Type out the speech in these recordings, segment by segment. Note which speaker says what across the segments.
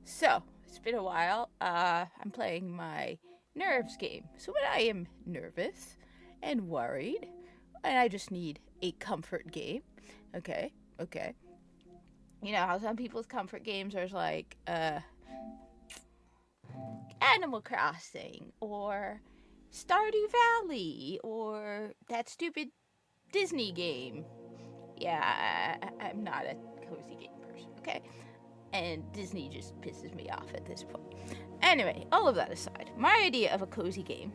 Speaker 1: So, it's been a while. I'm playing my nerves game. So, when I am nervous and worried, and I just need a comfort game, okay. You know how some people's comfort games are like, Animal Crossing, or Stardew Valley, or that stupid Disney game. Yeah, I'm not a cozy game person, okay? And Disney just pisses me off at this point. Anyway, all of that aside, my idea of a cozy game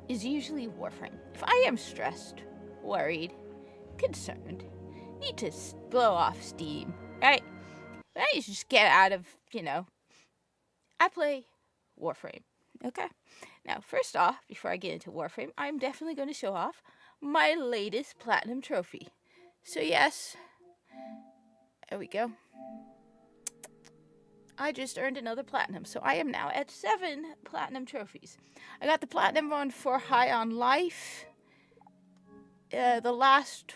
Speaker 1: is usually Warframe. If I am stressed, worried, concerned, need to blow off steam, right? I need to just get out of, I play Warframe, okay? Now, first off, before I get into Warframe, I'm definitely going to show off my latest Platinum Trophy. So yes, there we go. I just earned another Platinum, so I am now at 7 Platinum Trophies. I got the Platinum one for High on Life. The last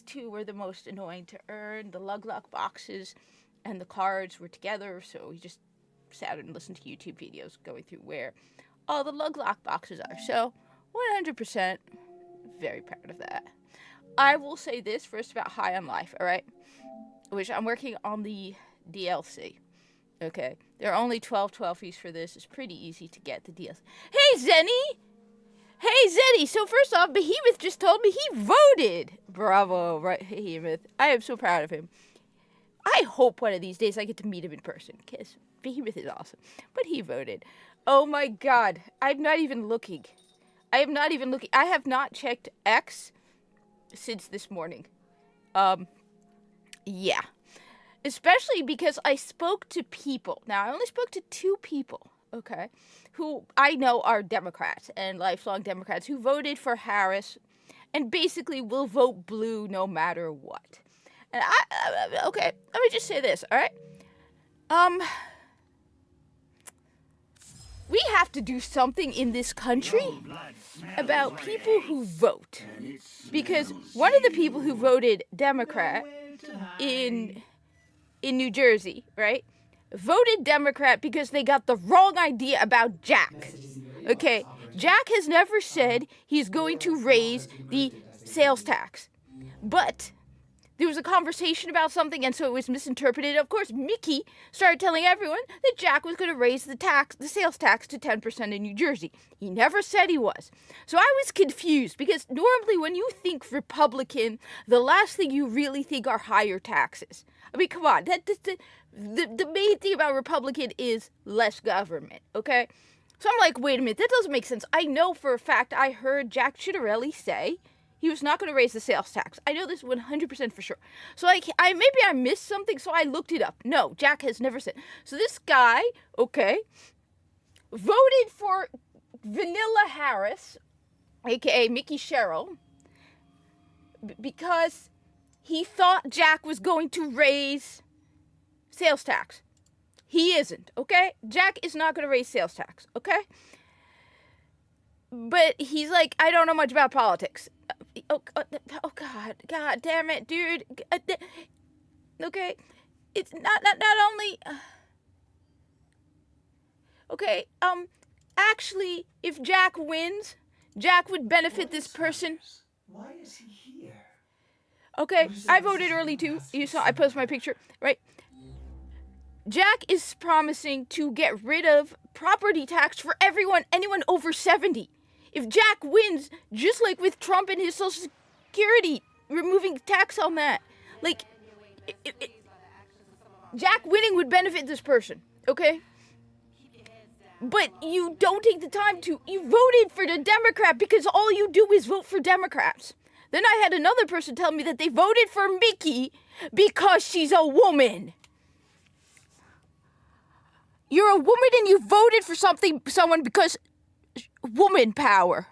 Speaker 1: two were the most annoying to earn. The Lug-Luck boxes and the cards were together, so we just sat and listened to YouTube videos going through where all the Lug-Luck boxes are. So, 100%, very proud of that. I will say this first about High on Life, alright? Which I'm working on the DLC. Okay. There are only 12 12s for this. It's pretty easy to get the DLC. Hey, Zenny! Hey, Zenny! So first off, Behemoth just told me he voted! Bravo, right, Behemoth. I am so proud of him. I hope one of these days I get to meet him in person, because Behemoth is awesome. But he voted. Oh my god. I'm not even looking. I have not checked X since this morning. Yeah. Especially because I spoke to people. Now, I only spoke to 2 people, okay, who I know are Democrats and lifelong Democrats who voted for Harris and basically will vote blue no matter what. And okay, let me just say this, all right? We have to do something in this country about people who vote. Because one of the people who voted Democrat in New Jersey, right, voted Democrat because they got the wrong idea about Jack. Okay, Jack has never said he's going to raise the sales tax. But there was a conversation about something, and so it was misinterpreted. Of course, Mickey started telling everyone that Jack was going to raise the sales tax to 10% in New Jersey. He never said he was. So I was confused, because normally when you think Republican, the last thing you really think are higher taxes. I mean, come on. The main thing about Republican is less government, okay? So I'm like, wait a minute, that doesn't make sense. I know for a fact I heard Jack Ciattarelli say he was not going to raise the sales tax. I know this 100% for sure. So maybe I missed something, so I looked it up. No, Jack has never said. So this guy, okay, voted for Vanilla Harris, aka Mickey Sherrill, because he thought Jack was going to raise sales tax. He isn't, okay? Jack is not going to raise sales tax, okay? But he's like, I don't know much about politics. Oh God damn it, dude. Okay, it's not only. Okay, actually, if Jack wins, Jack would benefit this person.
Speaker 2: Why is he here?
Speaker 1: Okay, I voted early too. You saw I posted my picture, right? Jack is promising to get rid of property tax for anyone over 70. If Jack wins, just like with Trump and his Social Security, removing tax on that, like, Jack winning would benefit this person, okay? But you don't take the time you voted for the Democrat because all you do is vote for Democrats. Then I had another person tell me that they voted for Mickey because she's a woman. You're a woman and you voted for someone because woman power.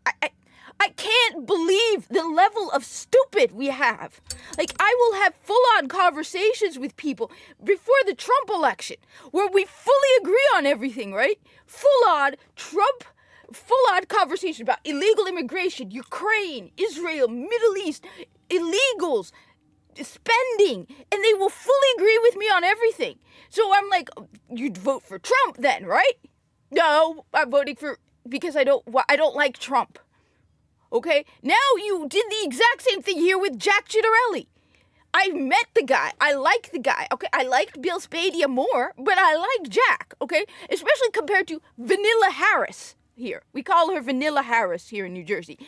Speaker 1: I can't believe the level of stupid we have. Like, I will have full-on conversations with people before the Trump election where we fully agree on everything, right? Full-on Trump full-on conversation about illegal immigration, Ukraine, Israel, Middle East, illegals, spending, and they will fully agree with me on everything. So I'm like, you'd vote for Trump then, right? No, I'm voting for, because I don't like Trump. Okay? Now you did the exact same thing here with Jack Ciattarelli. I met the guy. I like the guy. Okay, I liked Bill Spadia more, but I like Jack. Okay, especially compared to Vanilla Harris here. We call her Vanilla Harris here in New Jersey.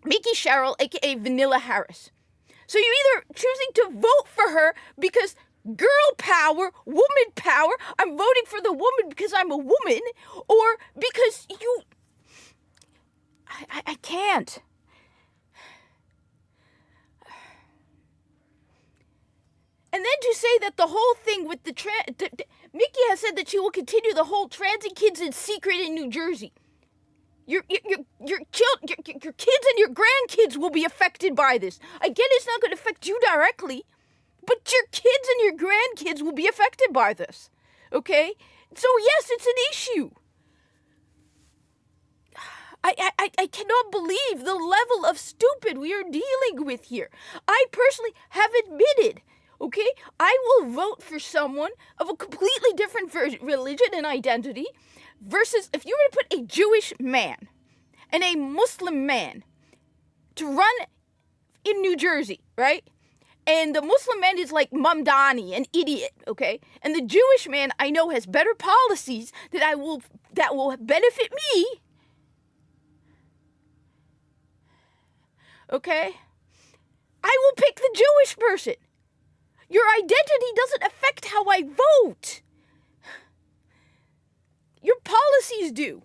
Speaker 1: Mickey Sherrill, aka Vanilla Harris. So you're either choosing to vote for her because girl power, woman power. I'm voting for the woman because I'm a woman, or because you. I can't. And then to say that the whole thing with Mickey has said that she will continue the whole transing kids in secret in New Jersey. Your kids and your grandkids will be affected by this. Again, it's not going to affect you directly, but your kids and your grandkids will be affected by this. Okay? So yes, it's an issue. I cannot believe the level of stupid we are dealing with here. I personally have admitted, okay, I will vote for someone of a completely different religion and identity versus if you were to put a Jewish man and a Muslim man to run in New Jersey, right? And the Muslim man is like Mamdani, an idiot, okay? And the Jewish man I know has better policies that will benefit me. Okay? I will pick the Jewish person. Your identity doesn't affect how I vote. Your policies do.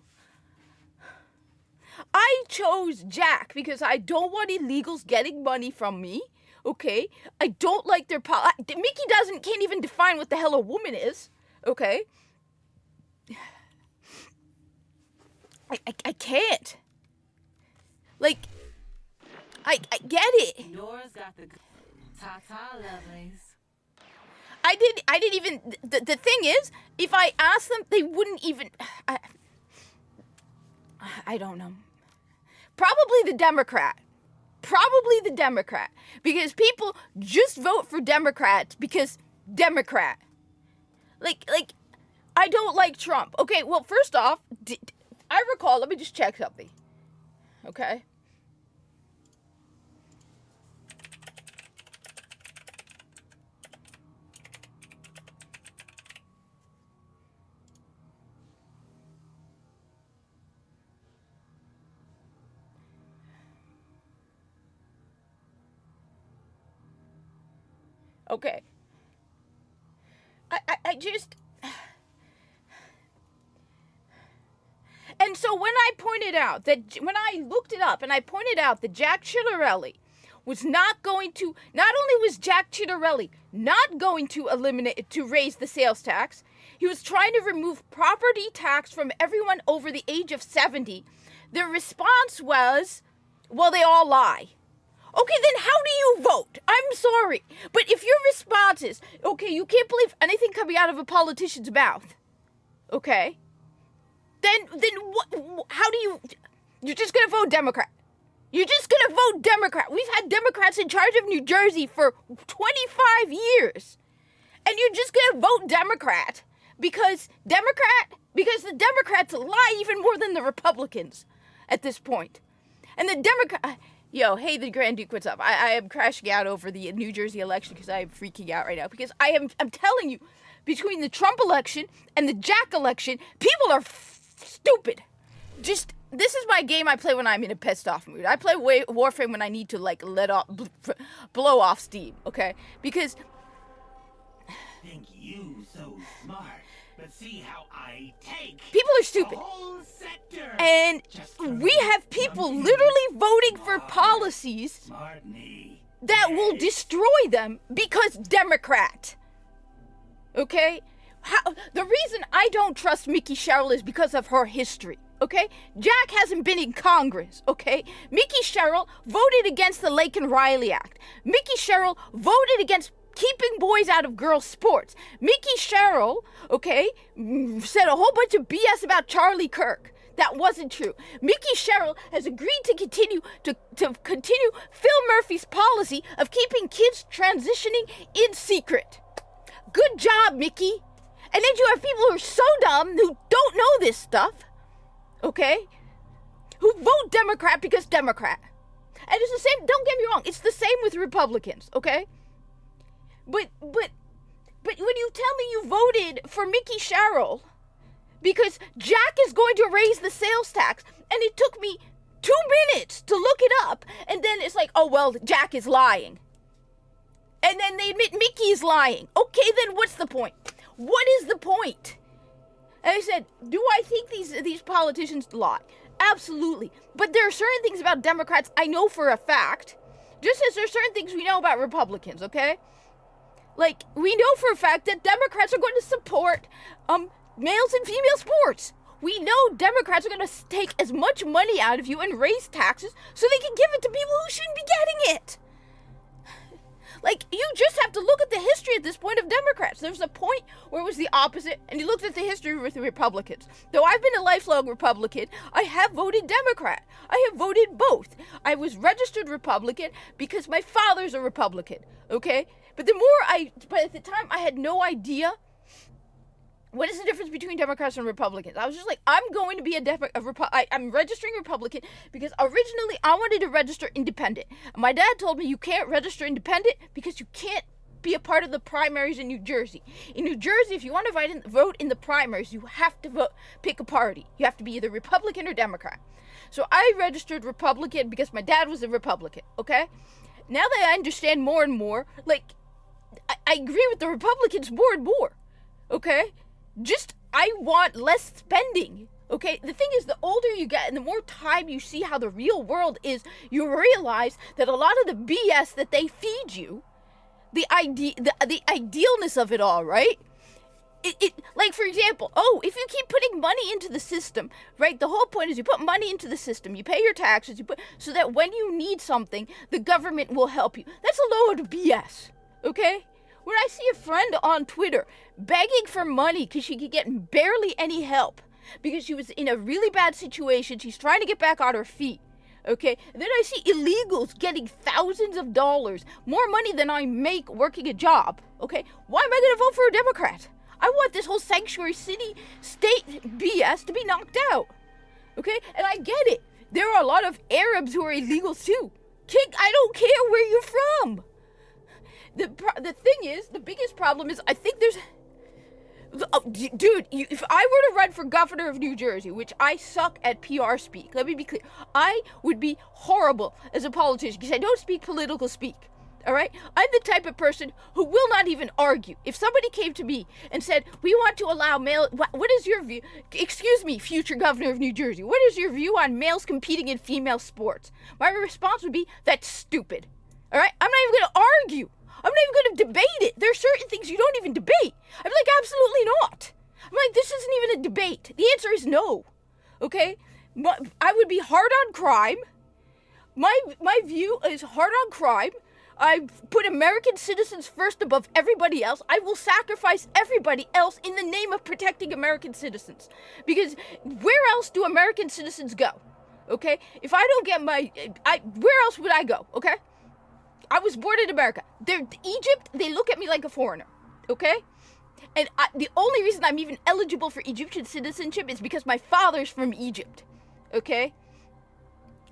Speaker 1: I chose Jack because I don't want illegals getting money from me. Okay? I don't like their Mickey can't even define what the hell a woman is. Okay? I can't. Like, I get it.
Speaker 3: Nora's got the ta-ta lovelies.
Speaker 1: I didn't even, the thing is, if I asked them, they wouldn't even, I don't know. Probably the Democrat. Because people just vote for Democrats because Democrat. Like, I don't like Trump. Okay, well, first off, I recall, let me just check something. Okay? Okay. I just... And so when I looked it up and I pointed out that Jack Ciattarelli was not only was Jack Ciattarelli not going to raise the sales tax, he was trying to remove property tax from everyone over the age of 70. The response was, well, they all lie. Okay, then how do you vote? I'm sorry. But if your response is, okay, you can't believe anything coming out of a politician's mouth, okay, then what, how do you're just going to vote Democrat. You're just going to vote Democrat. We've had Democrats in charge of New Jersey for 25 years. And you're just going to vote Democrat because the Democrats lie even more than the Republicans at this point. And the Democrat... Yo, hey, the Grand Duke, what's up? I am crashing out over the New Jersey election because I am freaking out right now. Because I'm telling you, between the Trump election and the Jack election, people are stupid. Just, this is my game I play when I'm in a pissed off mood. I play Warframe when I need to, like, blow off steam, okay? Because...
Speaker 2: Think you so smart, but see how I take
Speaker 1: people are stupid.
Speaker 2: the whole sector.
Speaker 1: And we have people literally voting for policies
Speaker 2: Smart me.
Speaker 1: that will destroy them because Democrat. Okay? The reason I don't trust Mickey Sherrill is because of her history. Okay? Jack hasn't been in Congress. Okay? Mickey Sherrill voted against the Laken Riley Act. Mickey Sherrill voted against keeping boys out of girls' sports. Mickey Sherrill, okay, said a whole bunch of BS about Charlie Kirk. That wasn't true. Mickey Sherrill has agreed to continue Phil Murphy's policy of keeping kids transitioning in secret. Good job, Mickey. And then you have people who are so dumb who don't know this stuff, okay, who vote Democrat because Democrat. And it's the same, don't get me wrong, it's the same with Republicans, okay? But when you tell me you voted for Mickey Sherrill because Jack is going to raise the sales tax, and it took me 2 minutes to look it up, and then it's like, oh, well, Jack is lying. And then they admit Mickey is lying. Okay, then what's the point? What is the point? And I said, do I think these politicians lie? Absolutely. But there are certain things about Democrats I know for a fact, just as there are certain things we know about Republicans, okay? Like, we know for a fact that Democrats are going to support males and female sports. We know Democrats are going to take as much money out of you and raise taxes so they can give it to people who shouldn't be getting it. Like, you just have to look at the history at this point of Democrats. There was a point where it was the opposite, and you looked at the history with the Republicans. Though I've been a lifelong Republican, I have voted Democrat. I have voted both. I was registered Republican because my father's a Republican, okay? But at the time, I had no idea what is the difference between Democrats and Republicans. I was just like, I'm going to be I'm registering Republican because originally I wanted to register independent. My dad told me you can't register independent because you can't be a part of the primaries in New Jersey. In New Jersey, if you want to vote in the primaries, you have to pick a party. You have to be either Republican or Democrat. So I registered Republican because my dad was a Republican, okay? Now that I understand more and more, like, I agree with the Republicans more and more, okay? Just, I want less spending, okay? The thing is, the older you get and the more time you see how the real world is, you realize that a lot of the BS that they feed you, the idealness of it all, right? Like, for example, if you keep putting money into the system, right? The whole point is you put money into the system, you pay your taxes, so that when you need something, the government will help you. That's a load of BS, okay? When I see a friend on Twitter begging for money because she could get barely any help because she was in a really bad situation, she's trying to get back on her feet, okay? And then I see illegals getting thousands of dollars, more money than I make working a job, okay? Why am I going to vote for a Democrat? I want this whole sanctuary city-state BS to be knocked out, okay? And I get it. There are a lot of Arabs who are illegals too. I don't care where you're from. The thing is, the biggest problem is, I think there's... dude, if I were to run for governor of New Jersey, which I suck at PR speak, let me be clear, I would be horrible as a politician because I don't speak political speak, all right? I'm the type of person who will not even argue. If somebody came to me and said, we want to allow what is your view? Excuse me, future governor of New Jersey, what is your view on males competing in female sports? My response would be, that's stupid, all right? I'm not even going to argue. I'm not even going to debate it. There are certain things you don't even debate. I'm like, absolutely not. I'm like, this isn't even a debate. The answer is no. Okay? I would be hard on crime. My view is hard on crime. I put American citizens first above everybody else. I will sacrifice everybody else in the name of protecting American citizens. Because where else do American citizens go? Okay? If I don't get where else would I go? Okay? I was born in America. Egypt, they look at me like a foreigner, okay? And the only reason I'm even eligible for Egyptian citizenship is because my father's from Egypt, okay?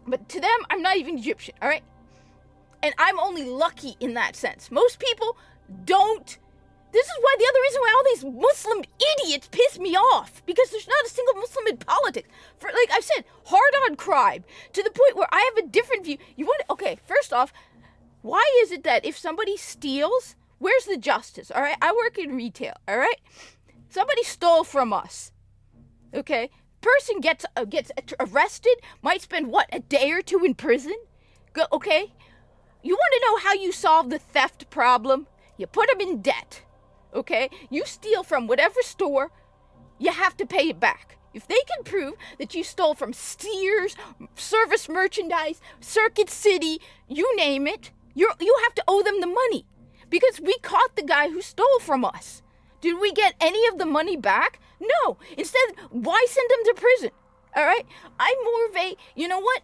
Speaker 1: But to them, I'm not even Egyptian, all right? And I'm only lucky in that sense. Most people don't. This is why the other reason why all these Muslim idiots piss me off, because there's not a single Muslim in politics. For, like I said, hard on crime, to the point where I have a different view. Okay, first off, why is it that if somebody steals, where's the justice, all right? I work in retail, all right? Somebody stole from us, okay? Person gets arrested, might spend, a day or two in prison, okay? You want to know how you solve the theft problem? You put them in debt, okay? You steal from whatever store, you have to pay it back. If they can prove that you stole from Sears, Service Merchandise, Circuit City, you name it, you have to owe them the money. because we caught the guy who stole from us. Did we get any of the money back? No. Instead, why send him to prison? All right? I'm more of a, you know what?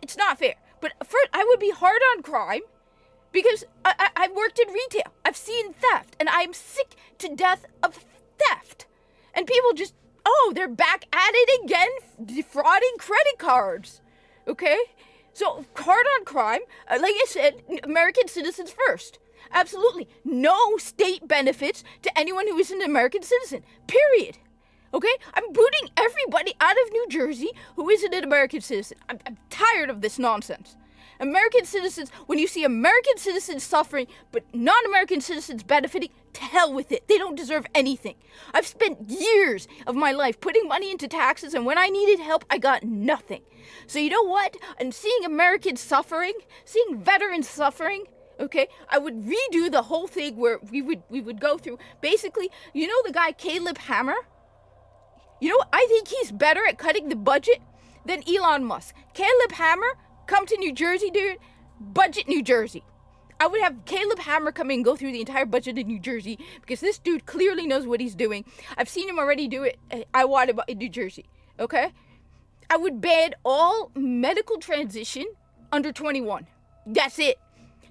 Speaker 1: It's not fair. But first, I would be hard on crime because I've worked in retail. I've seen theft, and I'm sick to death of theft. And people just, oh, they're back at it again, defrauding credit cards. Okay? So, hard on crime. Like I said, American citizens first. Absolutely. No state benefits to anyone who is an American citizen. Period. Okay? I'm booting everybody out of New Jersey who isn't an American citizen. I'm tired of this nonsense. American citizens, when you see American citizens suffering, but non-American citizens benefiting, to hell with it. They don't deserve anything. I've spent years of my life putting money into taxes, and when I needed help, I got nothing. So you know what? And seeing Americans suffering, seeing veterans suffering, okay, I would redo the whole thing where we would go through, basically, you know the guy Caleb Hammer? You know, I think he's better at cutting the budget than Elon Musk. Caleb Hammer, come to New Jersey, dude. Budget New Jersey. I would have Caleb Hammer come in and go through the entire budget in New Jersey because this dude clearly knows what he's doing. I've seen him already do it. I want him in New Jersey, okay? I would ban all medical transition under 21. That's it.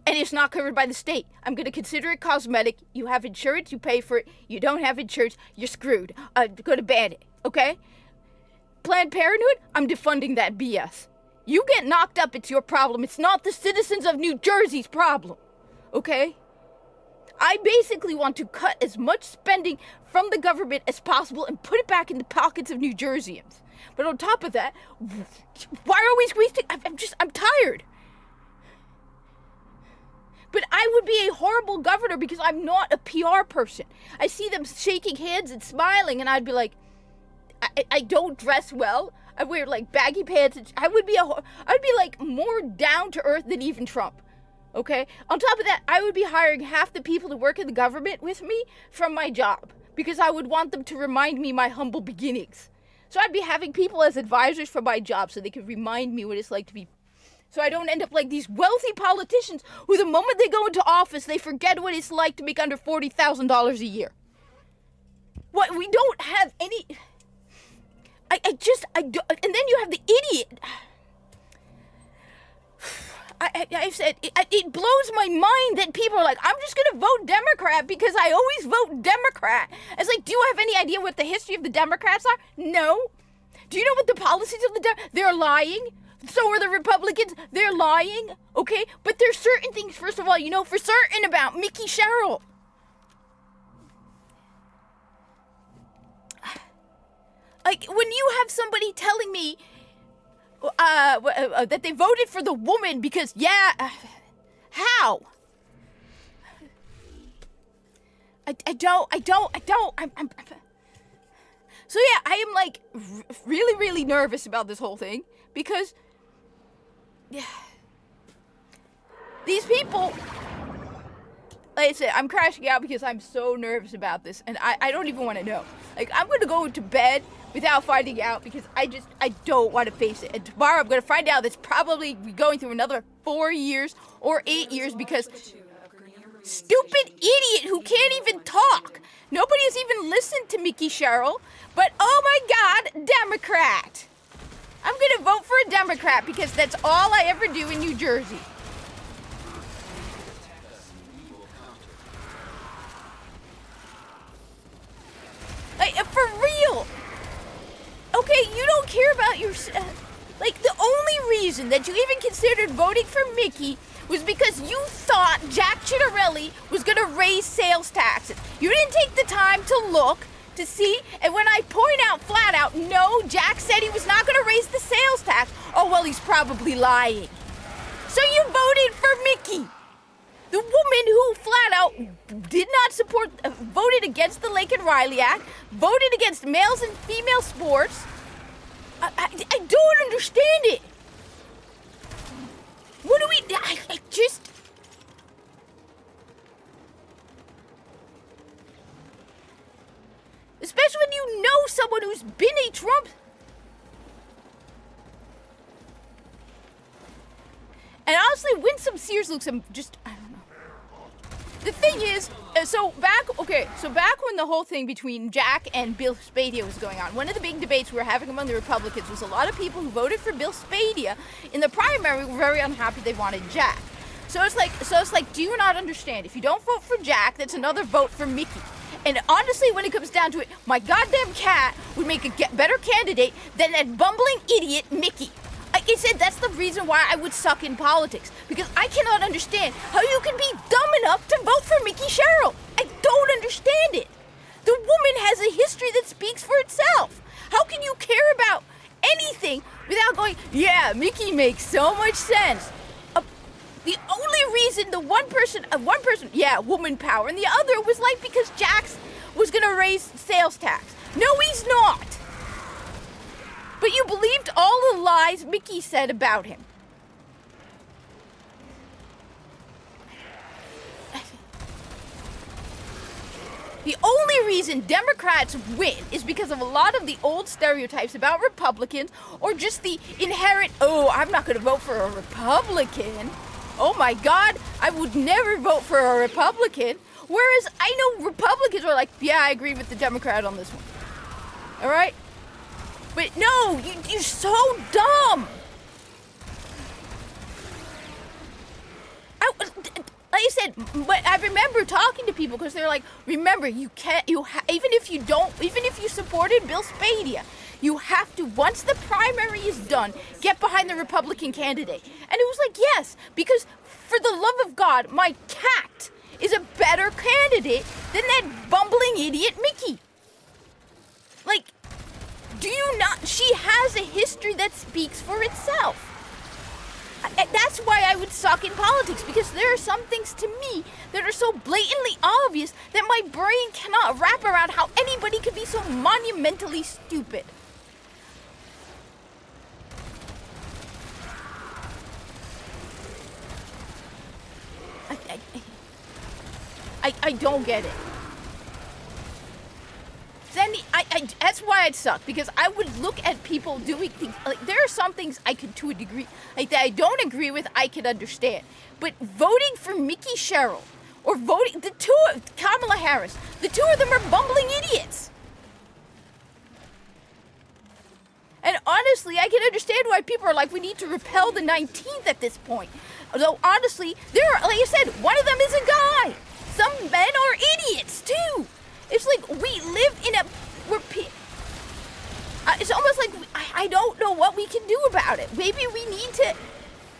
Speaker 1: And it's not covered by the state. I'm going to consider it cosmetic. You have insurance, you pay for it. You don't have insurance, you're screwed. I'm going to ban it, okay? Planned Parenthood, I'm defunding that BS. You get knocked up, it's your problem. It's not the citizens of New Jersey's problem, okay? I basically want to cut as much spending from the government as possible and put it back in the pockets of New Jerseyans. But on top of that, why are we wasting? I'm tired. But I would be a horrible governor because I'm not a PR person. I see them shaking hands and smiling, and I'd be like, I don't dress well. I wear like baggy pants. And I'd be like more down to earth than even Trump. Okay? On top of that, I would be hiring half the people to work in the government with me from my job because I would want them to remind me my humble beginnings. So I'd be having people as advisors for my job so they could remind me what it's like to be. So I don't end up like these wealthy politicians who the moment they go into office, they forget what it's like to make under $40,000 a year. What? We don't have any... I don't... And then you have the idiot... I said, it blows my mind that people are like, I'm just going to vote Democrat because I always vote Democrat. It's like, do you have any idea what the history of the Democrats are? No. Do you know what the policies of the Democrats? They're lying. So are the Republicans. They're lying. Okay? But there's certain things, first of all, you know for certain about Mickey Sherrill. Like, when you have somebody telling me that they voted for the woman because, how? I don't. So yeah, I am like really, really nervous about this whole thing because these people, like I said, I'm crashing out because I'm so nervous about this and I don't even want to know. Like, I'm going to go to bed without finding out because I don't want to face it. And tomorrow I'm going to find out that's probably going through another 4 years or 8 years because stupid idiot who can't even talk. Nobody has even listened to Mickey Sherrill, but oh my God, Democrat. I'm going to vote for a Democrat because that's all I ever do in New Jersey. Like, for real. Okay, you don't care about your... like, the only reason that you even considered voting for Mickey was because you thought Jack Ciattarelli was going to raise sales taxes. You didn't take the time to look, to see, and when I point out flat out, no, Jack said he was not going to raise the sales tax. Oh, well, he's probably lying. So you voted for Mickey. The woman who flat out did not support, voted against the Laken Riley Act, voted against males and female sports. I don't understand it. What do we... I just... Especially when you know someone who's been a Trump... And honestly, Winsome Sears looks just... I don't know. the thing is, so back when the whole thing between Jack and Bill Spadia was going on, one of the big debates we were having among the Republicans was a lot of people who voted for Bill Spadia in the primary were very unhappy they wanted Jack. So it's like, do you not understand? If you don't vote for Jack, that's another vote for Mickey. And honestly, when it comes down to it, my goddamn cat would make a better candidate than that bumbling idiot Mickey. Like I said, that's the reason why I would suck in politics. Because I cannot understand how you can be dumb enough to vote for Mickey Sherrill. I don't understand it. The woman has a history that speaks for itself. How can you care about anything without going, yeah, Mickey makes so much sense? The only reason one person, yeah, woman power, and the other was like because Jax was gonna raise sales tax. No, he's not. But you believed all the lies Mickey said about him. The only reason Democrats win is because of a lot of the old stereotypes about Republicans, or just the inherent, oh, I'm not gonna vote for a Republican. Oh my God, I would never vote for a Republican. Whereas I know Republicans are like, yeah, I agree with the Democrat on this one. All right? But no, you're so dumb. Like I said, but I remember talking to people because they're like, remember, even if you supported Bill Spadia, you have to, once the primary is done, get behind the Republican candidate. And it was like, yes, because for the love of God, my cat is a better candidate than that bumbling idiot Mickey. Like, do you not? She has a history that speaks for itself. That's why I would suck in politics, because there are some things to me that are so blatantly obvious that my brain cannot wrap around how anybody could be so monumentally stupid. I don't get it. Sandy, that's why I'd suck, because I would look at people doing things, like, there are some things I could, to a degree, like, that I don't agree with, I could understand. But voting for Mickey Sherrill, or voting, Kamala Harris, the two of them are bumbling idiots. And honestly, I can understand why people are like, we need to repel the 19th at this point. Although, honestly, like I said, one of them is a guy. Some men are idiots, too. It's like we live in it's almost like I don't know what we can do about it. Maybe we need to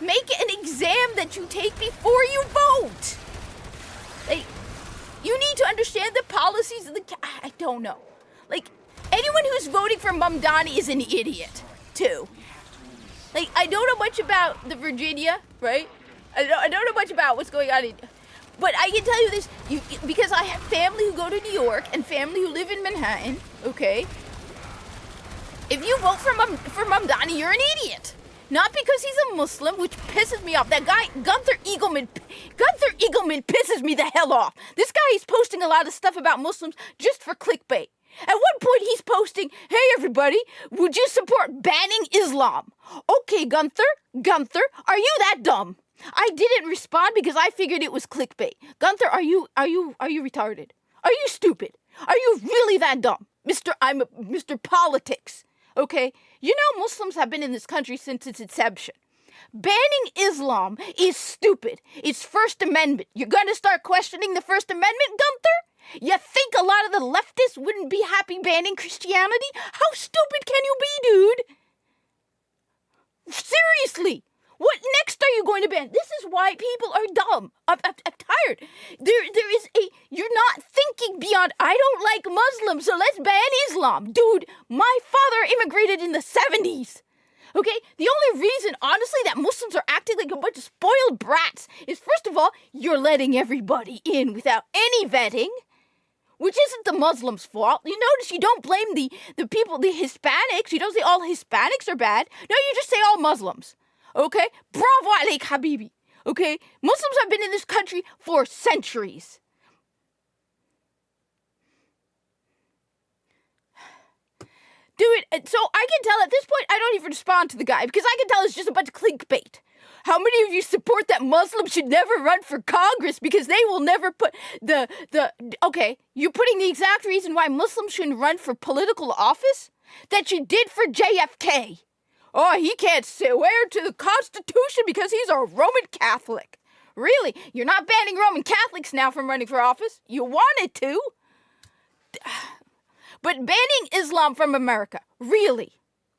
Speaker 1: make an exam that you take before you vote. Like, you need to understand the policies of I don't know. Like, anyone who's voting for Mamdani is an idiot, too. Like, I don't know much about the Virginia, right? I don't know much about what's going on but I can tell you this, because I have family who go to New York and family who live in Manhattan, okay? If you vote for Mamdani, you're an idiot. Not because he's a Muslim, which pisses me off. That guy, Gunther Eagleman pisses me the hell off. This guy is posting a lot of stuff about Muslims just for clickbait. At one point, he's posting, hey, everybody, would you support banning Islam? Okay, Gunther, are you that dumb? I didn't respond because I figured it was clickbait. Gunther, are you retarded? Are you stupid? Are you really that dumb? Mr. Politics, okay? You know Muslims have been in this country since its inception. Banning Islam is stupid. It's First Amendment. You're gonna start questioning the First Amendment, Gunther? You think a lot of the leftists wouldn't be happy banning Christianity? How stupid can you be, dude? Seriously. What next are you going to ban? This is why people are dumb. I'm tired. You're not thinking beyond, I don't like Muslims, so let's ban Islam. Dude, my father immigrated in the 70s. Okay? The only reason, honestly, that Muslims are acting like a bunch of spoiled brats is, first of all, you're letting everybody in without any vetting, which isn't the Muslims' fault. You notice you don't blame the people, the Hispanics. You don't say all Hispanics are bad. No, you just say all Muslims. Okay? Bravo alaik, Habibi. Okay? Muslims have been in this country for centuries. Dude, so I can tell at this point, I don't even respond to the guy because I can tell it's just a bunch of clickbait. How many of you support that Muslims should never run for Congress because they will never put okay, you're putting the exact reason why Muslims shouldn't run for political office that you did for JFK. Oh, he can't swear to the Constitution because he's a Roman Catholic. Really? You're not banning Roman Catholics now from running for office? You wanted to. But banning Islam from America, really?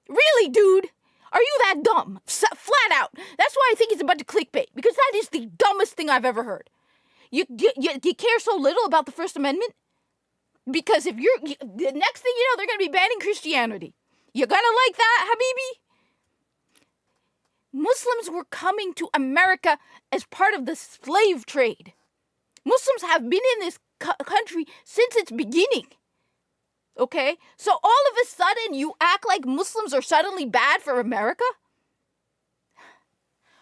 Speaker 1: Really, dude? Are you that dumb? Flat out. That's why I think it's a bunch of clickbait, because that is the dumbest thing I've ever heard. You care so little about the First Amendment? Because if the next thing you know, they're going to be banning Christianity. You're going to like that, Habibi? Muslims were coming to America as part of the slave trade. Muslims have been in this country since its beginning. Okay? So all of a sudden you act like Muslims are suddenly bad for America?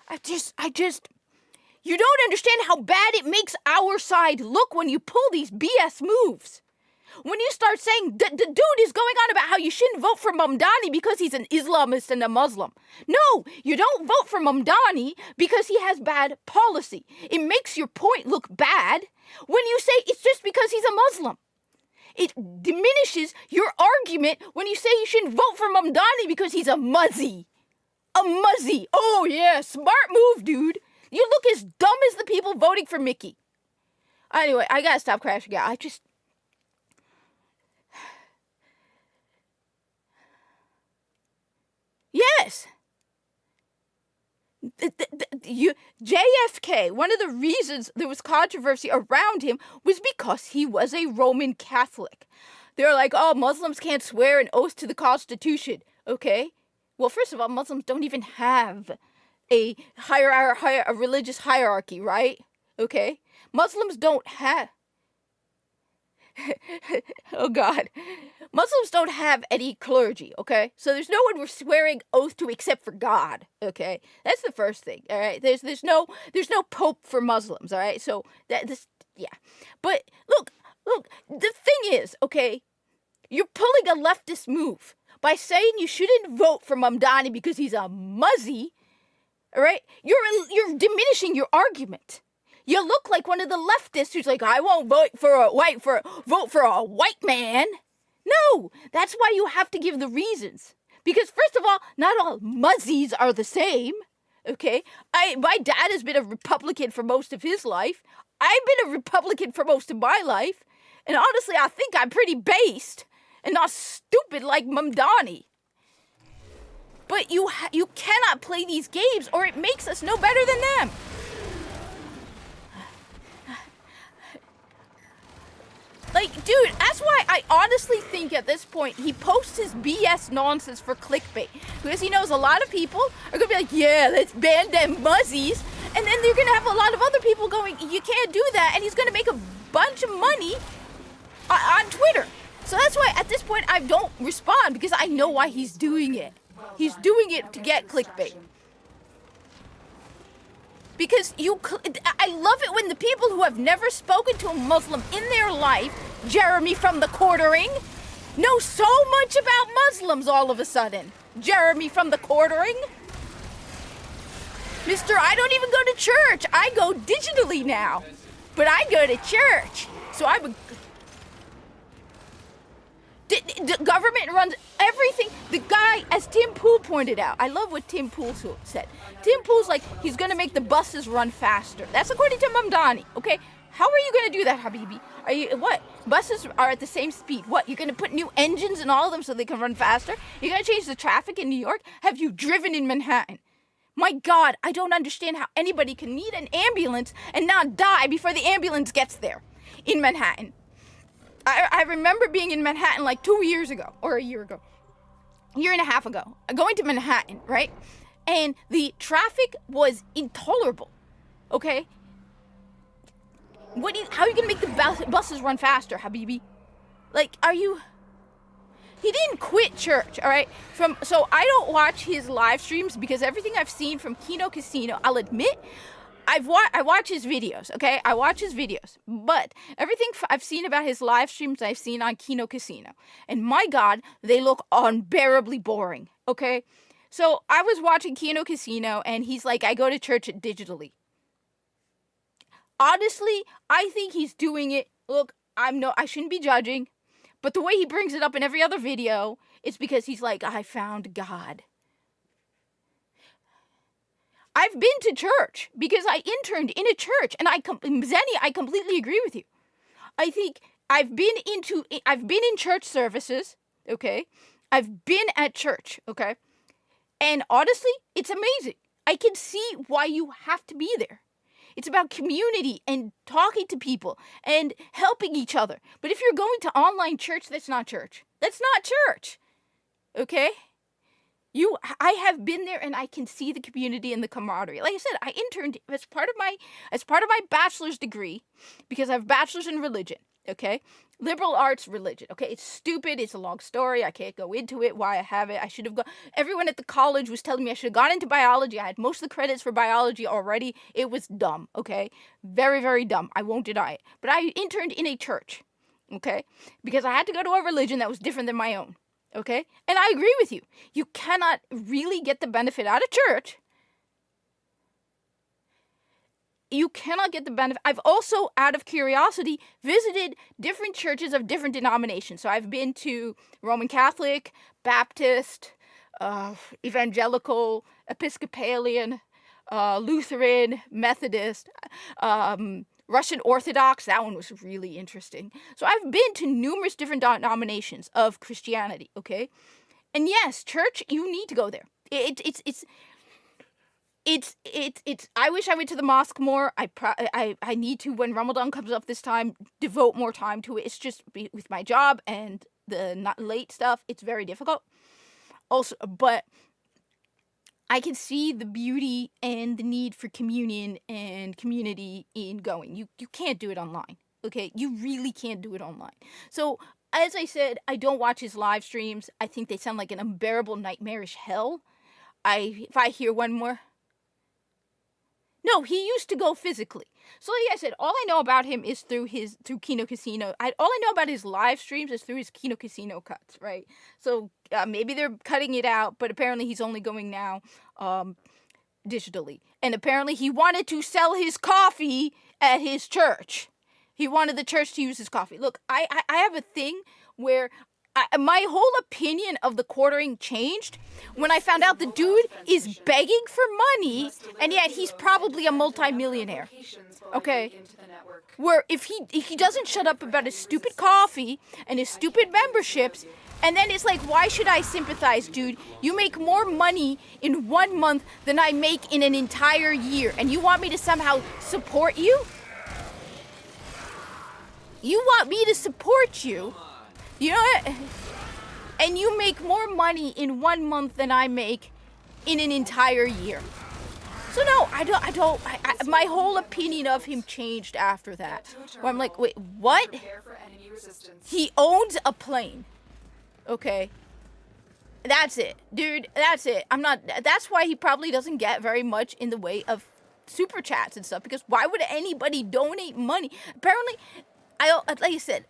Speaker 1: You don't understand how bad it makes our side look when you pull these BS moves. When you start saying, the dude is going on about how you shouldn't vote for Mamdani because he's an Islamist and a Muslim. No, you don't vote for Mamdani because he has bad policy. It makes your point look bad when you say it's just because he's a Muslim. It diminishes your argument when you say you shouldn't vote for Mamdani because he's a muzzy. A muzzy. Oh yeah, smart move, dude. You look as dumb as the people voting for Mickey. Anyway, I gotta stop crashing out. Yes. JFK, one of the reasons there was controversy around him was because he was a Roman Catholic. They're like, oh, Muslims can't swear an oath to the Constitution. Okay. Well, first of all, Muslims don't even have a religious hierarchy, right? Okay. Muslims don't have... Oh, God. Muslims don't have any clergy, okay? So there's no one we're swearing oath to except for God, okay? That's the first thing, all right? There's no pope for Muslims, all right? So yeah. But look, the thing is, okay, you're pulling a leftist move by saying you shouldn't vote for Mamdani because he's a muzzy, all right? You're diminishing your argument. You look like one of the leftists who's like, I won't vote for a white man. No, that's why you have to give the reasons. Because first of all, not all muzzies are the same. Okay, my dad has been a Republican for most of his life. I've been a Republican for most of my life, and honestly, I think I'm pretty based and not stupid like Mamdani. But you cannot play these games, or it makes us no better than them. Like, dude, that's why I honestly think at this point he posts his BS nonsense for clickbait. Because he knows a lot of people are going to be like, yeah, let's ban them muzzies. And then they're going to have a lot of other people going, you can't do that. And he's going to make a bunch of money on Twitter. So that's why at this point I don't respond, because I know why he's doing it. He's doing it to get clickbait. Because I love it when the people who have never spoken to a Muslim in their life, Jeremy from the Quartering, know so much about Muslims all of a sudden. Jeremy from the Quartering. Mister, I don't even go to church. I go digitally now. But I go to church. So the government runs everything. The guy, as Tim Pool pointed out, I love what Tim Pool said. Tim Pool's like, he's going to make the buses run faster. That's according to Mamdani, okay? How are you going to do that, Habibi? What? Buses are at the same speed. What? You're going to put new engines in all of them so they can run faster? You're going to change the traffic in New York? Have you driven in Manhattan? My God, I don't understand how anybody can need an ambulance and not die before the ambulance gets there in Manhattan. I remember being in Manhattan like 2 years ago, or a year and a half ago, going to Manhattan, right? And the traffic was intolerable, okay? How are you going to make the buses run faster, Habibi? Like, he didn't quit church, all right? So I don't watch his live streams because everything I've seen from Kino Casino, I'll admit, I watch his videos, okay? I watch his videos, but everything I've seen about his live streams, I've seen on Kino Casino. And my God, they look unbearably boring, okay? So I was watching Kino Casino, and he's like, I go to church digitally. Honestly, I think he's doing it. Look, I shouldn't be judging, but the way he brings it up in every other video, it's because he's like, I found God. I've been to church because I interned in a church, and Zenny, I completely agree with you. I think I've been in church services, okay? I've been at church, okay? And honestly, it's amazing. I can see why you have to be there. It's about community and talking to people and helping each other. But if you're going to online church, that's not church. That's not church. Okay? I have been there, and I can see the community and the camaraderie. Like I said, I interned as part of my bachelor's degree, because I have a bachelor's in religion, okay? Liberal arts religion, okay? It's stupid. It's a long story. I can't go into it, why I have it. I should have gone. Everyone at the college was telling me I should have gone into biology. I had most of the credits for biology already. It was dumb, okay? Very, very dumb. I won't deny it. But I interned in a church, okay? Because I had to go to a religion that was different than my own. Okay? And I agree with you. You cannot really get the benefit out of church. You cannot get the benefit. I've also, out of curiosity, visited different churches of different denominations. So I've been to Roman Catholic, Baptist, Evangelical, Episcopalian, Lutheran, Methodist, Russian Orthodox. That one was really interesting. So I've been to numerous different denominations of Christianity, okay? And yes, church, you need to go there. It's I wish I went to the mosque more. I need to, when Ramadan comes up this time, devote more time to it. It's just with my job and the not late stuff, it's very difficult. Also, but I can see the beauty and the need for communion and community in going. You can't do it online, okay? You really can't do it online. So, as I said, I don't watch his live streams. I think they sound like an unbearable, nightmarish hell. If I hear one more... No, he used to go physically. So like I said, all I know about him is through Kino Casino. All I know about his live streams is through his Kino Casino cuts, right? So maybe they're cutting it out, but apparently he's only going now digitally. And apparently he wanted to sell his coffee at his church. He wanted the church to use his coffee. Look, I have a thing where my whole opinion of the quartering changed when I found out the dude is begging for money, and yet he's probably a multi-millionaire. Okay? Where if he doesn't shut up about his stupid coffee and his stupid memberships, and then it's like, why should I sympathize, dude? You make more money in 1 month than I make in an entire year, and you want me to somehow support you? You want me to support you? You know what? And you make more money in 1 month than I make in an entire year. So no, my whole opinion of him changed after that. Where I'm like, wait, what? He owns a plane. Okay. That's it. Dude, that's it. That's why he probably doesn't get very much in the way of super chats and stuff, because why would anybody donate money? Apparently, like I said,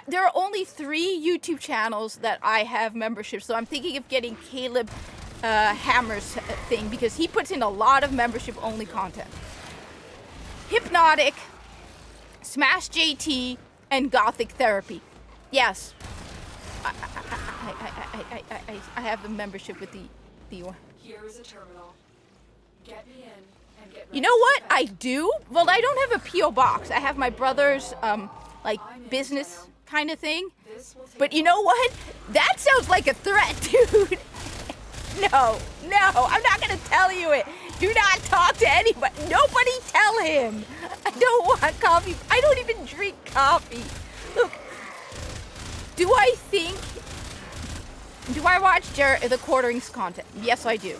Speaker 1: there are only 3 YouTube channels that I have memberships, so I'm thinking of getting Caleb Hammer's thing, because he puts in a lot of membership-only content. Hypnotic, Smash JT, and Gothic Therapy. Yes. I have the membership with the
Speaker 4: Here is a terminal. Get me in and get ready.
Speaker 1: You know what I do? Well, I don't have a P.O. box. I have my brother's business kind of thing. But you know what? That sounds like a threat, dude. No, I'm not gonna tell you it. Do not talk to anybody. Nobody tell him. I don't want coffee. I don't even drink coffee. Look, do I watch the Quarterings content? Yes, I do.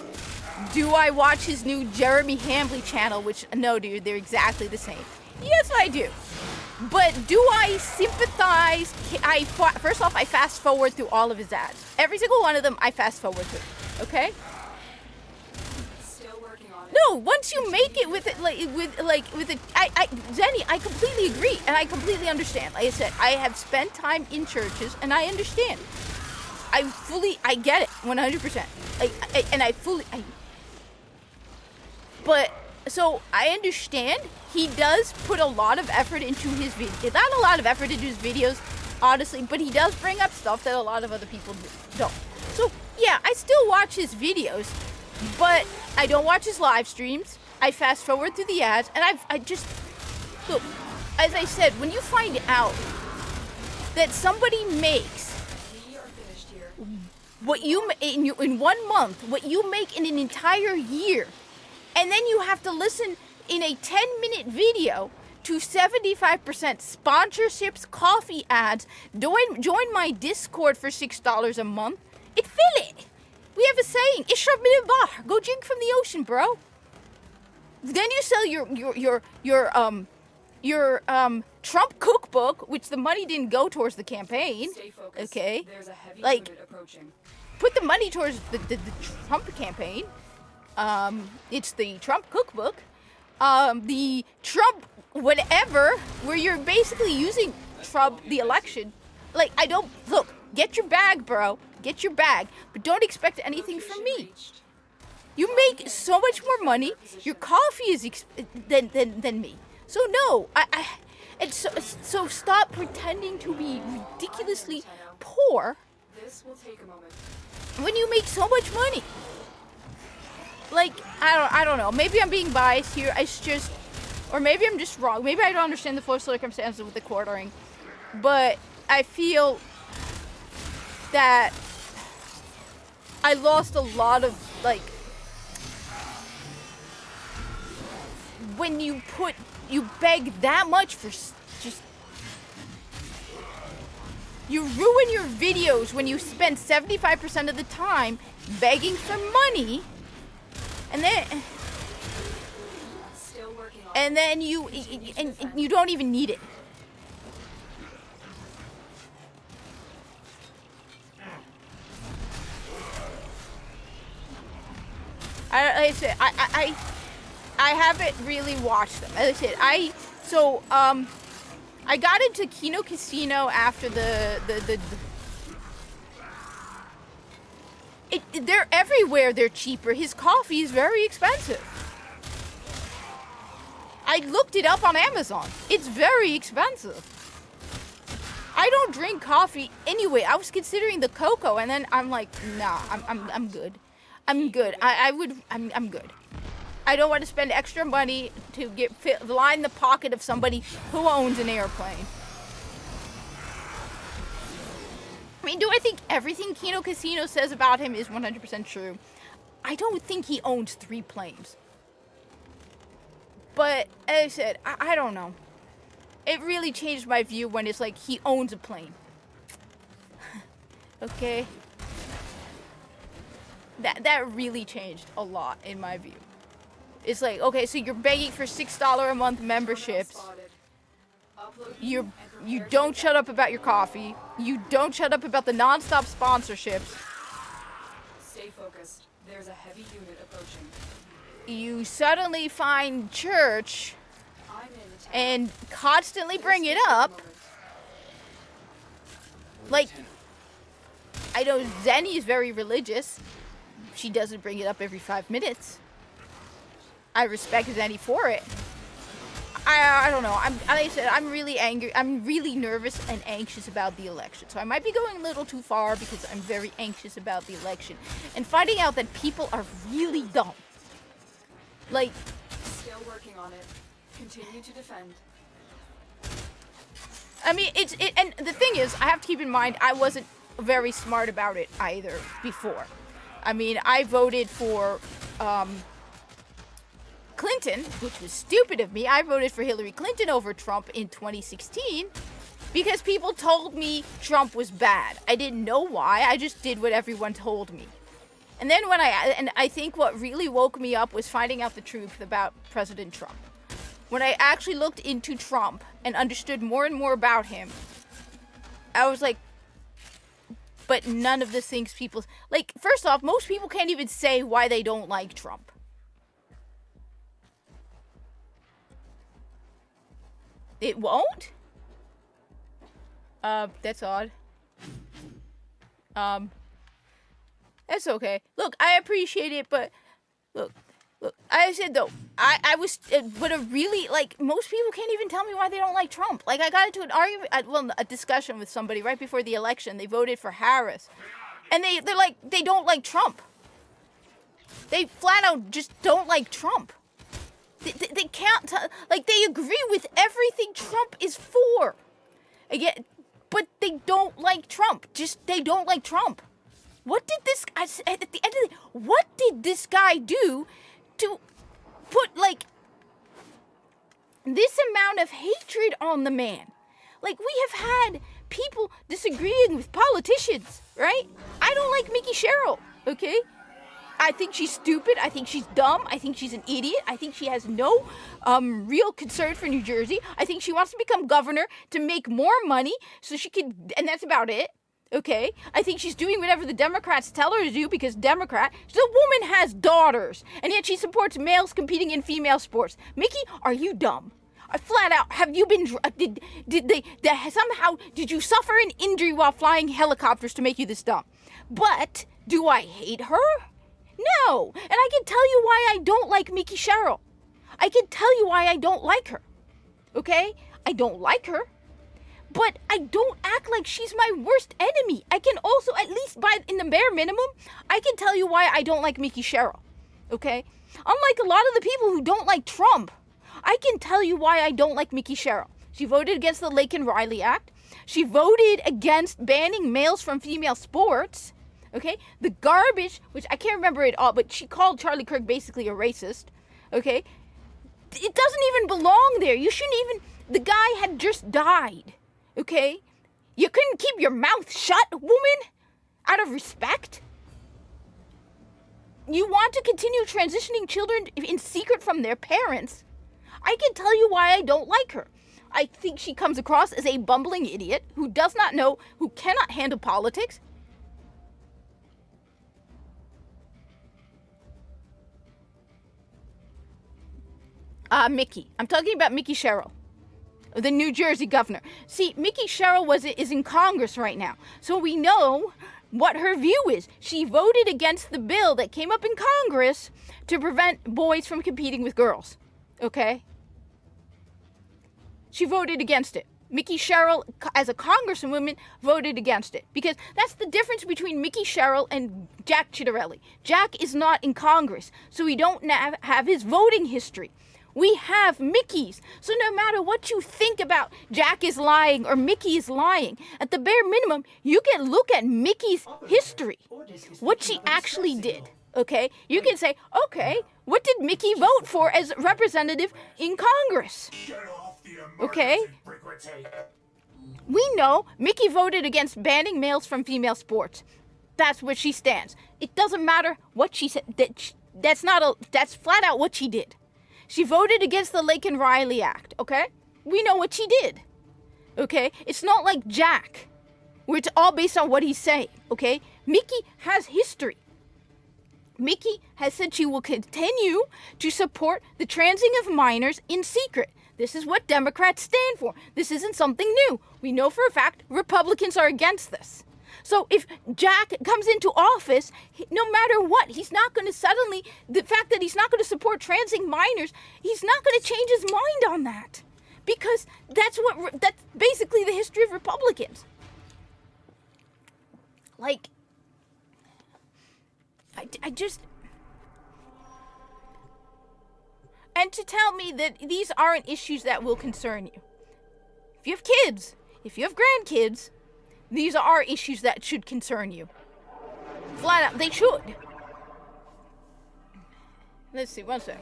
Speaker 1: Do I watch his new Jeremy Hambley channel, which, no, dude, they're exactly the same. Yes, I do. But do I sympathize? First off, I fast forward through all of his ads. Every single one of them, I fast forward through. Okay?
Speaker 4: Still working on it.
Speaker 1: No, once you make it with it, Zenny, I completely agree, and I completely understand. Like I said, I have spent time in churches, and I understand. I get it 100%. But so I understand he does put a lot of effort into his videos. Not a lot of effort into his videos, honestly, but he does bring up stuff that a lot of other people don't. So yeah, I still watch his videos, but I don't watch his live streams. I fast forward through the ads, and I just look. As I said, when you find out that somebody makes
Speaker 4: We are finished here.
Speaker 1: what you in 1 month, what you make in an entire year, and then you have to listen in a 10-minute video to 75% sponsorships, coffee ads, join my Discord for $6 a month. It fill it. We have a saying, "Ishrab min al-bahr." Go drink from the ocean, bro. Then you sell your Trump cookbook, which the money didn't go towards the campaign.
Speaker 4: Stay focused.
Speaker 1: Okay.
Speaker 4: There's a heavy
Speaker 1: Like-
Speaker 4: unit approaching.
Speaker 1: Put the money towards the Trump campaign. It's the Trump cookbook. The Trump whatever, where you're basically using Trump the election. Like, I don't look. Get your bag, bro. Get your bag, but don't expect anything from
Speaker 4: Location
Speaker 1: me.
Speaker 4: reached.
Speaker 1: You make so much more money. Your coffee is than me. So no, and so stop pretending to be ridiculously poor
Speaker 4: This will take a moment.
Speaker 1: when you make so much money. Like, I don't know. Maybe I'm being biased here. It's just, or maybe I'm just wrong. Maybe I don't understand the full circumstances with the quartering. But I feel that I lost a lot of, like, when you beg that much for just, you ruin your videos when you spend 75% of the time begging for money, and
Speaker 4: Still working on
Speaker 1: then you don't even need it. Like I said, I haven't really watched them. As I said, I got into Kino Casino after they're everywhere. They're cheaper. His coffee is very expensive. I looked it up on Amazon. It's very expensive. I don't drink coffee anyway. I was considering the cocoa, and then I'm like, nah, I'm good. I'm good. I'm good. I don't want to spend extra money to line the pocket of somebody who owns an airplane. I mean, do I think everything Kino Casino says about him is 100% true? I don't think he owns 3 planes. But, as I said, I don't know. It really changed my view when it's like he owns a plane. Okay? That really changed a lot in my view. It's like, okay, so you're begging for $6 a month memberships.
Speaker 4: spotted. Upload
Speaker 1: You
Speaker 4: and prepare
Speaker 1: don't shut up about your coffee. You don't shut up about the non-stop sponsorships.
Speaker 4: Stay focused. There's a heavy unit approaching.
Speaker 1: You suddenly find church
Speaker 4: I'm in town.
Speaker 1: and constantly bring it
Speaker 4: This will take a
Speaker 1: up.
Speaker 4: moment.
Speaker 1: Like, I know Zenny is very religious. She doesn't bring it up every 5 minutes. I respect Zenny for it. I don't know. Like I said, I'm really angry. I'm really nervous and anxious about the election. So I might be going a little too far because I'm very anxious about the election. And finding out that people are really dumb. Like,
Speaker 4: Still working on it. Continue to defend.
Speaker 1: I mean, and the thing is, I have to keep in mind, I wasn't very smart about it either before. I mean, I voted for Clinton, which was stupid of me. I voted for Hillary Clinton over Trump in 2016 because people told me Trump was bad. I didn't know why. I just did what everyone told me. And then I think what really woke me up was finding out the truth about President Trump. When I actually looked into Trump and understood more and more about him, I was like, but none of the things people, like, first off, most people can't even say why they don't like Trump. It won't? That's odd. That's okay. Look, I appreciate it, but look, I said though, I was, but a really, like, most people can't even tell me why they don't like Trump. Like, I got into an argument, a discussion with somebody right before the election. They voted for Harris, and they're like, they don't like Trump. They flat out just don't like Trump. They can't, like, they agree with everything Trump is for. Again, but they don't like Trump. Just, they don't like Trump. What did this guy, at the end of the day, what did this guy do to put, like, this amount of hatred on the man? Like, we have had people disagreeing with politicians, right? I don't like Mickey Sherrill, okay? I think she's stupid. I think she's dumb. I think she's an idiot. I think she has no real concern for New Jersey. I think she wants to become governor to make more money so she could, and that's about it. Okay? I think she's doing whatever the Democrats tell her to do because the woman has daughters, and yet she supports males competing in female sports. Mickey, are you dumb? Flat out, have you been, did you suffer an injury while flying helicopters to make you this dumb? But, do I hate her? No, and I can tell you why I don't like Mickey Sherrill. I can tell you why I don't like her. Okay? I don't like her. But I don't act like she's my worst enemy. I can also, at least in the bare minimum, I can tell you why I don't like Mickey Sherrill. Okay? Unlike a lot of the people who don't like Trump, I can tell you why I don't like Mickey Sherrill. She voted against the Laken Riley Act. She voted against banning males from female sports. Okay? The garbage, which I can't remember it all, but she called Charlie Kirk basically a racist. Okay? It doesn't even belong there. You shouldn't even, the guy had just died. Okay? You couldn't keep your mouth shut, woman? Out of respect? You want to continue transitioning children in secret from their parents? I can tell you why I don't like her. I think she comes across as a bumbling idiot who does not know, who cannot handle politics. Mickey. I'm talking about Mickey Sherrill, the New Jersey governor. See, Mickey Sherrill is in Congress right now, so we know what her view is. She voted against the bill that came up in Congress to prevent boys from competing with girls. Okay? She voted against it. Mickey Sherrill, as a congresswoman, voted against it. Because that's the difference between Mickey Sherrill and Jack Ciattarelli. Jack is not in Congress, so we don't have his voting history. We have Mickey's. So no matter what you think about Jack is lying or Mickey is lying, at the bare minimum, you can look at Mickey's history, what she actually did. Okay? You can say, okay, what did Mickey vote for as representative in Congress? Okay? We know Mickey voted against banning males from female sports. That's where she stands. It doesn't matter what she said. That's flat out what she did. She voted against the Laken Riley Act, okay? We know what she did, okay? It's not like Jack, where it's all based on what he's saying, okay? Mickey has history. Mickey has said she will continue to support the transing of minors in secret. This is what Democrats stand for. This isn't something new. We know for a fact Republicans are against this. So if Jack comes into office, no matter what, he's not going to suddenly, the fact that he's not going to support transing minors, he's not going to change his mind on that. Because that's basically the history of Republicans. Like, I just... And to tell me that these aren't issues that will concern you. If you have kids, if you have grandkids, these are issues that should concern you. Flat out, they should. Let's see, one sec.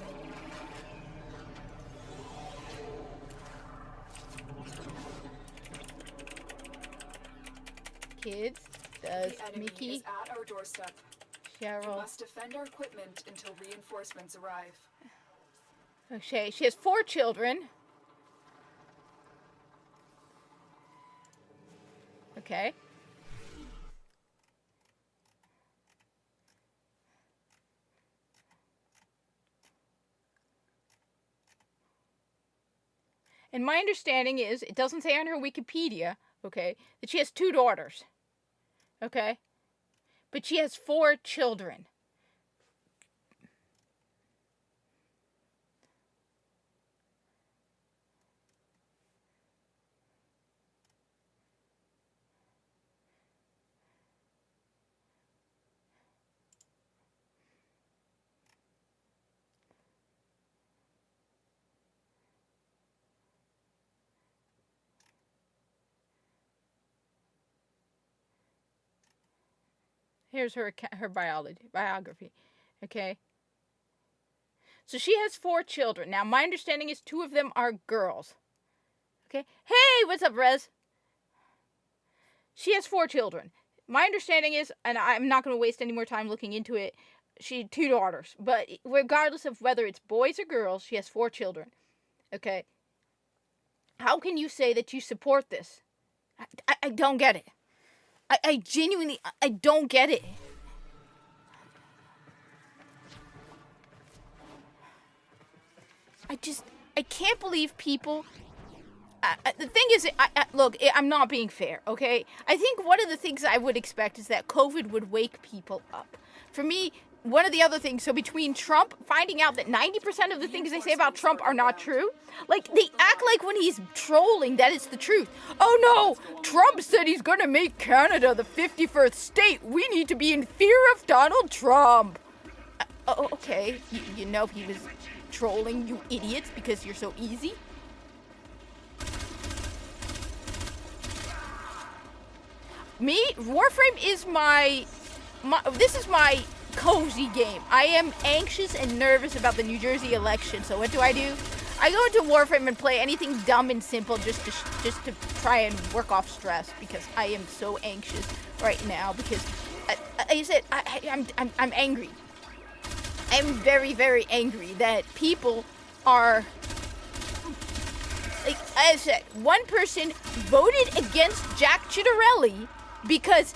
Speaker 1: Kids, does
Speaker 4: The enemy
Speaker 1: Mickey
Speaker 4: is at our doorstep. We
Speaker 1: Sherrill...
Speaker 4: must defend our equipment until reinforcements arrive.
Speaker 1: Okay, she has 4 children. Okay. And my understanding is, it doesn't say on her Wikipedia, okay, that she has 2 daughters. Okay? but she has 4 children. Here's her biography. Okay. So she has 4 children. Now, my understanding is 2 of them are girls. Okay. Hey, what's up, Rez? She has 4 children. My understanding is, and I'm not going to waste any more time looking into it, she had 2 daughters. But regardless of whether it's boys or girls, she has 4 children. Okay. How can you say that you support this? I don't get it. I genuinely, I don't get it. I can't believe people. The thing is, look, I'm not being fair, okay? I think one of the things I would expect is that COVID would wake people up. For me, one of the other things, so between Trump finding out that 90% of the things they say about Trump are not true, like, they act like when he's trolling that it's the truth. Oh no, Trump said he's gonna make Canada the 51st state. We need to be in fear of Donald Trump. Okay, you know he was trolling, you idiots, because you're so easy. Me, Warframe is this is my cozy game. I am anxious and nervous about the New Jersey election. So what do? I go into Warframe and play anything dumb and simple just to try and work off stress, because I am so anxious right now, because I said I'm angry. I'm very, very angry that people are, like I said, one person voted against Jack Ciattarelli because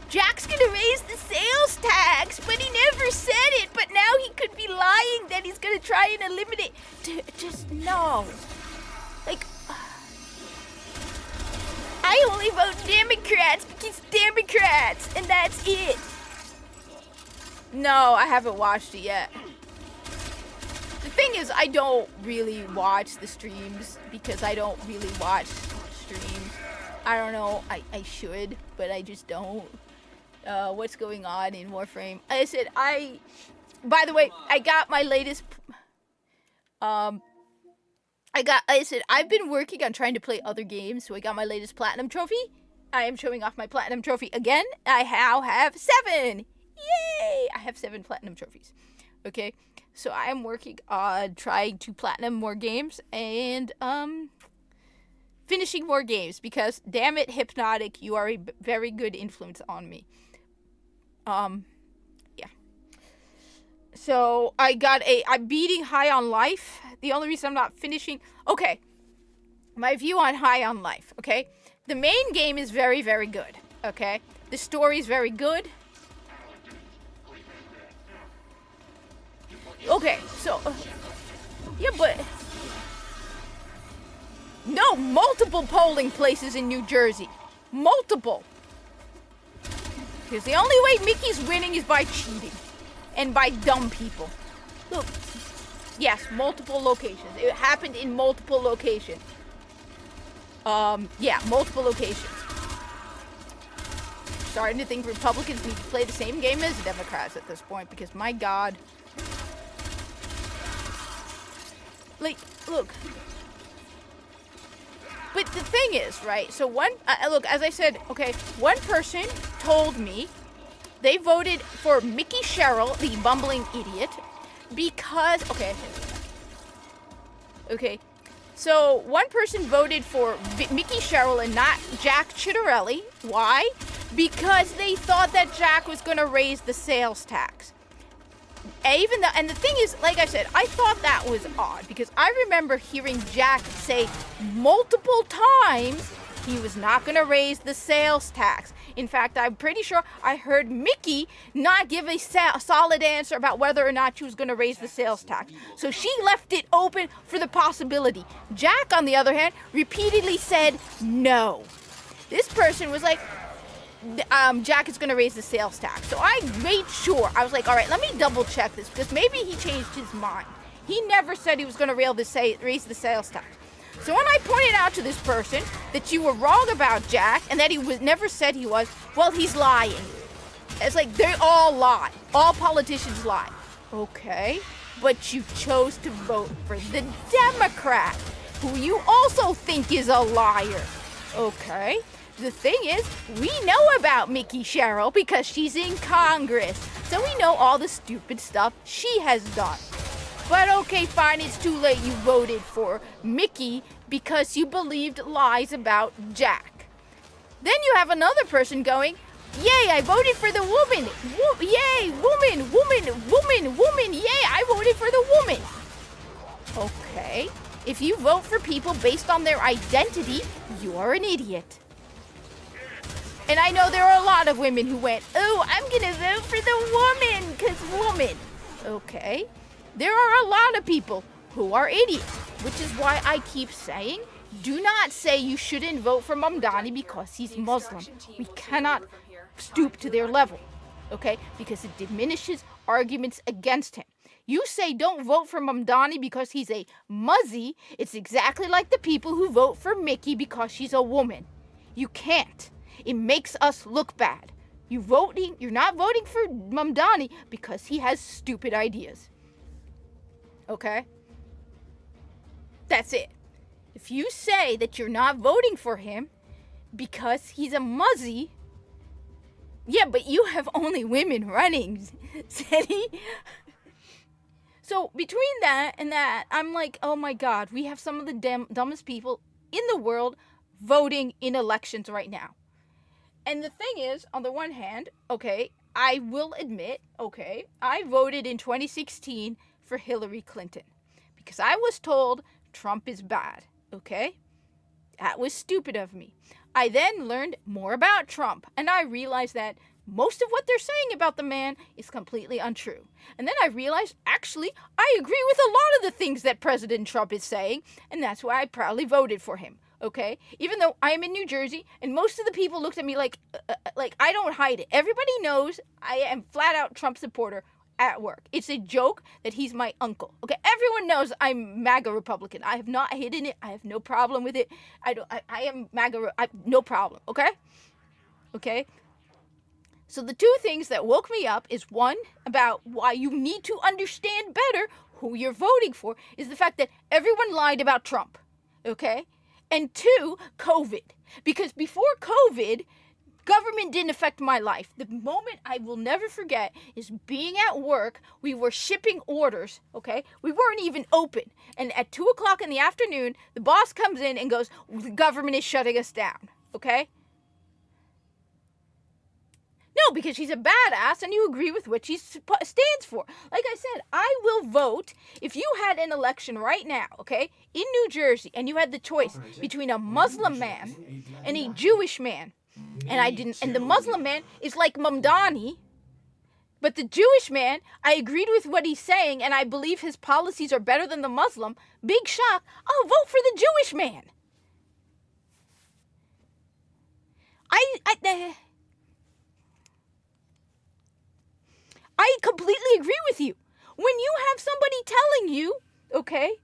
Speaker 1: Jack's gonna raise the sales tax, but he never said it. But now he could be lying that he's gonna try and eliminate. Just no. Like, I only vote Democrats because Democrats, and that's it. No, I haven't watched it yet. The thing is, I don't really watch the streams because I don't really watch streams. I don't know, I should, but I just don't. What's going on in Warframe? I said, by the way, I got my latest, I've been working on trying to play other games, so I got my latest Platinum Trophy. I am showing off my Platinum Trophy again. I now have 7! Yay! I have 7 Platinum Trophies. Okay, so I am working on trying to Platinum more games, and, finishing more games, because, damn it, Hypnotic, you are a very good influence on me. Yeah. So, I'm beating High on Life. The only reason I'm not finishing... Okay, my view on High on Life, okay? The main game is very, very good, okay? The story is very good. Okay, so... yeah, but... No, multiple polling places in New Jersey. Multiple. Because the only way Mickey's winning is by cheating. And by dumb people. Look. Yes, multiple locations. It happened in multiple locations. Yeah, multiple locations. Starting to think Republicans need to play the same game as Democrats at this point, because my God. Like, look. But the thing is, right, so look, as I said, okay, one person told me they voted for Mickey Sherrill, the bumbling idiot, because, okay, so one person voted for Mickey Sherrill and not Jack Ciattarelli. Why? Because they thought that Jack was going to raise the sales tax. And the thing is, like I said, I thought that was odd, because I remember hearing Jack say multiple times he was not going to raise the sales tax. In fact, I'm pretty sure I heard Mickey not give a solid answer about whether or not she was going to raise the sales tax. So she left it open for the possibility. Jack, on the other hand, repeatedly said no. This person was like, Jack is going to raise the sales tax. So I made sure. I was like, all right, let me double check this because maybe he changed his mind. He never said he was going to raise the sales tax. So when I pointed out to this person that you were wrong about Jack and that he never said he was, well, he's lying. It's like they all lie. All politicians lie. Okay, but you chose to vote for the Democrat, who you also think is a liar. Okay, the thing is, we know about Mickey Sherrill because she's in Congress, so we know all the stupid stuff she has done. But okay, fine, it's too late. You voted for Mickey because you believed lies about Jack. Then you have another person going, yay, I voted for the woman. Yay, woman. Yay, I voted for the woman. Okay, if you vote for people based on their identity, you are an idiot. And I know there are a lot of women who went, oh, I'm going to vote for the woman because woman. Okay, there are a lot of people who are idiots, which is why I keep saying, do not say you shouldn't vote for Mamdani because he's Muslim. We cannot stoop to their level, okay? Because it diminishes arguments against him. You say don't vote for Mamdani because he's a Muzzy. It's exactly like the people who vote for Mickey because she's a woman. You can't. It makes us look bad. You're not voting for Mamdani because he has stupid ideas. Okay? That's it. If you say that you're not voting for him because he's a Muzzy, yeah, but you have only women running, City. So between that and that, I'm like, oh my God, we have some of the dumbest people in the world voting in elections right now. And the thing is, on the one hand, okay, I will admit, okay, I voted in 2016 for Hillary Clinton because I was told Trump is bad, okay? That was stupid of me. I then learned more about Trump, and I realized that most of what they're saying about the man is completely untrue. And then I realized, actually, I agree with a lot of the things that President Trump is saying, and that's why I proudly voted for him, okay? Even though I am in New Jersey, and most of the people looked at me like I don't hide it. Everybody knows I am flat out Trump supporter at work. It's a joke that he's my uncle. Okay, everyone knows I'm MAGA Republican. I have not hidden it. I have no problem with it. I am MAGA. No problem. Okay. Okay. So the two things that woke me up is one, about why you need to understand better who you're voting for, is the fact that everyone lied about Trump. Okay. And two, COVID. Because before COVID, government didn't affect my life. The moment I will never forget is being at work. We were shipping orders, okay? We weren't even open. And at 2 o'clock in the afternoon, the boss comes in and goes, the government is shutting us down, okay? No, because she's a badass and you agree with what she stands for. Like I said, I will vote if you had an election right now, okay, in New Jersey, and you had the choice between a Muslim man and a Jewish man. And I didn't, and the Muslim man is like Mamdani, but the Jewish man, I agreed with what he's saying, and I believe his policies are better than the Muslim. Big shock, I'll vote for the Jewish man. I completely agree with you. When you have somebody telling you, okay,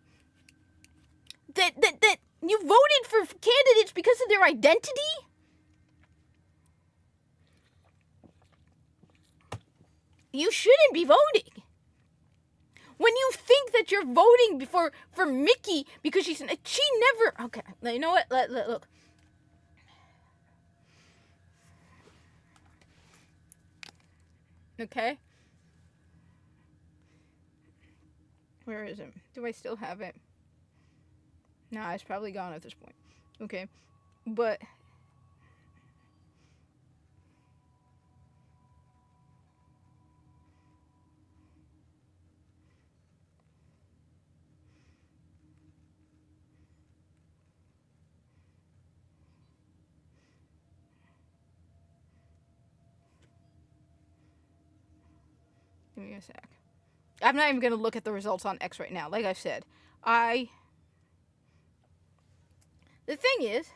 Speaker 1: that you voted for candidates because of their identity, you shouldn't be voting. When you think that you're voting for Mickey because she never, okay, you know what, look. Okay. Where is it? Do I still have it? Nah, it's probably gone at this point. Okay. But give me a sec. I'm not even going to look at the results on X right now. Like I said, the thing is,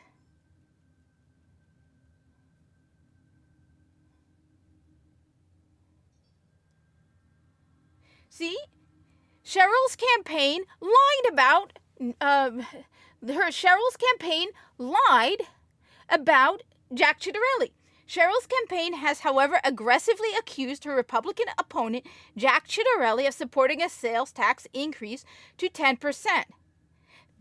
Speaker 1: See? Cheryl's campaign lied about, Cheryl's campaign lied about Jack Ciattarelli. Cheryl's campaign has, however, aggressively accused her Republican opponent, Jack Ciattarelli, of supporting a sales tax increase to 10%.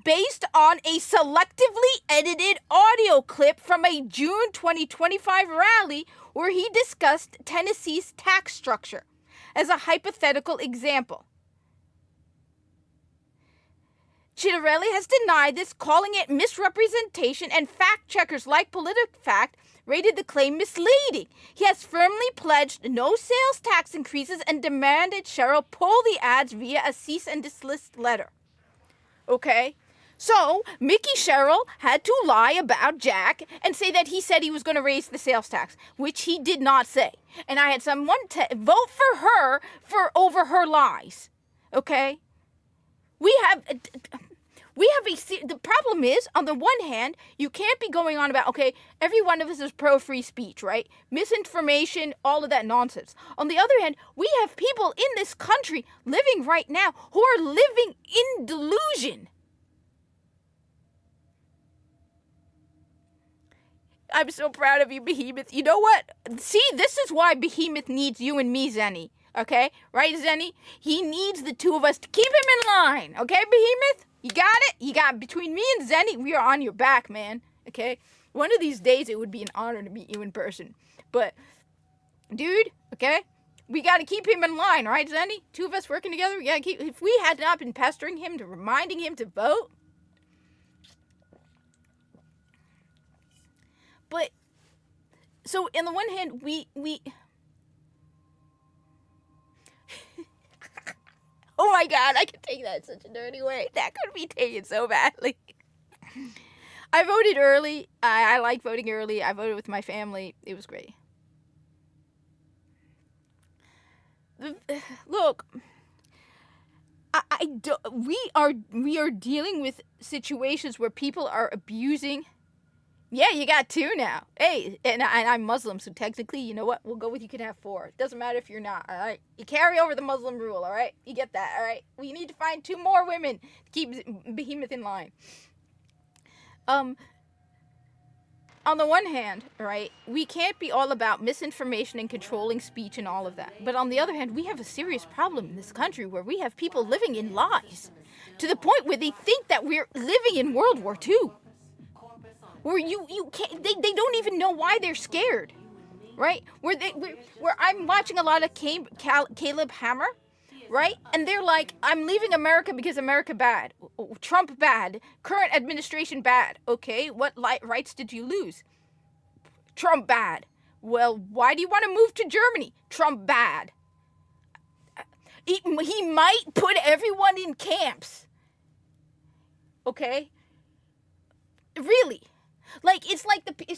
Speaker 1: Based on a selectively edited audio clip from a June 2025 rally where he discussed Tennessee's tax structure as a hypothetical example. Ciattarelli has denied this, calling it misrepresentation, and fact checkers like PolitiFact rated the claim misleading. He has firmly pledged no sales tax increases and demanded Cheryl pull the ads via a cease and desist letter. Okay? So, Mickey Cheryl had to lie about Jack and say that he said he was going to raise the sales tax, which he did not say. And I had someone vote for her for over her lies. Okay? The problem is, on the one hand, you can't be going on about, okay, every one of us is pro-free speech, right? Misinformation, all of that nonsense. On the other hand, we have people in this country living right now who are living in delusion. I'm so proud of you, Behemoth. You know what? See, this is why Behemoth needs you and me, Zenny. Okay? Right, Zenny? He needs the two of us to keep him in line. Okay, Behemoth? You got it? You got between me and Zenny, we are on your back, man. Okay? One of these days, it would be an honor to meet you in person. But, dude, okay? We got to keep him in line, right, Zenny? Two of us working together, we got to keep... If we had not been pestering him, to reminding him to vote... But, so, on the one hand, we oh my God, I can take that in such a dirty way. That could be taken so badly. I voted early. I like voting early. I voted with my family. It was great. Look, we are dealing with situations where people are abusing. Yeah, you got 2 now. Hey, and I'm Muslim, so technically, you know what? We'll go with you can have 4. It doesn't matter if you're not, all right? You carry over the Muslim rule, all right? You get that, all right? We need to find 2 more women to keep Behemoth in line. On the one hand, all right, we can't be all about misinformation and controlling speech and all of that. But on the other hand, we have a serious problem in this country where we have people living in lies to the point where they think that we're living in World War II. Where you can't, they don't even know why they're scared, right? Where I'm watching a lot of Caleb Hammer, right? And they're like, I'm leaving America because America bad, Trump bad, current administration bad. Okay, what rights did you lose? Trump bad. Well, why do you want to move to Germany? Trump bad. He might put everyone in camps. Okay? Really? Like, it's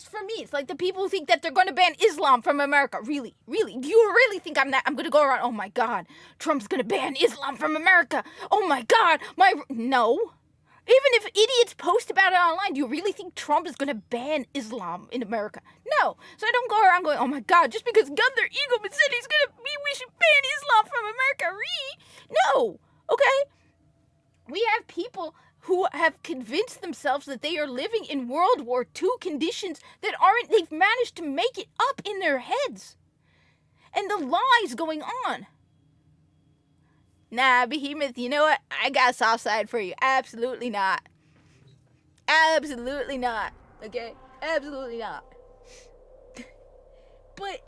Speaker 1: for me, it's like the people who think that they're going to ban Islam from America. Really? Do you really think I'm going to go around, oh my God, Trump's going to ban Islam from America. Oh my God, no. Even if idiots post about it online, do you really think Trump is going to ban Islam in America? No. So I don't go around going, oh my God, just because Gunther Eagleman said we should ban Islam from America. No. Okay? We have people who have convinced themselves that they are living in World War II conditions that they've managed to make it up in their heads. And the lies going on. Nah, Behemoth, you know what? I got a soft side for you. Absolutely not. Absolutely not. Okay? Absolutely not. But,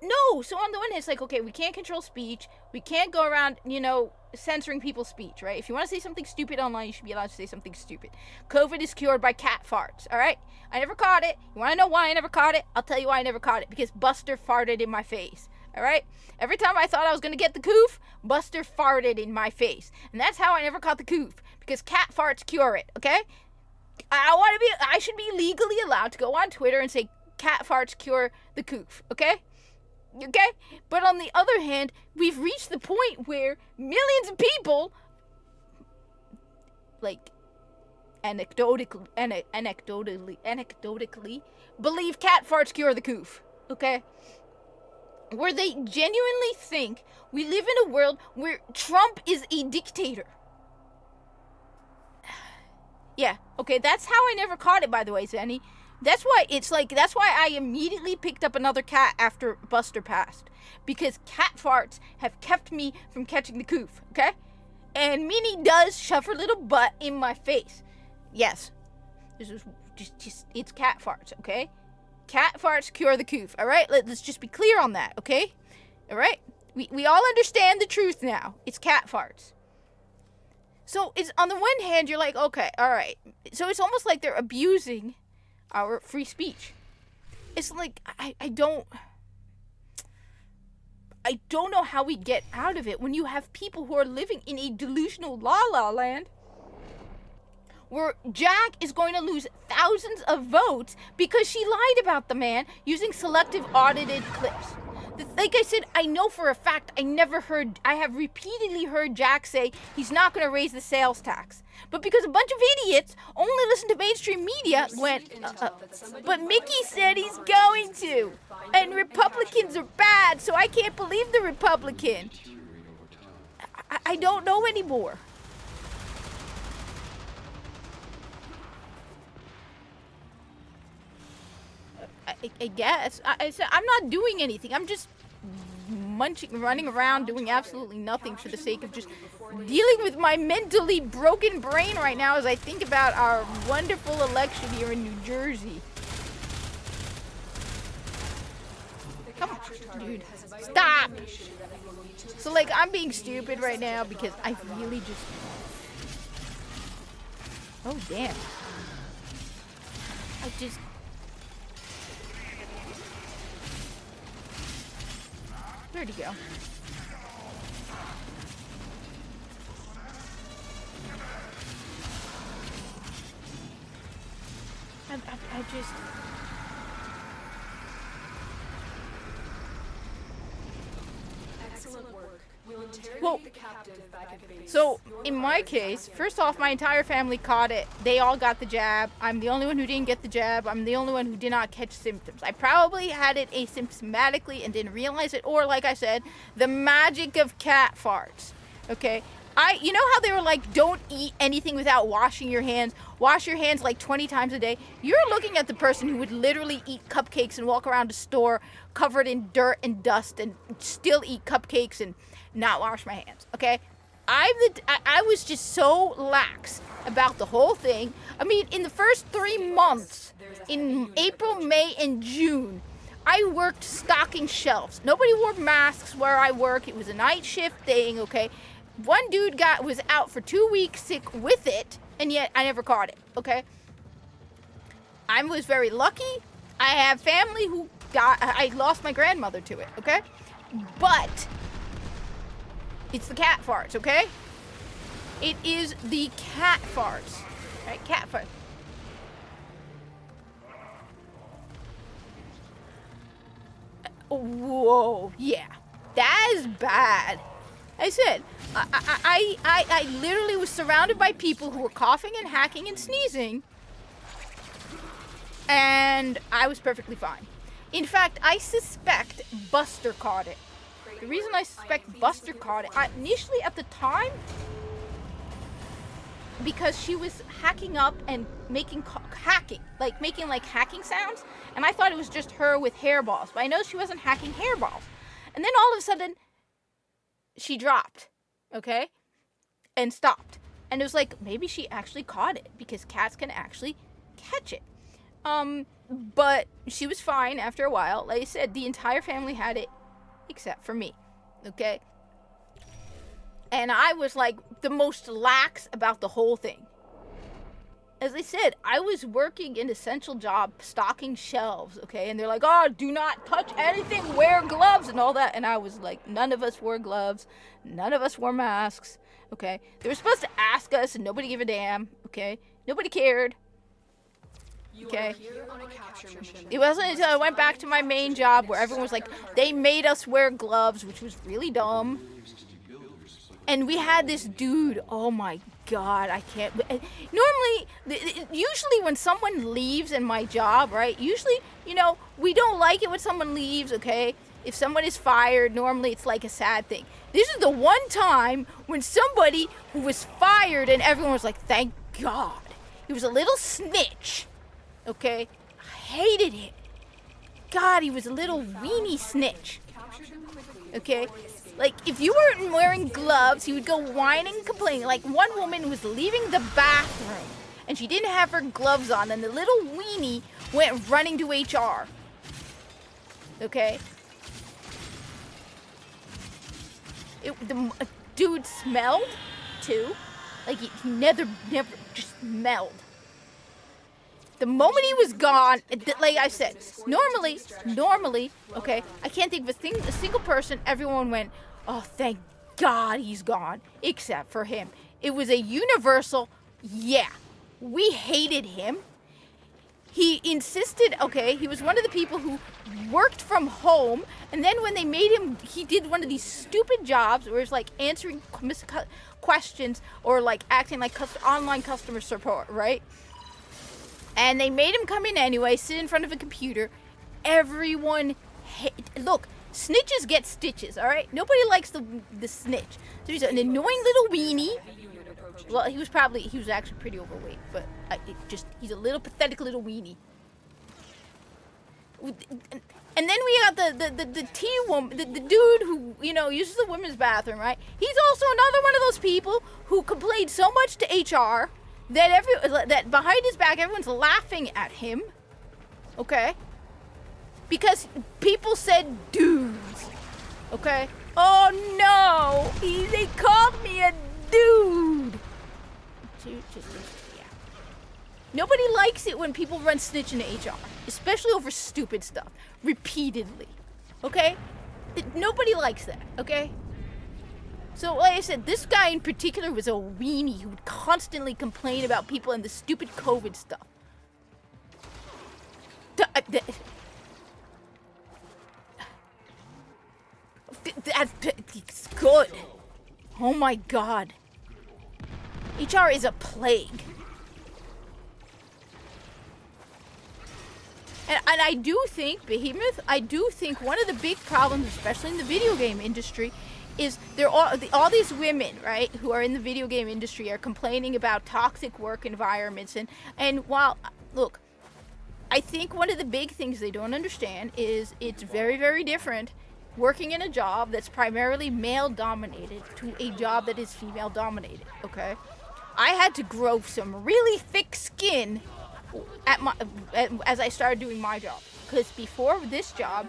Speaker 1: no. So on the one hand, it's like, okay, we can't control speech. We can't go around, censoring people's speech, right? If you want to say something stupid online, you should be allowed to say something stupid. COVID is cured by cat farts, all right? I never caught it. You want to know why I never caught it? I'll tell you why I never caught it. Because Buster farted in my face, all right? Every time I thought I was going to get the coof, Buster farted in my face. And that's how I never caught the coof. Because cat farts cure it, okay? I should be legally allowed to go on Twitter and say cat farts cure the coof, okay? Okay? But on the other hand, we've reached the point where millions of people, like, anecdotally, believe cat farts cure the coof. Okay? where they genuinely think we live in a world where Trump is a dictator. Yeah, okay, that's how I never caught it, by the way, Zenny. That's why I immediately picked up another cat after Buster passed. Because cat farts have kept me from catching the coof, okay? And Minnie does shove her little butt in my face. Yes, this is just it's cat farts, okay? Cat farts cure the coof, alright? Let's just be clear on that, okay? Alright? We all understand the truth now. It's cat farts. So it's on the one hand, you're like, okay, alright. So it's almost like they're abusing our free speech. It's like, I don't know how we get out of it when you have people who are living in a delusional la-la land where Jack is going to lose thousands of votes because she lied about the man using selective audited clips. Like I said, I know for a fact I have repeatedly heard Jack say he's not going to raise the sales tax. But because a bunch of idiots only listen to mainstream media went, but Mickey said he's going to. And Republicans are bad, so I can't believe the Republican. I don't know anymore. I guess. I'm not doing anything. I'm just running around doing absolutely nothing for the sake of just dealing with my mentally broken brain right now as I think about our wonderful election here in New Jersey. Come on, dude. Stop! So, like, I'm being stupid right now because I really just... Oh, damn. I just... Where'd he go? I just...
Speaker 4: Excellent work. We'll interrogate
Speaker 1: Well,
Speaker 4: the captive back at base.
Speaker 1: So, in my case, first off, my entire family caught it. They all got the jab. I'm the only one who didn't get the jab. I'm the only one who did not catch symptoms. I probably had it asymptomatically and didn't realize it. Or, like I said, the magic of cat farts. Okay? You know how they were like, don't eat anything without washing your hands? Wash your hands like 20 times a day. You're looking at the person who would literally eat cupcakes and walk around a store covered in dirt and dust and still eat cupcakes and not wash my hands, okay? I was just so lax about the whole thing. I mean, in the first 3 months, in April, May, and June, I worked stocking shelves. Nobody wore masks where I work. It was a night shift thing, okay? One dude was out for 2 weeks sick with it, and yet I never caught it, okay? I was very lucky. I have family who I lost my grandmother to it, okay? But it's the cat farts, okay? It is the cat farts, right? Cat farts. Whoa, yeah, that is bad. I said, I literally was surrounded by people who were coughing and hacking and sneezing, and I was perfectly fine. In fact, I suspect Buster caught it. The reason I suspect Buster caught it, initially at the time, because she was hacking up and making hacking sounds, and I thought it was just her with hairballs, but I know she wasn't hacking hairballs. And then all of a sudden, she dropped, okay, and stopped. And it was like, maybe she actually caught it, because cats can actually catch it. But she was fine after a while. Like I said, the entire family had it, except for me, okay? And I was like the most lax about the whole thing. As I said, I was working an essential job stocking shelves, okay? And they're like, oh, do not touch anything, wear gloves and all that. And I was like, none of us wore gloves. None of us wore masks, okay? They were supposed to ask us and nobody gave a damn, okay? Nobody cared. Okay. It wasn't until I went back to my main job where everyone was like, they made us wear gloves, which was really dumb. And we had this dude, oh my God, I can't. Usually when someone leaves in my job, right? Usually, we don't like it when someone leaves, okay? if someone is fired, normally it's like a sad thing. This is the one time when somebody who was fired and everyone was like, thank God. He was a little snitch. Okay? I hated him. God, he was a little weenie snitch. Okay? Like, if you weren't wearing gloves, he would go whining and complaining. Like, one woman was leaving the bathroom, and she didn't have her gloves on, and the little weenie went running to HR. Okay? The dude smelled, too. Like, he never just smelled. The moment he was gone, like I said, normally, okay, I can't think of a single person, everyone went, oh, thank God he's gone, except for him. It was a universal, yeah, we hated him. He insisted, okay, he was one of the people who worked from home, and then when they made him, he did one of these stupid jobs where it's like answering questions or like acting like online customer support, right? And they made him come in anyway, sit in front of a computer. Everyone, look, snitches get stitches, all right? Nobody likes the snitch. So he's an annoying little weenie. Well, he was actually pretty overweight, but he's a little pathetic little weenie. And then we got the teen woman, the dude who, uses the women's bathroom, right? He's also another one of those people who complained so much to HR that behind his back everyone's laughing at him, okay? Because people said dudes, okay? Oh no, they called me a dude. Yeah. Nobody likes it when people run snitch into HR, especially over stupid stuff, repeatedly, okay? Nobody likes that, okay? So, like I said, this guy in particular was a weenie who would constantly complain about people and the stupid COVID stuff. That's good. Oh my God. HR is a plague. And I do think, Behemoth, one of the big problems, especially in the video game industry, is all these women, right, who are in the video game industry are complaining about toxic work environments. And while, look, I think one of the big things they don't understand is it's very, very different working in a job that's primarily male-dominated to a job that is female-dominated, okay? I had to grow some really thick skin as I started doing my job. Because before this job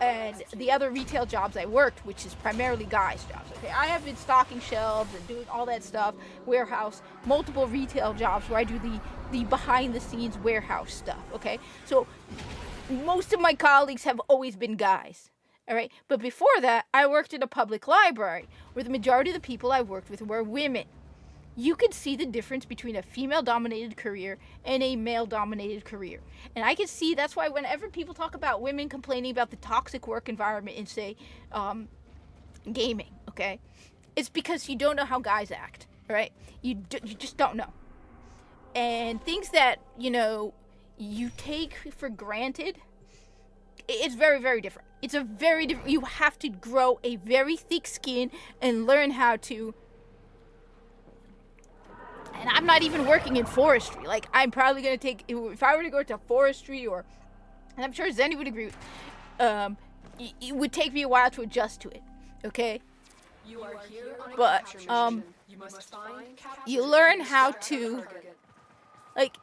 Speaker 1: and the other retail jobs I worked, which is primarily guys' jobs, okay? I have been stocking shelves and doing all that stuff, warehouse, multiple retail jobs where I do the behind-the-scenes warehouse stuff, okay? So most of my colleagues have always been guys, all right? But before that, I worked at a public library where the majority of the people I worked with were women. You could see the difference between a female-dominated career and a male-dominated career. And I can see that's why whenever people talk about women complaining about the toxic work environment in, say, gaming, okay? It's because you don't know how guys act, right? You just don't know. And things that, you take for granted, it's very, very different. It's a very different, you have to grow a very thick skin and learn how to. And I'm not even working in forestry. Like, I'm probably going to take, if I were to go to forestry and I'm sure Zenny would agree, it would take me a while to adjust to it, okay? But, you learn how to, like,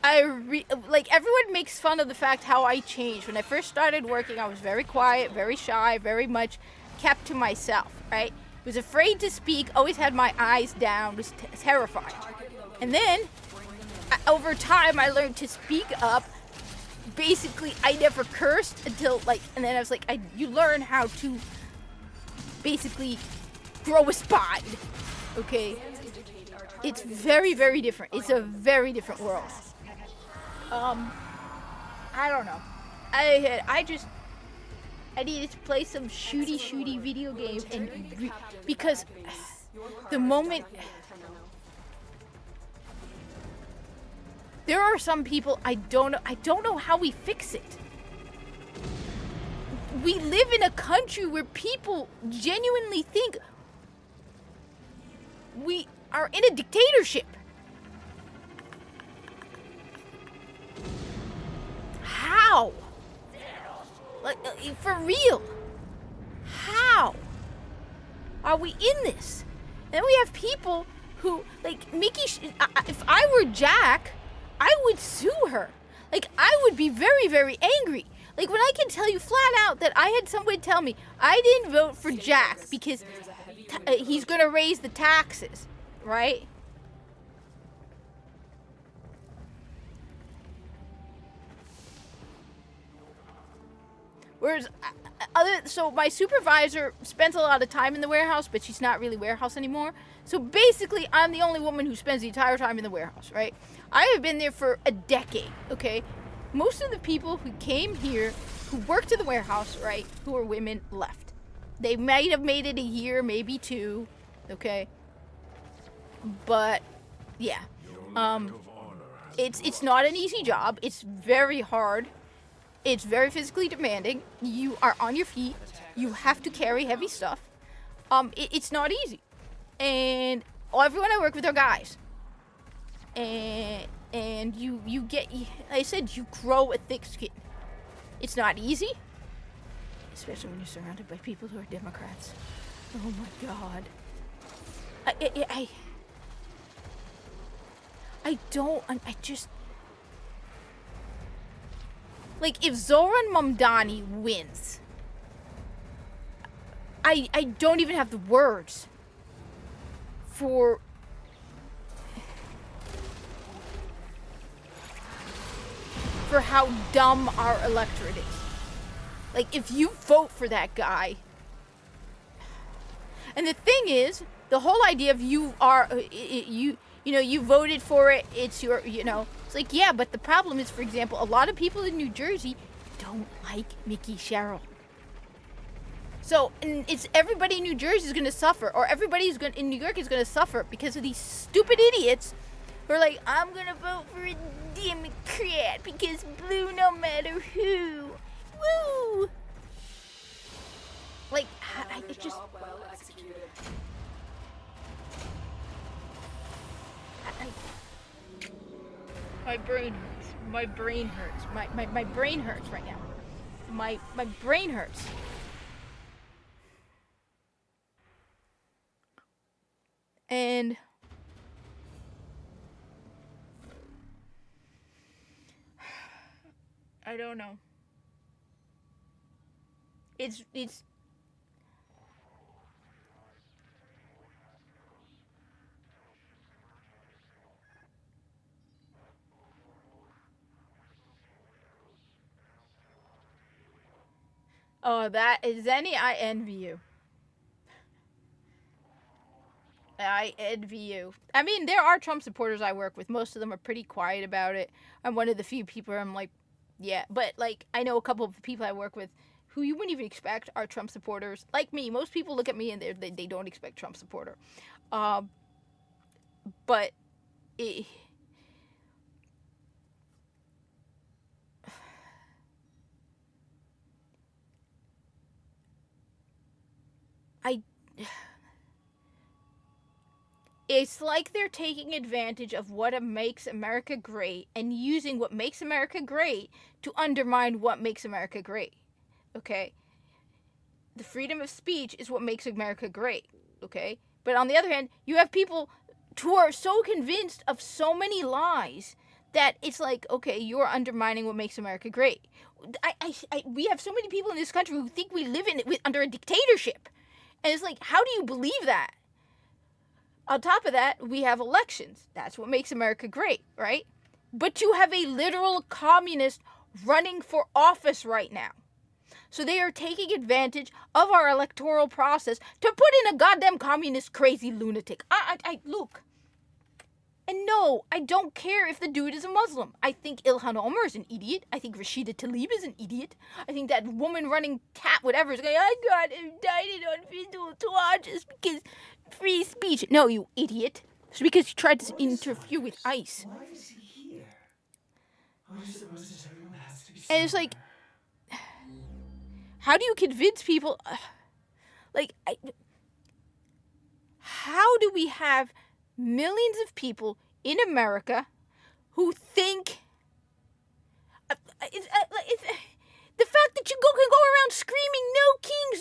Speaker 1: everyone makes fun of the fact how I changed. When I first started working, I was very quiet, very shy, very much kept to myself, right? Was afraid to speak, always had my eyes down, was terrified. And then, over time, I learned to speak up. Basically, I never cursed until, and then I was like, you learn how to basically grow a spine, okay? It's very, very different. It's a very different world. I don't know. I needed to play some shooty video game because the moment there are some people I don't know how we fix it. we live in a country where people genuinely think we are in a dictatorship. How? Like, for real? How are we in this? And we have people who, like, Mickey, if I were Jack, I would sue her. Like, I would be very, very angry. Like, when I can tell you flat out that I had someone tell me I didn't vote for Jack because he's going to raise the taxes, right? Whereas, so my supervisor spends a lot of time in the warehouse, but she's not really warehouse anymore. So basically, I'm the only woman who spends the entire time in the warehouse, right? I have been there for a decade, okay? Most of the people who came here, who worked in the warehouse, right, who are women, left. They might have made it a year, maybe 2, okay? But, yeah. It's not an easy job. It's very hard. It's very physically demanding. You are on your feet. You have to carry heavy stuff. It's not easy. And everyone I work with are guys. And you get, I said, you grow a thick skin. It's not easy. Especially when you're surrounded by people who are Democrats. Oh my God. I just... Like, if Zoran Mamdani wins, I don't even have the words for how dumb our electorate is. Like, if you vote for that guy, and the thing is, the whole idea of you voted for it, it's your, it's like, yeah, but the problem is, for example, a lot of people in New Jersey don't like Mickey Sherrill. So, and it's everybody in New Jersey is going to suffer, or everybody in New York is going to suffer because of these stupid idiots who are like, I'm going to vote for a Democrat because blue no matter who. Woo! Like, it just...
Speaker 4: Well executed.
Speaker 1: My brain hurts. My brain hurts. My brain hurts right now. My brain hurts. And I don't know. It's Oh, that is Zenny, I envy you. I envy you. I mean, there are Trump supporters I work with. Most of them are pretty quiet about it. I'm one of the few people where I'm like, yeah. But, like, I know a couple of the people I work with who you wouldn't even expect are Trump supporters. Like me, most people look at me and they don't expect Trump supporter. But it's like they're taking advantage of what makes America great and using what makes America great to undermine what makes America great. Okay? The freedom of speech is what makes America great. Okay? But on the other hand, you have people who are so convinced of so many lies that it's like, okay, you're undermining what makes America great. We have so many people in this country who think we live under a dictatorship. And it's like, how do you believe that? On top of that, we have elections. That's what makes America great, right? But you have a literal communist running for office right now. So they are taking advantage of our electoral process to put in a goddamn communist crazy lunatic. Look. And no, I don't care if the dude is a Muslim. I think Ilhan Omar is an idiot. I think Rashida Tlaib is an idiot. I think that woman running cat whatever is going, I got indicted on physical charges because free speech. No, you idiot. It's because you tried to interfere with ICE.
Speaker 2: Why is he here? What is supposed to tell you has to be
Speaker 1: And it's like, How do you convince people? How do we have millions of people in America who think the fact that you can go around screaming no kings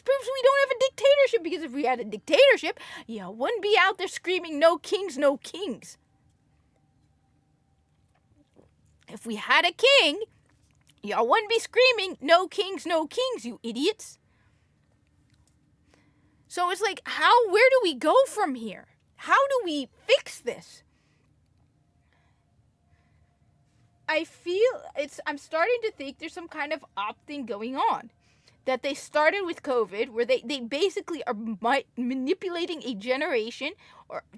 Speaker 1: proves we don't have a dictatorship, because if we had a dictatorship, you wouldn't be out there screaming no kings, no kings. If we had a king, y'all wouldn't be screaming no kings, you idiots. So it's like, where do we go from here? How do we fix this? I'm starting to think there's some kind of opting going on. That they started with COVID, where they basically are manipulating a generation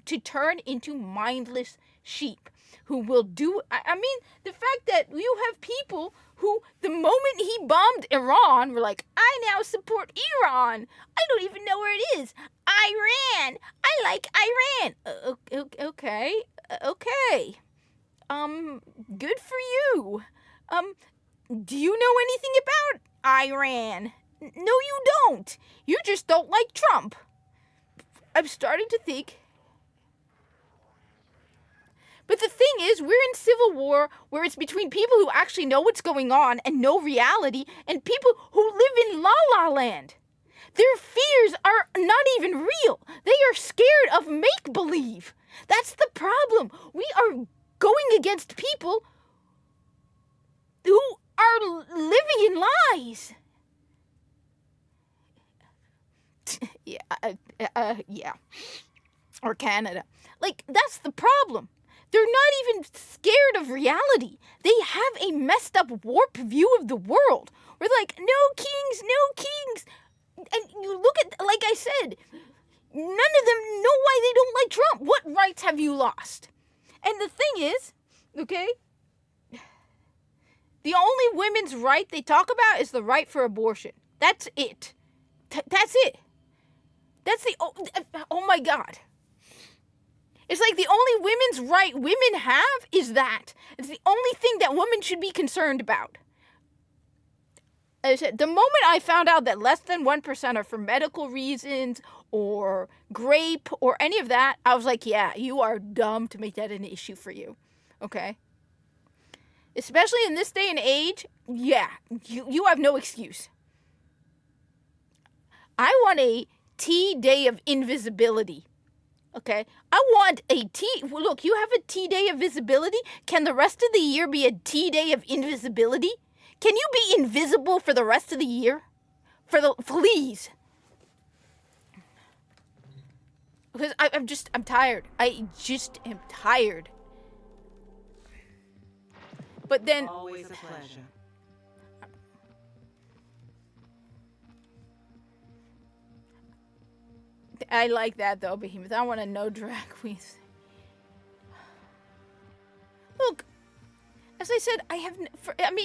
Speaker 1: to turn into mindless sheep who will do. I mean, the fact that you have people who, the moment he bombed Iran, were like, I now support Iran. I don't even know where it is. Iran. I like Iran. Okay. Good for you. Do you know anything about Iran? No, you don't. You just don't like Trump. I'm starting to think. But the thing is, we're in civil war where it's between people who actually know what's going on and know reality, and people who live in la-la land. Their fears are not even real. They are scared of make-believe. That's the problem. We are going against people who are living in lies. Yeah. Or Canada. Like, that's the problem. They're not even scared of reality. They have a messed up, warped view of the world. We're like, no kings. And you look at, like I said, none of them know why they don't like Trump. What rights have you lost? And the thing is, okay, the only women's right they talk about is the right for abortion. That's it. That's it. That's the, oh my God. It's like the only women's right women have is that. It's the only thing that women should be concerned about. As I said, the moment I found out that less than 1% are for medical reasons or grape or any of that, I was like, yeah, you are dumb to make that an issue for you. Okay? Especially in this day and age, yeah, you have no excuse. I want a T day of invisibility. Okay? I want a T... Look, you have a T day of visibility. Can the rest of the year be a T day of invisibility? Can you be invisible for the rest of the year? Please. Because I'm tired. I just am tired. But then...
Speaker 3: Always a pleasure.
Speaker 1: I like that though, Behemoth. I want to know drag queens. Look, as I said,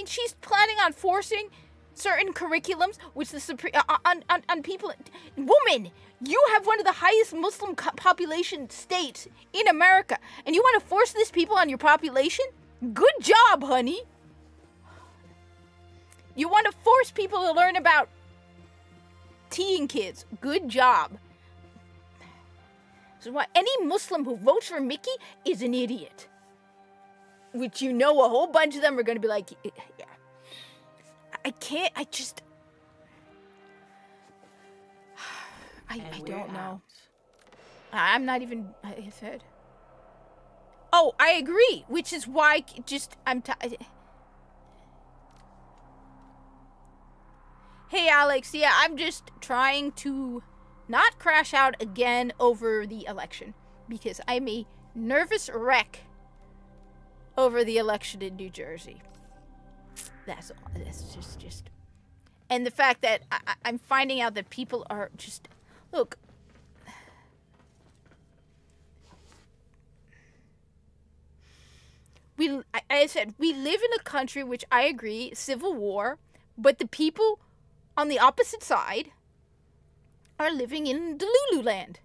Speaker 1: she's planning on forcing certain curriculums, which the Supreme on people. Woman, you have one of the highest Muslim population states in America, and you want to force these people on your population? Good job, honey. You want to force people to learn about teeing kids? Good job. So what? Any Muslim who votes for Mickey is an idiot. Which a whole bunch of them are going to be like, yeah. I don't know. I'm not even, I said. Oh, I agree. Which is why Hey, Alex. Yeah, I'm just trying to not crash out again over the election. Because I'm a nervous wreck over the election in New Jersey. That's all. That's just. And the fact that I'm finding out that people are just... Look. I said, we live in a country which I agree, civil war, but the people on the opposite side are living in Delulu land,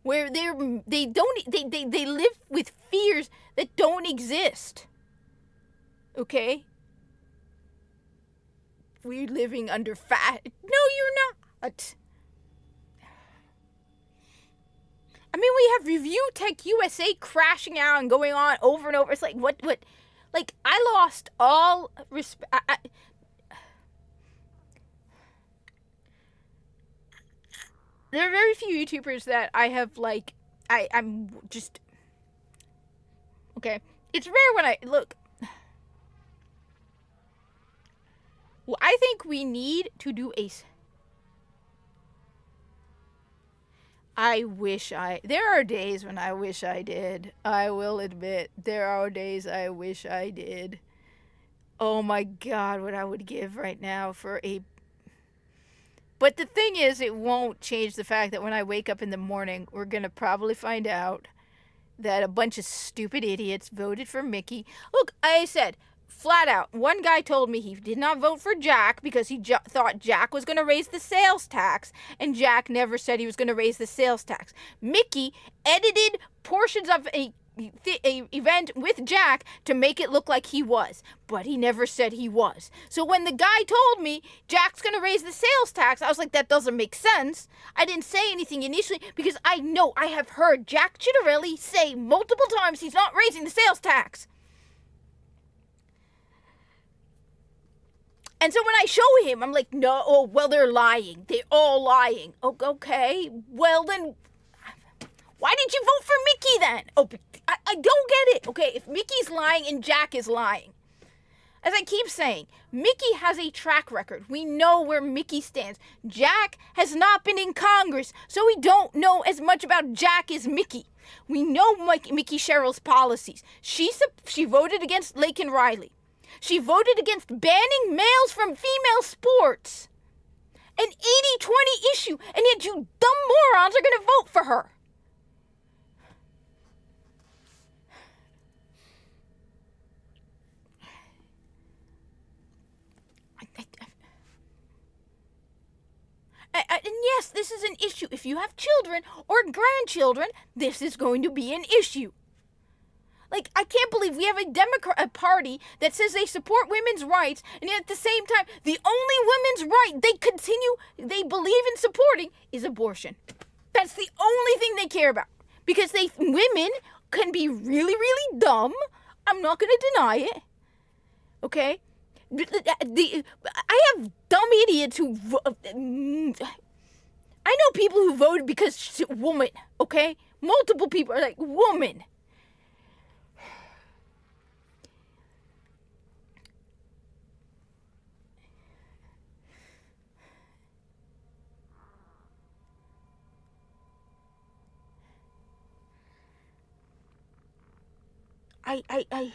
Speaker 1: where they live with fears that don't exist. Okay? we're living under fat. No, you're not. I mean, we have Review Tech USA crashing out and going on over and over. It's like, what? Like, I lost all respect. There are very few YouTubers that I have, like, I'm just, okay. It's rare when I, look. Well, I think we need to do there are days when I wish I did. I will admit, there are days I wish I did. Oh my God, what I would give right now for a... But the thing is, it won't change the fact that when I wake up in the morning, we're going to probably find out that a bunch of stupid idiots voted for Mickey. Look, I said, flat out, one guy told me he did not vote for Jack because he thought Jack was going to raise the sales tax, and Jack never said he was going to raise the sales tax. Mickey edited portions of a event with Jack to make it look like he was, but he never said he was. So when the guy told me Jack's gonna raise the sales tax, I was like, that doesn't make sense. I didn't say anything initially because I know I have heard Jack Chitterelli say multiple times he's not raising the sales tax. And so when I show him, I'm like, no, oh, well, they're lying. They're all lying. Oh, okay, well then, why did you vote for Mickey then? Oh, I don't get it. Okay, if Mickey's lying and Jack is lying. As I keep saying, Mickey has a track record. We know where Mickey stands. Jack has not been in Congress, so we don't know as much about Jack as Mickey. We know Mickey Sherrill's policies. She voted against Laken Riley. She voted against banning males from female sports. An 80-20 issue, and yet you dumb morons are going to vote for her. And yes, this is an issue. If you have children or grandchildren, this is going to be an issue. Like, I can't believe we have a party that says they support women's rights, and yet at the same time, the only women's right they believe in supporting is abortion. That's the only thing they care about. Because women can be really, really dumb. I'm not going to deny it. Okay? I have dumb idiots who... I know people who voted because she's a woman, okay? Multiple people are like, woman. I mean,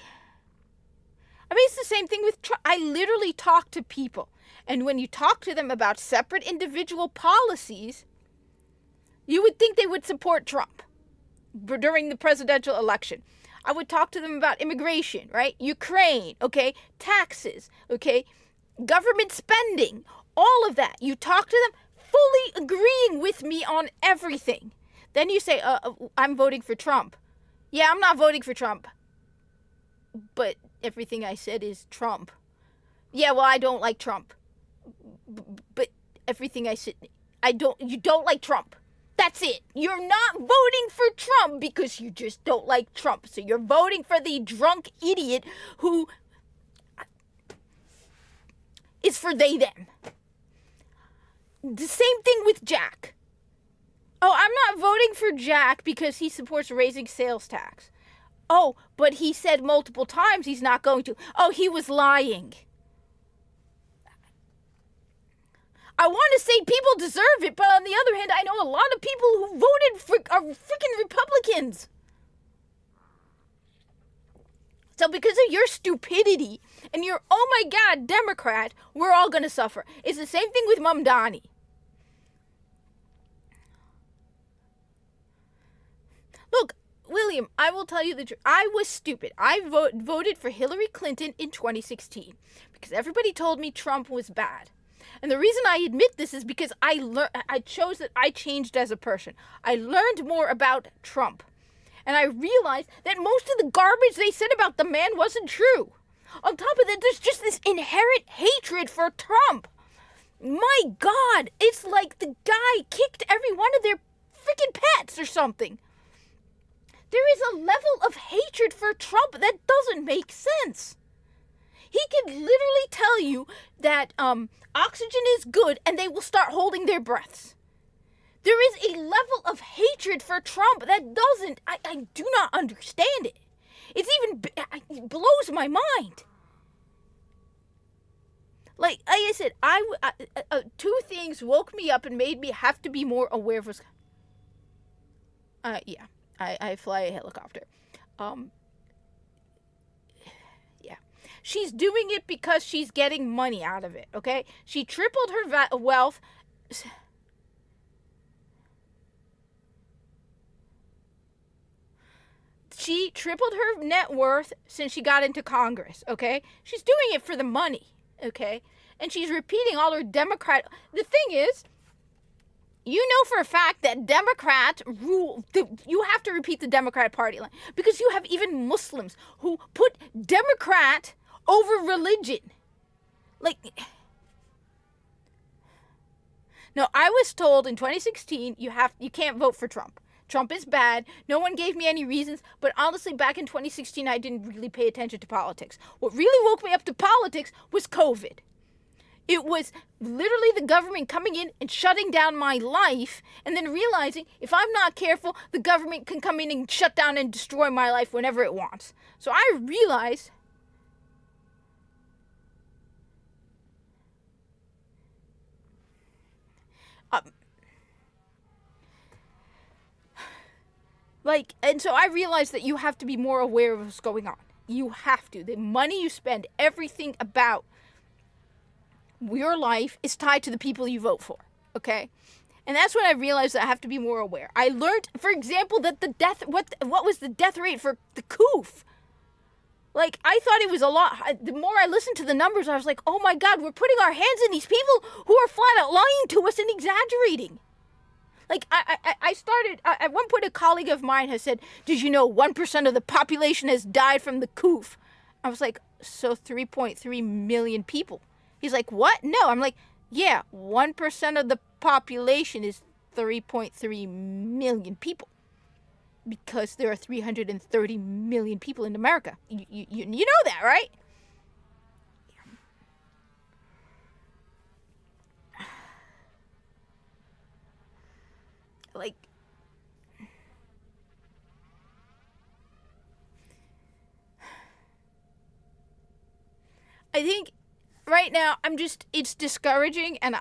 Speaker 1: it's the same thing with Trump. I literally talk to people. And when you talk to them about separate individual policies, you would think they would support Trump during the presidential election. I would talk to them about immigration, right? Ukraine, okay? Taxes, okay? Government spending, all of that. You talk to them fully agreeing with me on everything. Then you say, I'm voting for Trump. Yeah, I'm not voting for Trump. But everything I said is Trump. Yeah, well, I don't like Trump. But everything I said, you don't like Trump. That's it. You're not voting for Trump because you just don't like Trump. So you're voting for the drunk idiot who is for they, them. The same thing with Jack. Oh, I'm not voting for Jack because he supports raising sales tax. Oh, but he said multiple times he's not going to. Oh, he was lying. I want to say people deserve it, but on the other hand, I know a lot of people who voted are freaking Republicans. So because of your stupidity and your, oh my God, Democrat, we're all going to suffer. It's the same thing with Mamdani. Look, William, I will tell you the truth. I was stupid. I voted for Hillary Clinton in 2016 because everybody told me Trump was bad. And the reason I admit this is because I chose that I changed as a person. I learned more about Trump. And I realized that most of the garbage they said about the man wasn't true. On top of that, there's just this inherent hatred for Trump. My God, it's like the guy kicked every one of their freaking pets or something. There is a level of hatred for Trump that doesn't make sense. He can literally tell you that oxygen is good and they will start holding their breaths. There is a level of hatred for Trump that doesn't, I do not understand it. It blows my mind. Like I said, two things woke me up and made me have to be more aware of what's... Yeah, I fly a helicopter. Yeah. She's doing it because she's getting money out of it, okay? She tripled her wealth... She tripled her net worth since she got into Congress, okay? She's doing it for the money, okay? And she's repeating all her Democrat... The thing is, you know for a fact that Democrats rule... You have to repeat the Democrat Party line. Because you have even Muslims who put Democrat over religion. Like... No, I was told in 2016 you can't vote for Trump. Trump is bad. No one gave me any reasons, but honestly, back in 2016, I didn't really pay attention to politics. What really woke me up to politics was COVID. It was literally the government coming in and shutting down my life, and then realizing if I'm not careful, the government can come in and shut down and destroy my life whenever it wants. So I realized... and so I realized that you have to be more aware of what's going on. You have to. The money you spend, everything about your life is tied to the people you vote for, okay? And that's when I realized that I have to be more aware. I learned, for example, that what was the death rate for the COOF? Like, I thought it was a lot. The more I listened to the numbers, I was like, oh my God, we're putting our hands in these people who are flat out lying to us and exaggerating. Like, I started, at one point a colleague of mine has said, did you know 1% of the population has died from the COOF? I was like, so 3.3 million people. He's like, what? No. I'm like, yeah, 1% of the population is 3.3 million people. Because there are 330 million people in America. You know that, right? Like, I think right now it's discouraging, and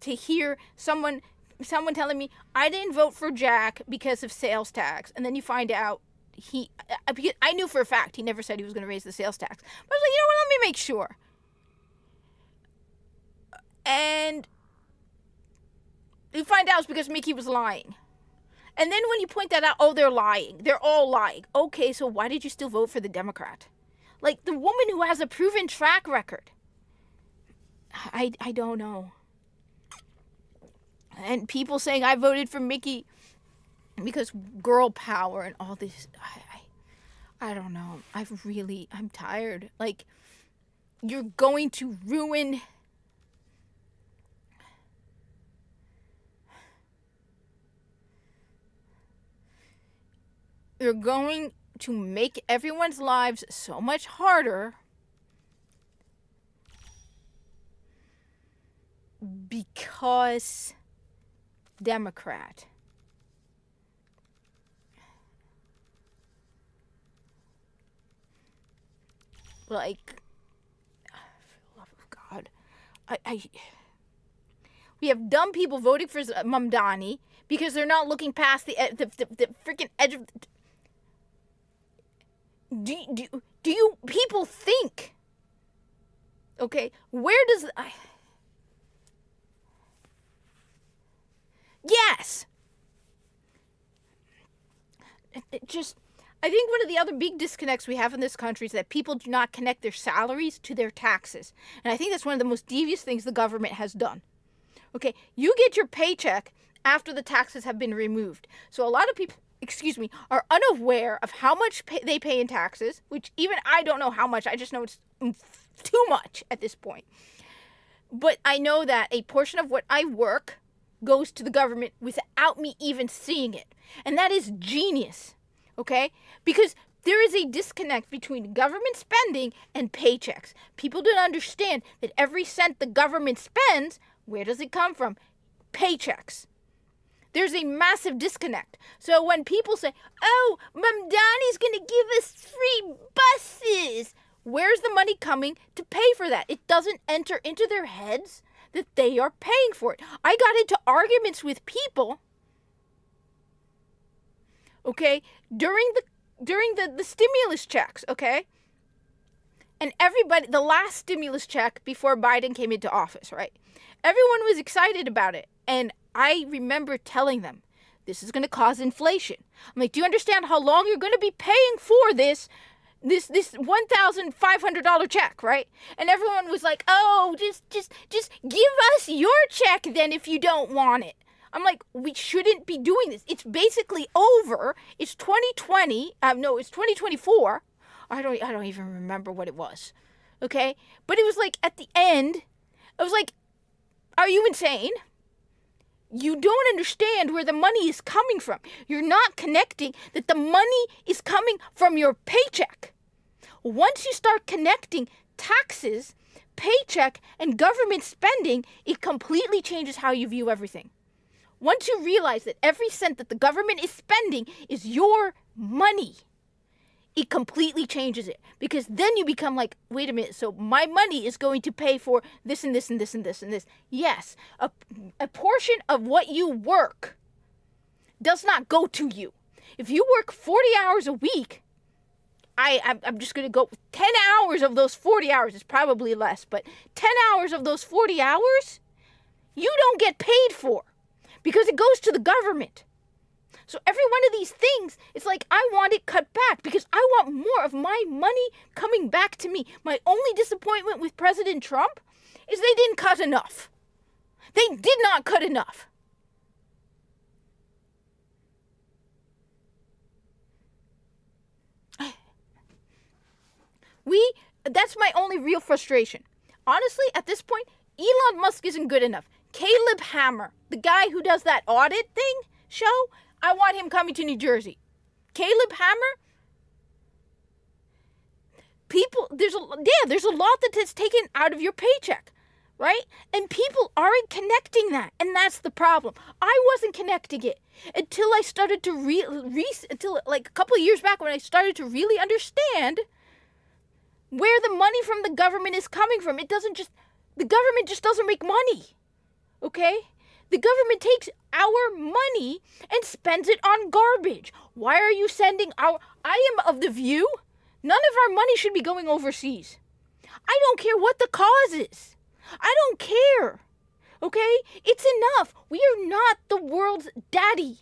Speaker 1: to hear someone telling me I didn't vote for Jack because of sales tax, and then you find out I knew for a fact he never said he was going to raise the sales tax. But I was like, you know what, let me make sure. And you find out it's because Mickey was lying. And then when you point that out, oh, they're lying. They're all lying. Okay, so why did you still vote for the Democrat? Like, the woman who has a proven track record. I don't know. And people saying I voted for Mickey because girl power and all this. I don't know. I'm tired. Like, you're going to ruin... You're going to make everyone's lives so much harder because Democrat. Like, for the love of God, we have dumb people voting for Mamdani because they're not looking past the freaking edge of. Do you people think? Okay, where does yes. I think one of the other big disconnects we have in this country is that people do not connect their salaries to their taxes. And I think that's one of the most devious things the government has done. Okay, you get your paycheck after the taxes have been removed. So a lot of people, are unaware of how much they pay in taxes, which even I don't know how much. I just know it's too much at this point. But I know that a portion of what I work goes to the government without me even seeing it. And that is genius, okay? Because there is a disconnect between government spending and paychecks. People don't understand that every cent the government spends, where does it come from? Paychecks. There's a massive disconnect. So when people say, oh, Mom Donnie's going to give us free buses, where's the money coming to pay for that? It doesn't enter into their heads that they are paying for it. I got into arguments with people, okay, during the stimulus checks, okay? And everybody, the last stimulus check before Biden came into office, right? Everyone was excited about it. And I remember telling them, this is going to cause inflation. I'm like, do you understand how long you're going to be paying for this $1,500 check, right? And everyone was like, oh, just give us your check then if you don't want it. I'm like, we shouldn't be doing this. It's basically over. It's 2020. No, it's 2024. I don't even remember what it was. Okay? But it was like at the end, I was like, are you insane? You don't understand where the money is coming from. You're not connecting that the money is coming from your paycheck. Once you start connecting taxes, paycheck, and government spending, it completely changes how you view everything. Once you realize that every cent that the government is spending is your money, it completely changes it. Because then you become like, wait a minute, so my money is going to pay for this and this and this and this and this. Yes, a portion of what you work does not go to you. If you work 40 hours a week, I'm just going to go with 10 hours of those 40 hours. It's probably less, but 10 hours of those 40 hours, you don't get paid for because it goes to the government. So every one of these things, it's like I want it cut back because I want more of my money coming back to me. My only disappointment with President Trump is they didn't cut enough. They did not cut enough. That's my only real frustration. Honestly, at this point, Elon Musk isn't good enough. Caleb Hammer, the guy who does that audit thing show, I want him coming to New Jersey. Caleb Hammer, there's a lot that is taken out of your paycheck, right? And people aren't connecting that, and that's the problem. I wasn't connecting it until I started to until like a couple of years back when I started to really understand where the money from the government is coming from. The government just doesn't make money, okay? The government takes our money and spends it on garbage. Why are you sending I am of the view, none of our money should be going overseas. I don't care what the cause is. I don't care, okay? It's enough. We are not the world's daddy.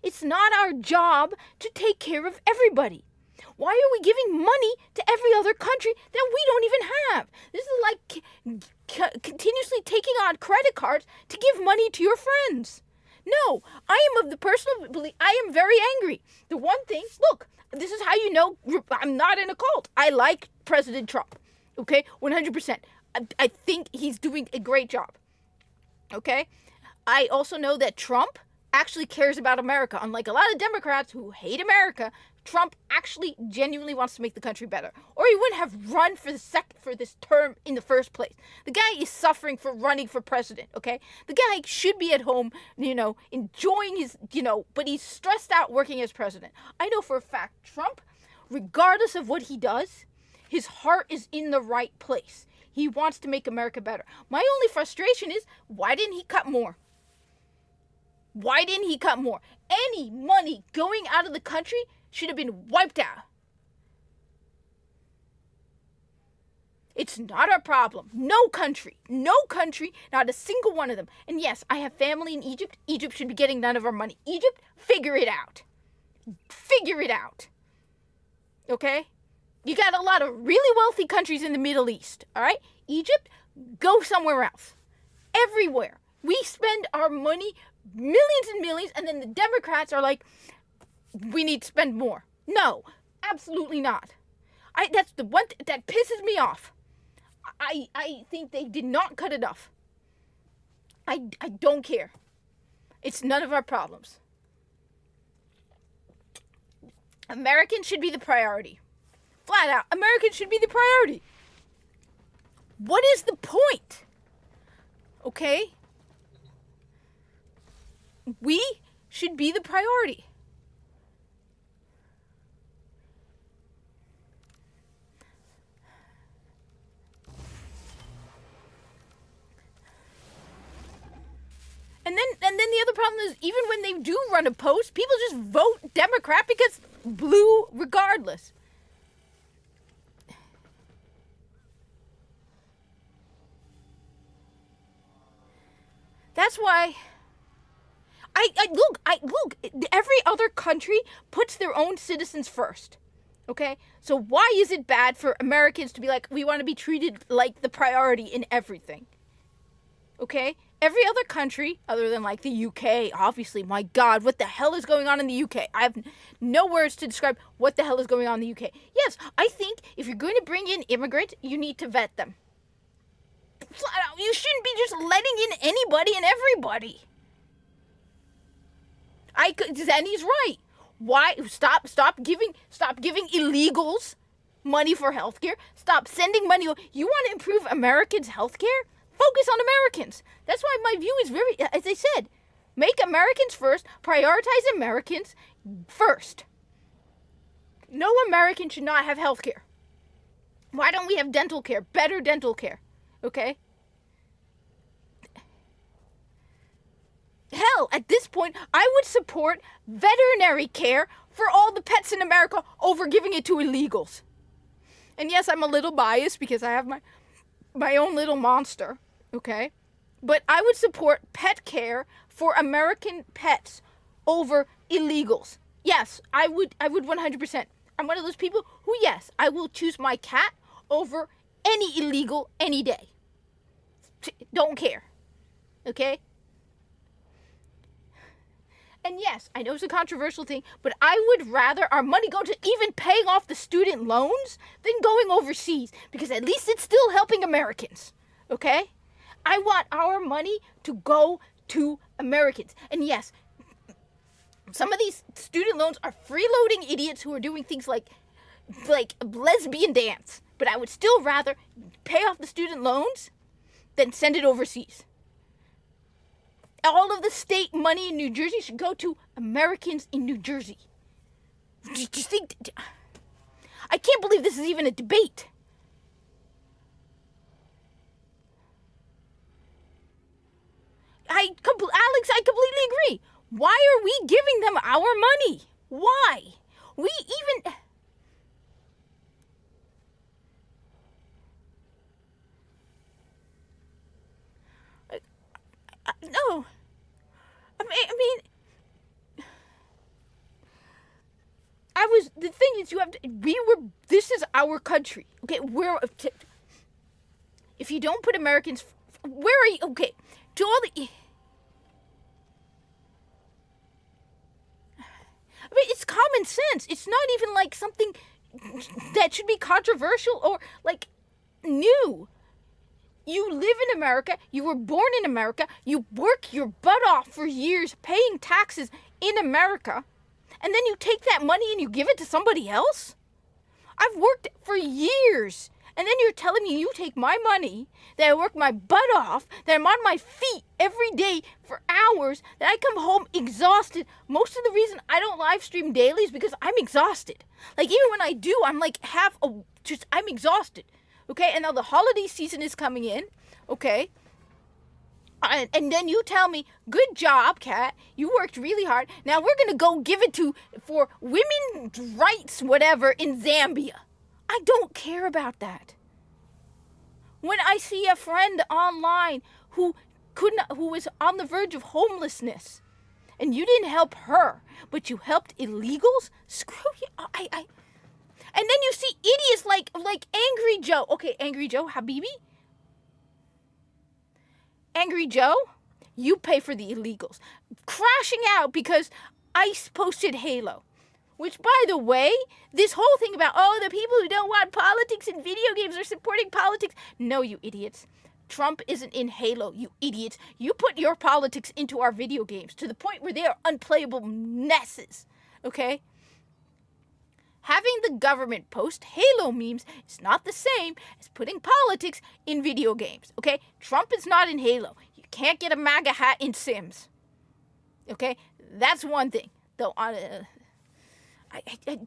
Speaker 1: It's not our job to take care of everybody. Why are we giving money to every other country that we don't even have? This is like continuously taking on credit cards to give money to your friends. No, I am of the personal belief. I am very angry. The one thing, look, this is how you know I'm not in a cult. I like President Trump, okay? 100%. I think he's doing a great job, okay? I also know that Trump actually cares about America. Unlike a lot of Democrats who hate America, Trump actually genuinely wants to make the country better. Or he wouldn't have run for this term in the first place. The guy is suffering for running for president, okay? The guy should be at home, enjoying his, but he's stressed out working as president. I know for a fact Trump, regardless of what he does, his heart is in the right place. He wants to make America better. My only frustration is, why didn't he cut more? Why didn't he cut more? Any money going out of the country should have been wiped out. It's not our problem. No country, not a single one of them. And yes, I have family in Egypt. Egypt should be getting none of our money. Egypt, figure it out. Figure it out. Okay? You got a lot of really wealthy countries in the Middle East, all right? Egypt, go somewhere else. Everywhere. We spend our money millions and millions, and then the Democrats are like, we need to spend more. No, absolutely not. That's the one that pisses me off. I think they did not cut enough. I don't care. It's none of our problems. Americans should be the priority. Flat out, Americans should be the priority. What is the point? Okay? We should be the priority. And then the other problem is, even when they do run a post, people just vote Democrat because blue regardless. That's why I look, every other country puts their own citizens first. Okay? So why is it bad for Americans to be like, we want to be treated like the priority in everything? Okay? Every other country, other than like the UK, obviously, my God, what the hell is going on in the UK? I have no words to describe what the hell is going on in the UK. Yes, I think if you're going to bring in immigrants, you need to vet them. Flat out, you shouldn't be just letting in anybody and everybody. Zanny's right. Why stop giving illegals money for healthcare? Stop sending money. You want to improve Americans' healthcare? Focus on Americans. That's why my view is very, as I said, make Americans first, prioritize Americans first. No American should not have health care. Why don't we have dental care? Better dental care. Okay? Hell, at this point, I would support veterinary care for all the pets in America over giving it to illegals. And yes, I'm a little biased because I have my own little monster. Okay? But I would support pet care for American pets over illegals. Yes, I would 100%. I'm one of those people who, yes, I will choose my cat over any illegal any day. Don't care. Okay? And yes, I know it's a controversial thing, but I would rather our money go to even paying off the student loans than going overseas, because at least it's still helping Americans. Okay? I want our money to go to Americans. And yes, some of these student loans are freeloading idiots who are doing things like lesbian dance. But I would still rather pay off the student loans than send it overseas. All of the state money in New Jersey should go to Americans in New Jersey. Just think, I can't believe this is even a debate. Alex, I completely agree. Why are we giving them our money? Why? We even... No. I mean... The thing is, this is our country. Okay, if you don't put Americans... Where are you? Okay, to all the... I mean, it's common sense. It's not even like something that should be controversial or like new. You live in America. You were born in America. You work your butt off for years paying taxes in America. And then you take that money and you give it to somebody else? I've worked for years. And then you're telling me you take my money, that I work my butt off, that I'm on my feet every day for hours, that I come home exhausted. Most of the reason I don't live stream daily is because I'm exhausted. Like, even when I do, I'm like I'm exhausted. Okay, and now the holiday season is coming in. Okay. And then you tell me, good job, Kat. You worked really hard. Now we're going to go give it for women's rights, whatever, in Zambia. I don't care about that. When I see a friend online who was on the verge of homelessness, and you didn't help her, but you helped illegals, screw you. And then you see idiots like Angry Joe. Okay, Angry Joe, Habibi. Angry Joe, You pay for the illegals. Crashing out because ICE posted Halo. Which, by the way, this whole thing about, oh, the people who don't want politics in video games are supporting politics. No, you idiots. Trump isn't in Halo, you idiots. You put your politics into our video games to the point where they are unplayable messes. Okay? Having the government post Halo memes is not the same as putting politics in video games. Okay? Trump is not in Halo. You can't get a MAGA hat in Sims. Okay? That's one thing. Though,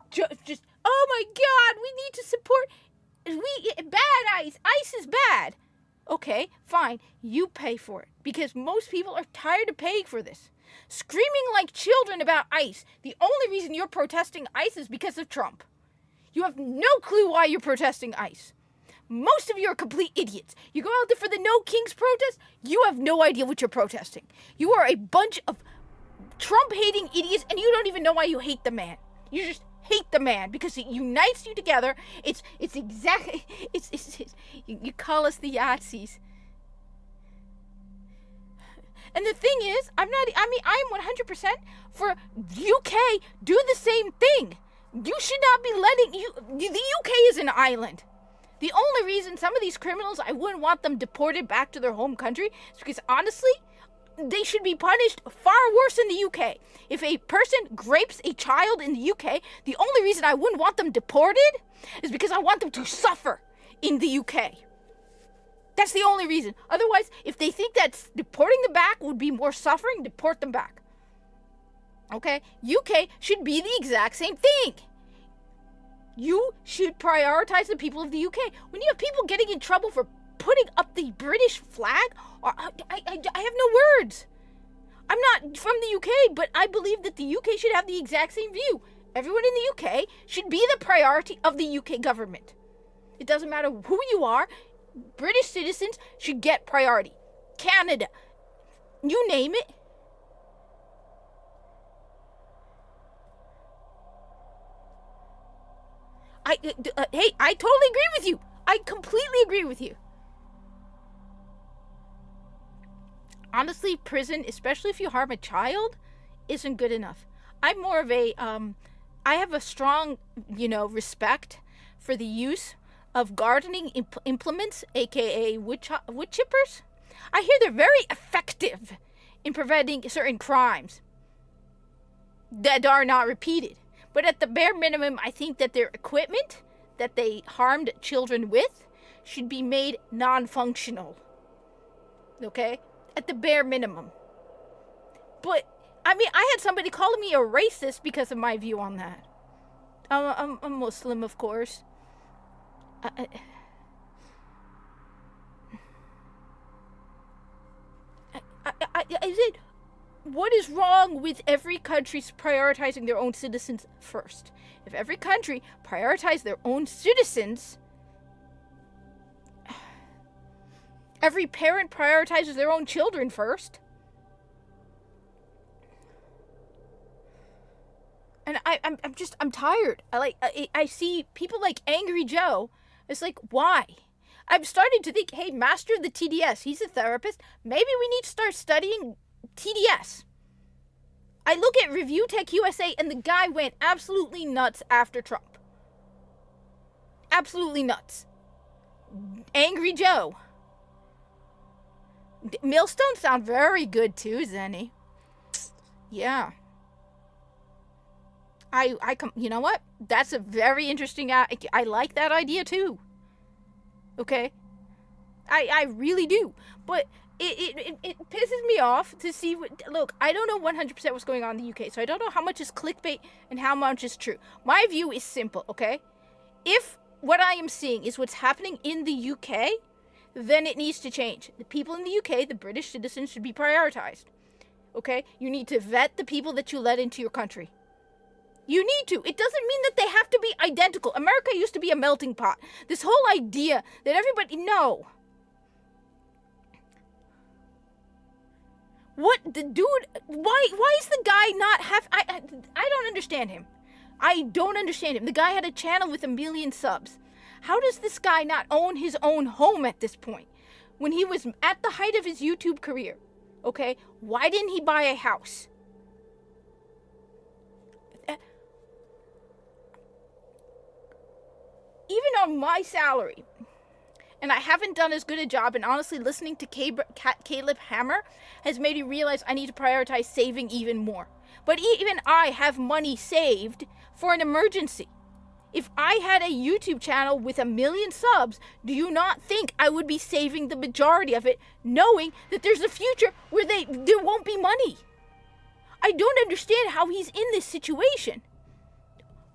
Speaker 1: just, oh my God, we need to support, bad ICE. ICE is bad. Okay, fine. You pay for it. Because most people are tired of paying for this. Screaming like children about ICE. The only reason you're protesting ICE is because of Trump. You have no clue why you're protesting ICE. Most of you are complete idiots. You go out there for the No Kings protest, you have no idea what you're protesting. You are a bunch of Trump-hating idiots, and you don't even know why you hate the man. You just hate the man because it unites you together. It's exactly, you call us the Yahtzees. And the thing is, I'm 100% for UK do the same thing. You should not be the UK is an island. The only reason some of these criminals, I wouldn't want them deported back to their home country is because honestly, they should be punished far worse in the UK. If a person rapes a child in the UK, the only reason I wouldn't want them deported is because I want them to suffer in the UK. That's the only reason. Otherwise, if they think that deporting them back would be more suffering, deport them back. Okay? UK should be the exact same thing. You should prioritize the people of the UK. When you have people getting in trouble for putting up the British flag, I have no words. I'm not from the UK, but I believe that the UK should have the exact same view. Everyone in the UK should be the priority of the UK government. It doesn't matter who you are. British citizens should get priority. Canada, you name it. Hey, I totally agree with you. I completely agree with you. Honestly, prison, especially if you harm a child, isn't good enough. I'm more of a, I have a strong, respect for the use of gardening implements, aka wood chippers. I hear they're very effective in preventing certain crimes that are not repeated. But at the bare minimum, I think that their equipment that they harmed children with should be made non-functional. Okay? At the bare minimum. But, I had somebody calling me a racist because of my view on that. I'm a Muslim, of course. What is wrong with every country prioritizing their own citizens first? If every country prioritized their own citizens, every parent prioritizes their own children first. And I'm tired. I see people like Angry Joe. It's like, why? I'm starting to think, hey, master of the TDS, he's a therapist. Maybe we need to start studying TDS. I look at Review Tech USA and the guy went absolutely nuts after Trump. Absolutely nuts. Angry Joe. Millstone sound very good too, Zenny. Yeah. You know what? That's a very interesting, I like that idea too. Okay? I really do. But it pisses me off to see look, I don't know 100% what's going on in the UK, so I don't know how much is clickbait and how much is true. My view is simple, okay? If what I am seeing is what's happening in the UK, then it needs to change. The people in the UK, the British citizens, should be prioritized. Okay? You need to vet the people that you let into your country. You need to. It doesn't mean that they have to be identical. America used to be a melting pot. This whole idea that everybody... No. What the dude? Why is the guy not have? I don't understand him. I don't understand him. The guy had a channel with 1 million subs. How does this guy not own his own home at this point? When he was at the height of his YouTube career, Okay? Why didn't he buy a house? Even on my salary, and I haven't done as good a job, and honestly, listening to Caleb Hammer has made me realize I need to prioritize saving even more. But even I have money saved for an emergency. If I had a YouTube channel with 1 million subs, do you not think I would be saving the majority of it, knowing that there's a future where there won't be money? I don't understand how he's in this situation.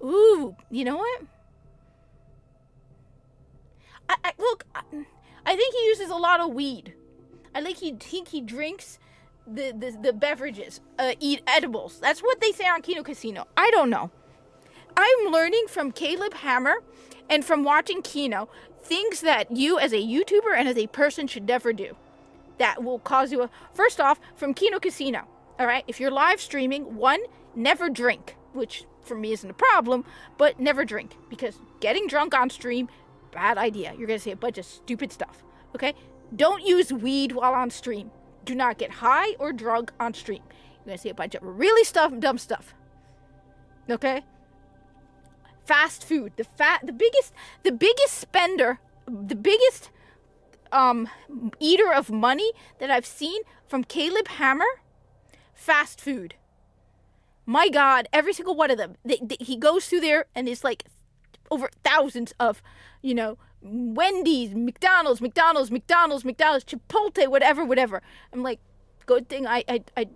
Speaker 1: Ooh, you know what? I think he uses a lot of weed. I think he drinks the beverages, eat edibles. That's what they say on Kino Casino. I don't know. I'm learning from Caleb Hammer and from watching Kino things that you as a YouTuber and as a person should never do. That will cause you first off, from Kino Casino. All right, if you're live streaming, one, never drink, which for me isn't a problem, but never drink, because getting drunk on stream, bad idea. You're going to say a bunch of stupid stuff, okay? Don't use weed while on stream. Do not get high or drunk on stream. You're going to say a bunch of really dumb stuff, okay? Fast food. The biggest spender, the biggest eater of money that I've seen from Caleb Hammer, fast food. My God, every single one of them. He goes through there and it's like over thousands of, Wendy's, McDonald's, Chipotle, whatever. I'm like, good thing I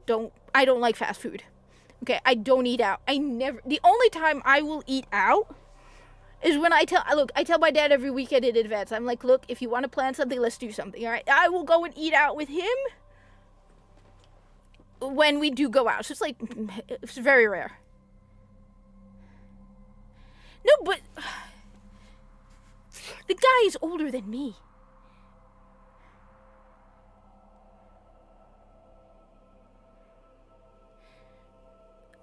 Speaker 1: don't like fast food. Okay, I don't eat out. The only time I will eat out is when I tell my dad every weekend in advance. I'm like, look, if you want to plan something, let's do something, all right? I will go and eat out with him when we do go out. So it's very rare. No, but the guy is older than me.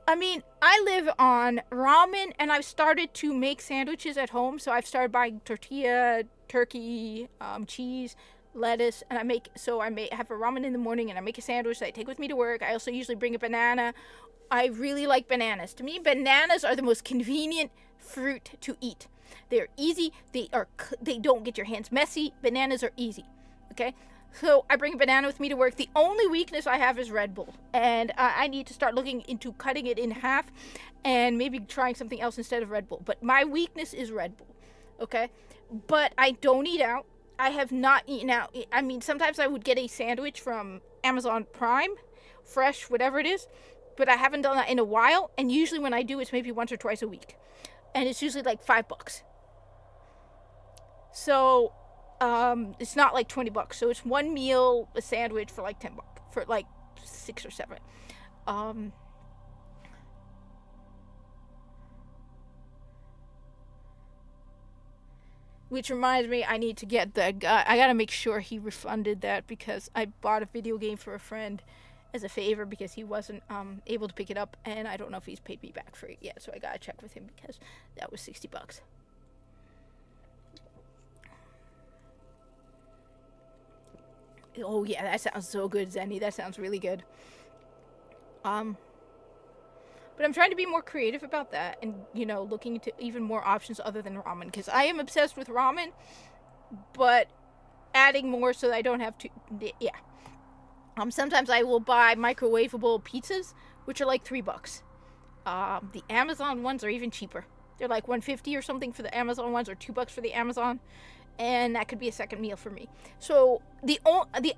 Speaker 1: I mean, I live on ramen, and I've started to make sandwiches at home. So I've started buying tortilla, turkey, cheese, lettuce, and I have a ramen in the morning, and I make a sandwich that I take with me to work. I also usually bring a banana. I really like bananas. To me, bananas are the most convenient fruit to eat. They're easy. They don't get your hands messy. Bananas are easy. Okay? So I bring a banana with me to work. The only weakness I have is Red Bull. And I need to start looking into cutting it in half and maybe trying something else instead of Red Bull. But my weakness is Red Bull. Okay? But I don't eat out. I have not eaten out. I mean, sometimes I would get a sandwich from Amazon Prime, fresh, whatever it is. But I haven't done that in a while. And usually when I do, it's maybe once or twice a week. And it's usually like $5. So it's not like $20. So it's one meal, a sandwich for like $10, for like 6 or 7. Which reminds me, I need to get the guy. I gotta make sure he refunded that, because I bought a video game for a friend as a favor because he wasn't able to pick it up, and I don't know if he's paid me back for it yet. So I gotta check with him, because that was $60. Oh yeah, that sounds so good, Zenny. That sounds really good. But I'm trying to be more creative about that, and looking into even more options other than ramen, because I am obsessed with ramen, but adding more so that I don't have to. Yeah. Sometimes I will buy microwavable pizzas, which are like $3. The Amazon ones are even cheaper. They're like $1.50 or something for the Amazon ones, or $2 for the Amazon. And that could be a second meal for me. So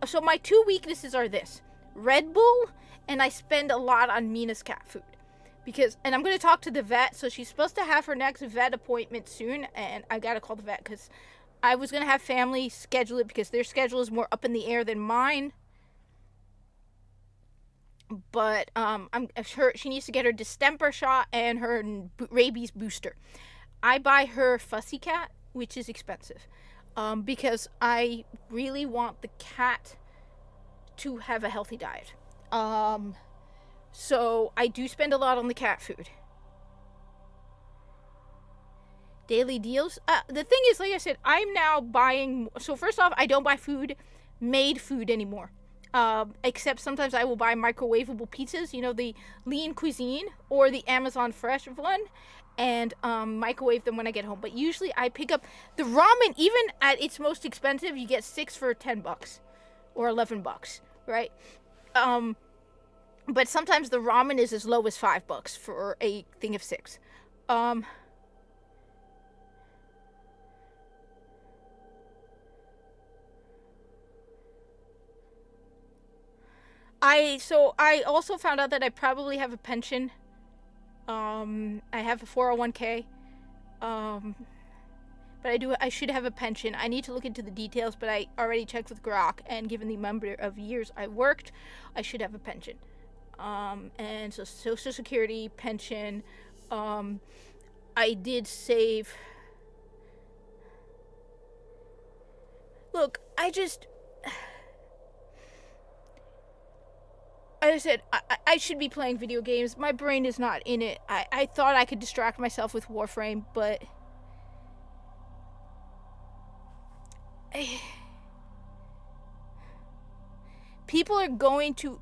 Speaker 1: so my two weaknesses are this: Red Bull, and I spend a lot on Mina's cat food. And I'm going to talk to the vet. So she's supposed to have her next vet appointment soon, and I got to call the vet, because I was going to have family schedule it, because their schedule is more up in the air than mine. But I'm sure she needs to get her distemper shot and her rabies booster. I buy her Fussy Cat, which is expensive, because I really want the cat to have a healthy diet. So I do spend a lot on the cat food. Daily deals. The thing is, like I said, I'm now buying. So first off, I don't buy made food anymore. Except sometimes I will buy microwavable pizzas, you know, the Lean Cuisine or the Amazon Fresh one, and microwave them when I get home. But usually I pick up the ramen. Even at its most expensive, you get 6 for $10 or $11, right? But sometimes the ramen is as low as $5 for a thing of 6. I also found out that I probably have a pension. I have a 401k. But I should have a pension. I need to look into the details, but I already checked with Grok, and given the number of years I worked, I should have a pension. And so Social Security, pension, I did save. Look, as I said, I should be playing video games. My brain is not in it. I thought I could distract myself with Warframe, but people are going to...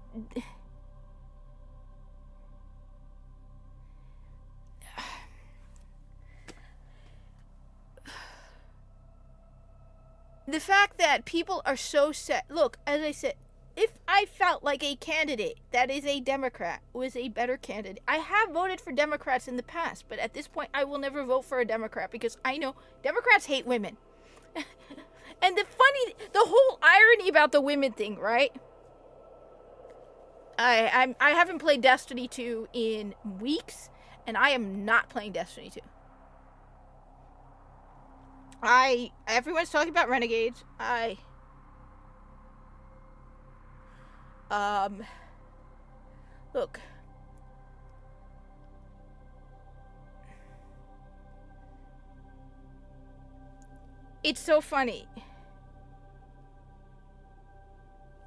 Speaker 1: The fact that people are so set... Look, as I said, if I felt like a candidate that is a Democrat was a better candidate, I have voted for Democrats in the past, but at this point I will never vote for a Democrat because I know Democrats hate women. And the whole irony about the women thing, right? I haven't played Destiny 2 in weeks, and I am not playing Destiny 2. Everyone's talking about Renegades. Look. It's so funny.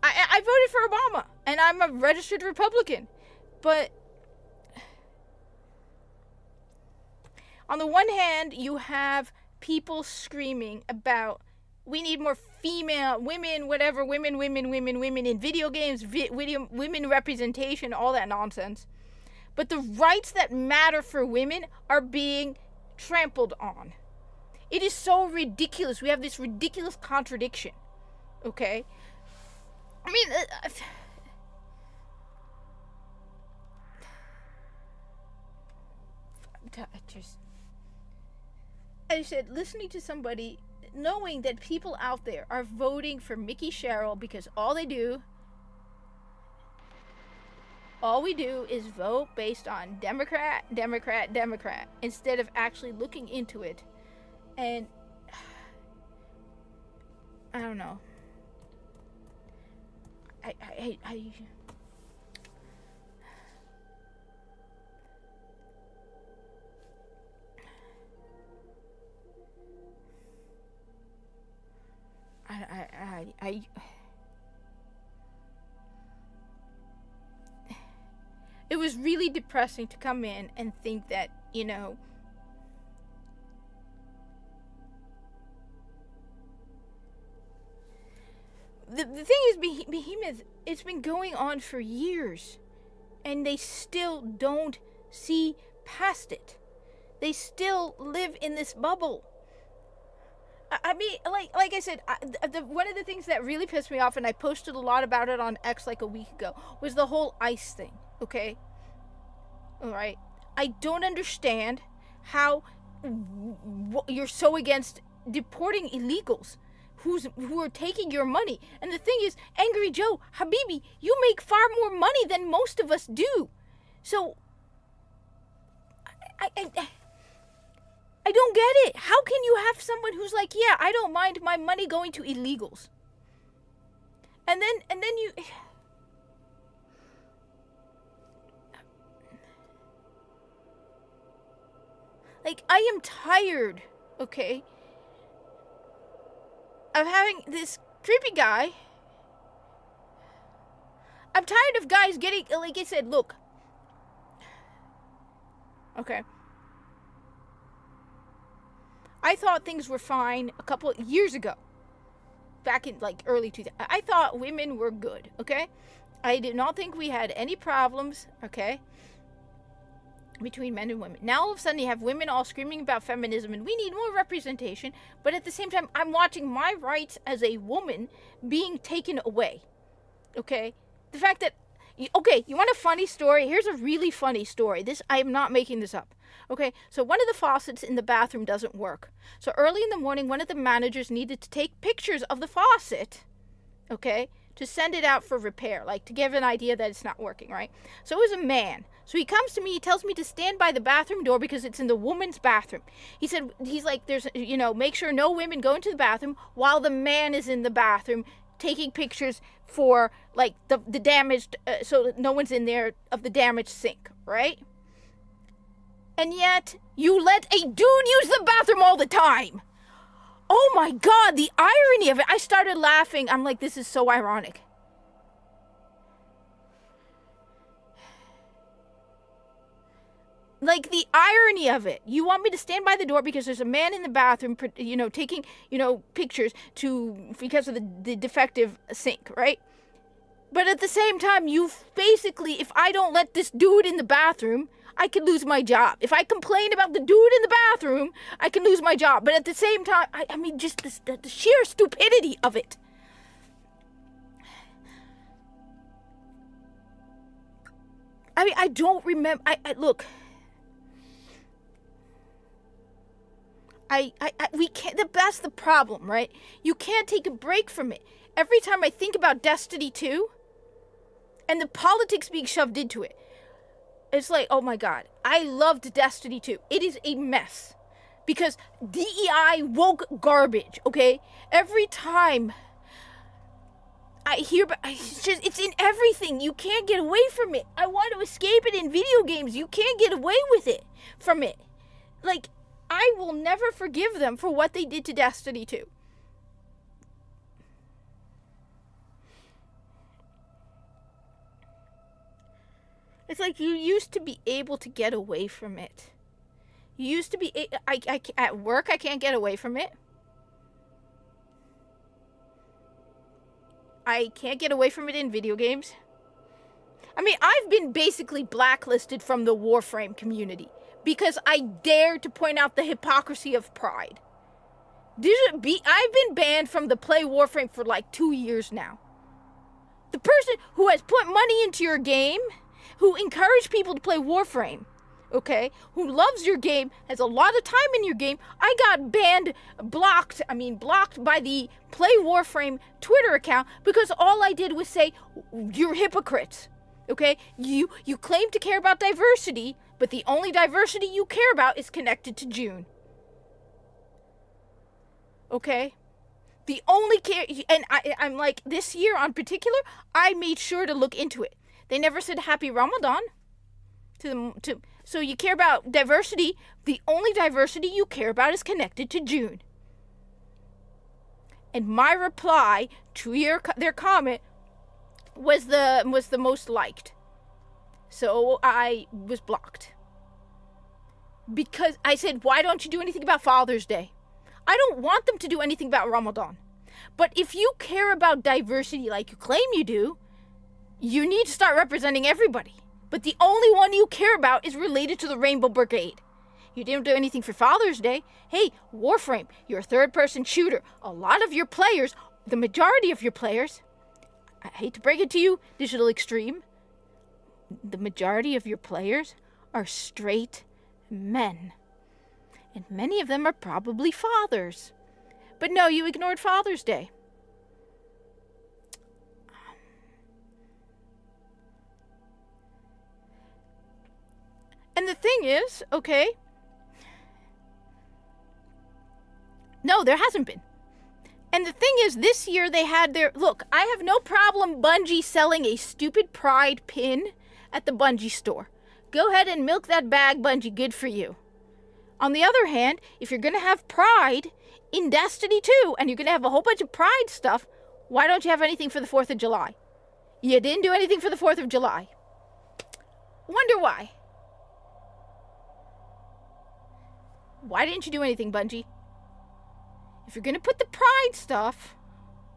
Speaker 1: I voted for Obama, and I'm a registered Republican, but on the one hand, you have people screaming about we need more women, whatever, women in video games, women representation, all that nonsense. But the rights that matter for women are being trampled on. It is so ridiculous. We have this ridiculous contradiction. Okay? I mean, I said, listening to somebody, knowing that people out there are voting for Mickey Sherrill because all we do is vote based on Democrat, instead of actually looking into it. And I don't know. It was really depressing to come in and think that, you know, the thing is, Behemoth, it's been going on for years, and they still don't see past it. They still live in this bubble. I mean, like I said, one of the things that really pissed me off, and I posted a lot about it on X like a week ago, was the whole ICE thing, okay? Alright? I don't understand how you're so against deporting illegals who are taking your money. And the thing is, Angry Joe, Habibi, you make far more money than most of us do. So, I don't get it. How can you have someone who's like, yeah, I don't mind my money going to illegals? And then you... Like, I am tired, okay, of having this creepy guy. I'm tired of guys getting, like I said, look. Okay. I thought things were fine a couple of years ago. back in like early 2000s. I thought women were good, okay? I did not think we had any problems, okay, between men and women. Now all of a sudden you have women all screaming about feminism and we need more representation, but at the same time I'm watching my rights as a woman being taken away, okay? The fact that, okay, you want a funny story? Here's a really funny story. I am not making this up. Okay, so one of the faucets in the bathroom doesn't work. So early in the morning, one of the managers needed to take pictures of the faucet, okay, to send it out for repair, like to give an idea that it's not working, right? So it was a man. So he comes to me, he tells me to stand by the bathroom door because it's in the woman's bathroom. He's like, there's, make sure no women go into the bathroom while the man is in the bathroom taking pictures for, like, the damaged, so that no one's in there of the damaged sink, right? And yet, you let a dude use the bathroom all the time. Oh my God, the irony of it. I started laughing. I'm like, this is so ironic. Like, the irony of it. You want me to stand by the door because there's a man in the bathroom, taking, pictures because of the defective sink, right? But at the same time, you basically, if I don't let this dude in the bathroom, I could lose my job. If I complain about the dude in the bathroom, I can lose my job. But at the same time, I mean, just the sheer stupidity of it. I mean, I don't remember. Look. We can't. That's the problem, right? You can't take a break from it. Every time I think about Destiny 2 and the politics being shoved into it, it's like, oh my God, I loved Destiny 2. It is a mess because DEI woke garbage, okay? Every time I hear about it's in everything. You can't get away from it. I want to escape it in video games. You can't get away with it from it. Like, I will never forgive them for what they did to Destiny 2. It's like you used to be able to get away from it. You used to be, at work, I can't get away from it. I can't get away from it in video games. I mean, I've been basically blacklisted from the Warframe community because I dared to point out the hypocrisy of Pride. I've been banned from the Play Warframe for like 2 years now. The person who has put money into your game, who encouraged people to play Warframe, okay, who loves your game, has a lot of time in your game, I got blocked by the Play Warframe Twitter account because all I did was say, you're hypocrites, okay? You claim to care about diversity, but the only diversity you care about is connected to June. Okay? The only care, and I'm like, this year in particular, I made sure to look into it. They never said Happy Ramadan so you care about diversity. The only diversity you care about is connected to June. And my reply to their comment was the most liked. So I was blocked. Because I said, why don't you do anything about Father's Day? I don't want them to do anything about Ramadan. But if you care about diversity like you claim you do, you need to start representing everybody. But the only one you care about is related to the Rainbow Brigade. You didn't do anything for Father's Day. Hey, Warframe, you're a third-person shooter. A lot of your players, the majority of your players, I hate to break it to you, Digital Extreme, the majority of your players are straight men. And many of them are probably fathers. But no, you ignored Father's Day. And the thing is, okay, no, there hasn't been. And the thing is, this year they had look, I have no problem Bungie selling a stupid Pride pin at the Bungie store. Go ahead and milk that bag, Bungie, good for you. On the other hand, if you're going to have Pride in Destiny 2, and you're going to have a whole bunch of Pride stuff, why don't you have anything for the 4th of July? You didn't do anything for the 4th of July. Wonder why. Why didn't you do anything, Bungie? If you're going to put the Pride stuff,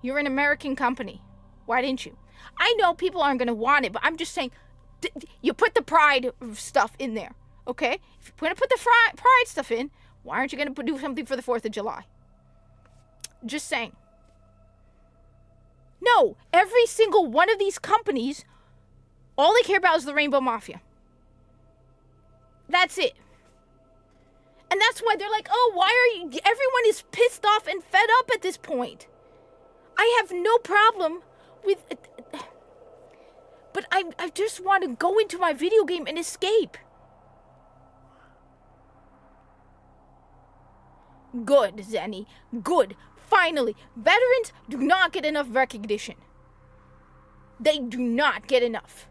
Speaker 1: You're an American company. Why didn't you? I know people aren't going to want it, but I'm just saying, you put the pride stuff in there, okay? If you're going to put the pride stuff in, why aren't you going to do something for the 4th of July? Just saying. No, every single one of these companies, all they care about is the Rainbow Mafia. That's it. And that's why they're like, oh, why are you... Everyone is pissed off and fed up at this point. I have no problem with... But I just want to go into my video game and escape. Good, Zenny. Good. Finally, veterans do not get enough recognition. They do not get enough.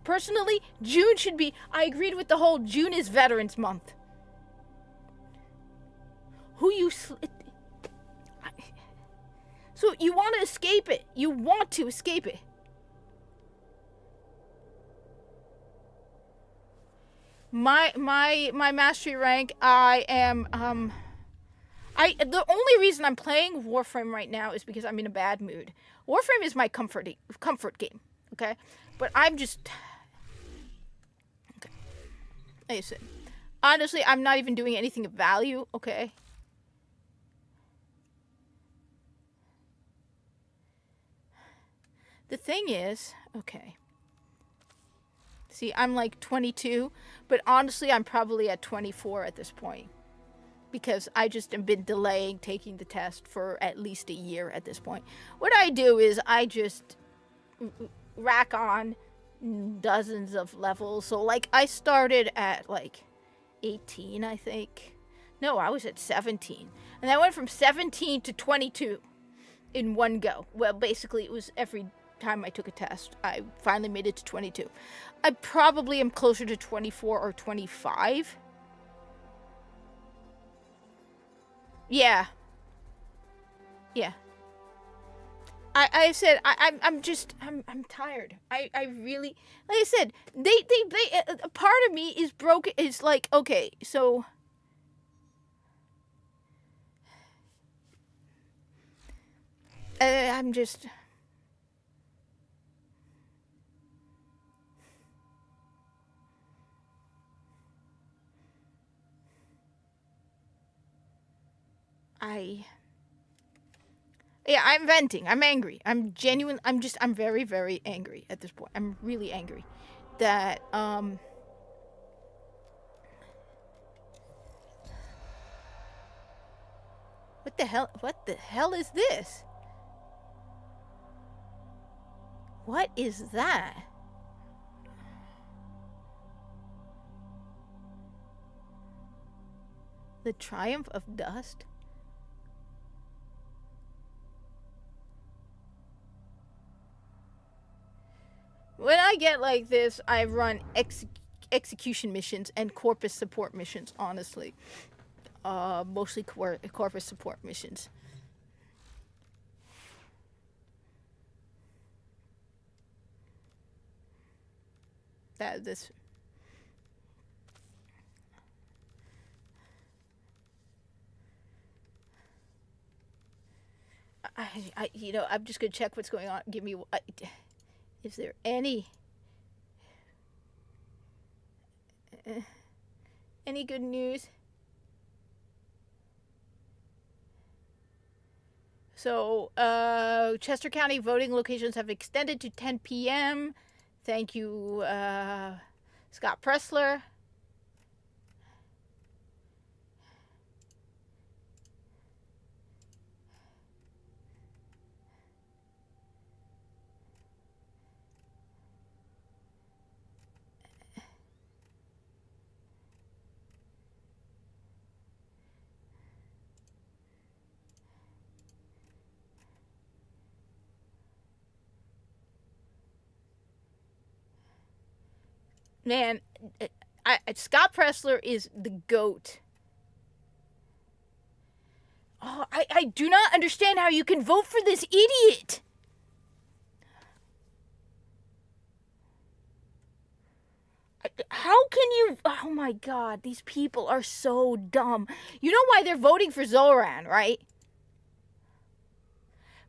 Speaker 1: Personally, June should be... I agreed with the whole June is Veterans Month. So you want to escape it. You want to escape it. My mastery rank, I am, the only reason I'm playing Warframe right now is because I'm in a bad mood. Warframe is my comfort game, okay? But I'm just, okay. Like I said, honestly, I'm not even doing anything of value, okay? The thing is, okay. See, I'm like 22, but honestly, I'm probably at 24 at this point. Because I just have been delaying taking the test for at least a year at this point. What I do is I just rack on dozens of levels. So, like, I started at, like, 18, I think. No, I was at 17. And I went from 17 to 22 in one go. Well, basically, it was every time I took a test. I finally made it to 22. I probably am closer to 24 or 25. Yeah. I said I'm tired. I really, like I said, they a part of me is broken. It's like, okay, so I'm just. I'm venting. I'm angry. I'm genuine. I'm very, very angry at this point. I'm really angry that, what the hell is this? What is that? The Triumph of Dust? When I get like this, I run execution missions and corpus support missions, honestly. Mostly corpus support missions. I'm just gonna check what's going on. Give me... Is there any good news? So, Chester County voting locations have extended to 10 p.m. Thank you, Scott Pressler. Man, Scott Pressler is the GOAT. Oh, I do not understand how you can vote for this idiot. How can you... Oh my god, these people are so dumb. You know why they're voting for Zoran, right?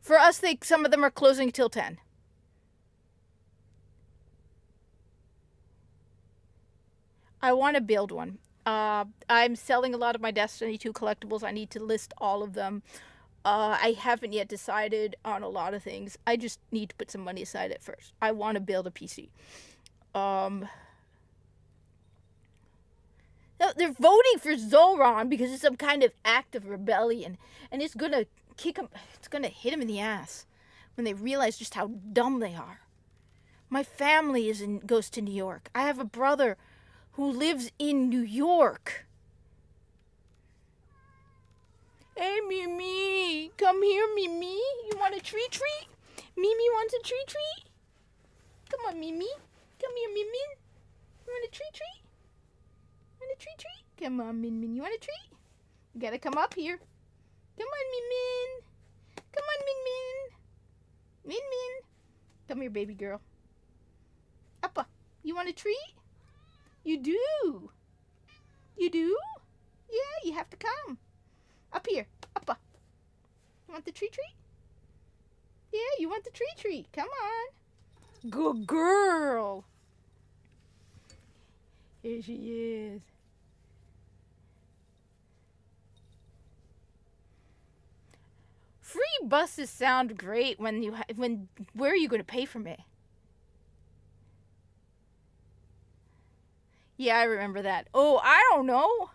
Speaker 1: For us, some of them are closing till 10. I want to build one. I'm selling a lot of my Destiny 2 collectibles. I need to list all of them. I haven't yet decided on a lot of things. I just need to put some money aside at first. I want to build a PC. They're voting for Zoran because it's some kind of act of rebellion, and it's gonna kick him. It's gonna hit him in the ass when they realize just how dumb they are. My family goes to New York. I have a brother who lives in New York. Hey, Mimi, come here, Mimi. You want a treat? Mimi wants a treat? Come on, Mimi. Come here, Min Min. You want a treat? Want a treat? Come on, Min Min. You want a treat? You gotta come up here. Come on, Min Min. Come on, Min Min. Min Min. Come here, baby girl. Appa, you want a treat? You do. You do? Yeah, you have to come. Up here. Appa. You want the treat? Yeah, you want the treat. Come on. Good girl. Here she is. Free buses sound great when where are you going to pay from it? Yeah, I remember that. Oh, I don't know.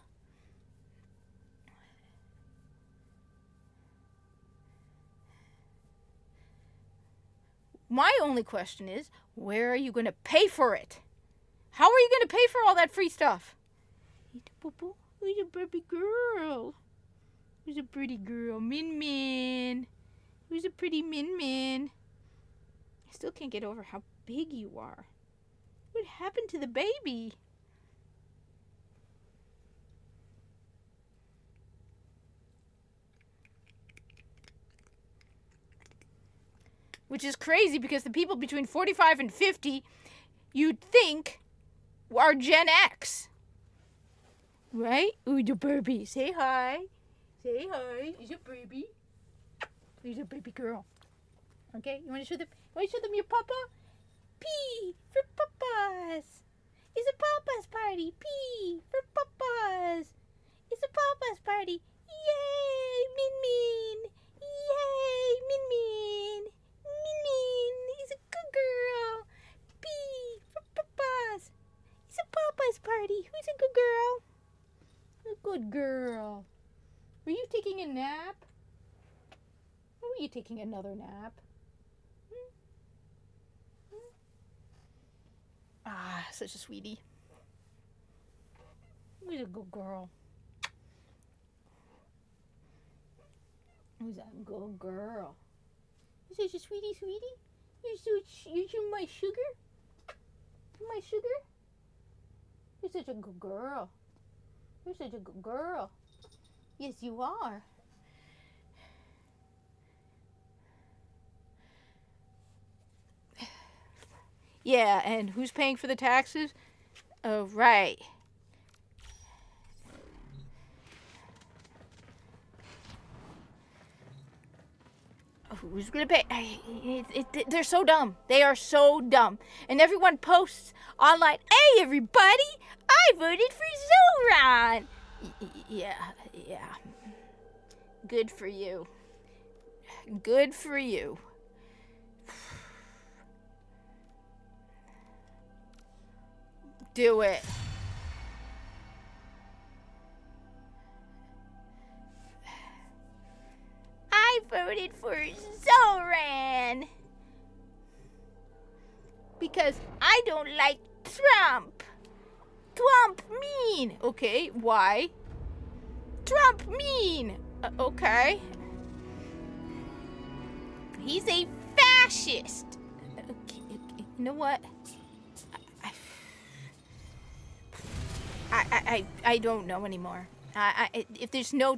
Speaker 1: My only question is, where are you going to pay for it? How are you going to pay for all that free stuff? Who's a baby girl? Who's a pretty girl? Min Min. Who's a pretty Min Min? I still can't get over how big you are. What happened to the baby? Which is crazy because the people between 45 and 50, you'd think, are Gen X. Right? Ooh, the baby. Say hi. Say hi. He's a baby. He's a baby girl. Okay? You want to show them your papa? P for papas. It's a papa's party. P for papas. It's a papa's party. Yay, Min Min. Yay, Min Min. Min Min. He's a good girl. P for papas. It's a papa's party. Who's a good girl? A good girl. Were you taking a nap? Or were you taking another nap? Ah, such a sweetie. Who's a good girl? Who's that good girl? You're such a sweetie? You're my sugar? My sugar? You're such a good girl. You're such a good girl. Yes, you are. Yeah, and who's paying for the taxes? Oh, right. Who's gonna pay? They're so dumb. They are so dumb. And everyone posts online, "Hey, everybody! I voted for Zoran!" Yeah. Good for you. Good for you. Do it. I voted for Zoran because I don't like Trump. Trump mean. Okay, why? Trump mean. Okay. He's a fascist. Okay. You know what? I don't know anymore. If there's no...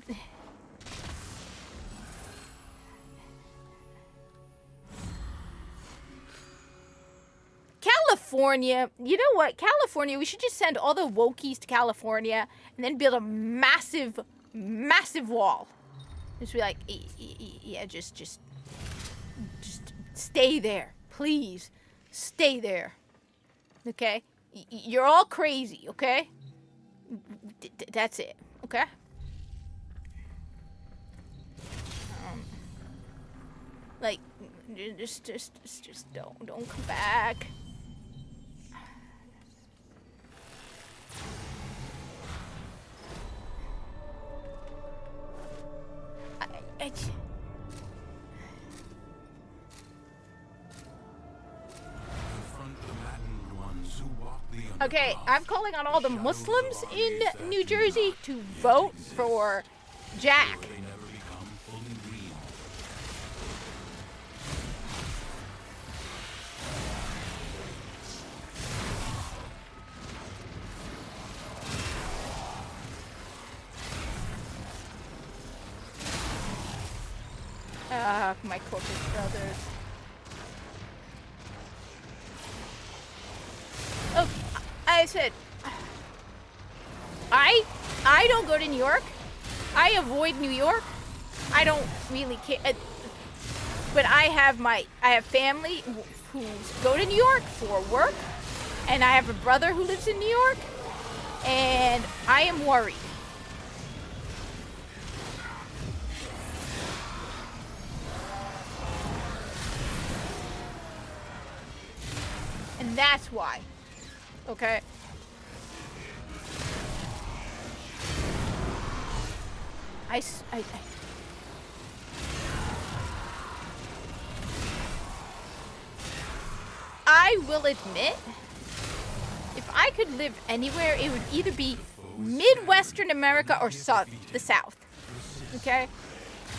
Speaker 1: California, you know what? California, we should just send all the wokies to California and then build a massive wall. Just be like, yeah, just Just stay there. Please. Stay there. Okay? You're all crazy, okay? That's it, okay? Like, just don't come back. I Okay, I'm calling on all the Muslims in New Jersey to vote for Jack. My corporate brothers. Oh, I said, I don't go to New York. I avoid New York. I don't really care. But I have family who go to New York for work, and I have a brother who lives in New York, and I am worried. And that's why. Okay? I will admit, if I could live anywhere, it would either be Midwestern America or the South. Okay?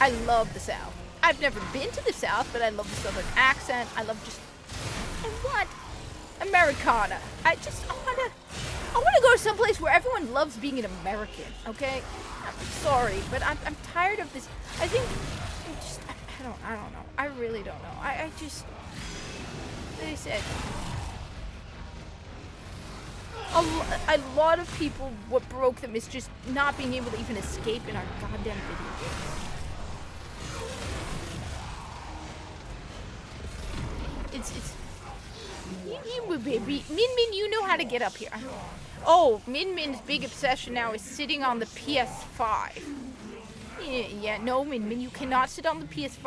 Speaker 1: I love the South. I've never been to the South, but I love the Southern accent. I want Americana. I want to go to someplace where everyone loves being an American, okay? I'm sorry, but I'm tired of this. I think I don't know. I really don't know. They said a lot of people, what broke them is just not being able to even escape in our goddamn video games. It's baby. Min, you know how to get up here. Oh, Min's big obsession now is sitting on the PS5. Yeah, no, Min, you cannot sit on the PS5.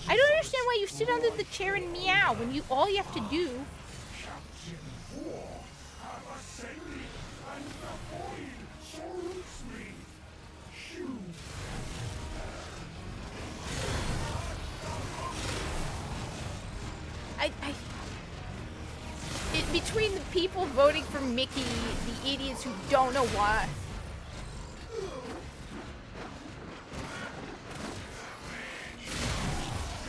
Speaker 1: I don't understand why you sit under the chair and meow when all you have to do. Between the people voting for Mickey, the idiots who don't know why.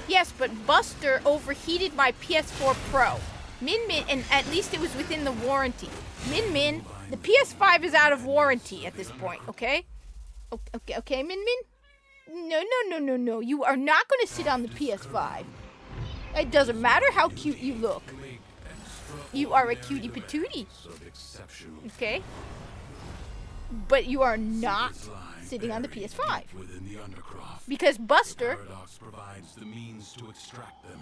Speaker 1: Yes, but Buster overheated my PS4 Pro. Min, and at least it was within the warranty. Min, the PS5 is out of warranty at this point, okay? Okay, Min? No. You are not going to sit on the PS5. It doesn't matter how cute you look. You are a cutie patootie. Okay? But you are not sitting on the PS5. Because Buster
Speaker 5: provides the means to extract them.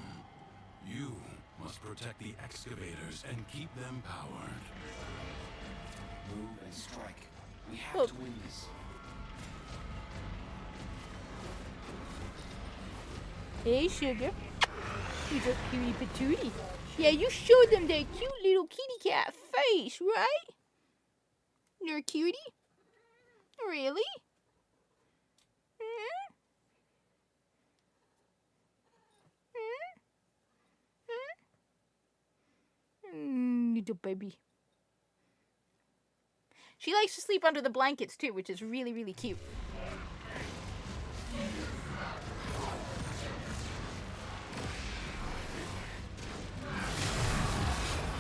Speaker 5: You must protect the excavators and keep them powered.
Speaker 6: Move and strike. We have to win this.
Speaker 1: Hey, sugar. He's a cutie patootie. Yeah, you showed them that cute little kitty cat face, right? You're a cutie? Really? Little baby. She likes to sleep under the blankets too, which is really, really cute.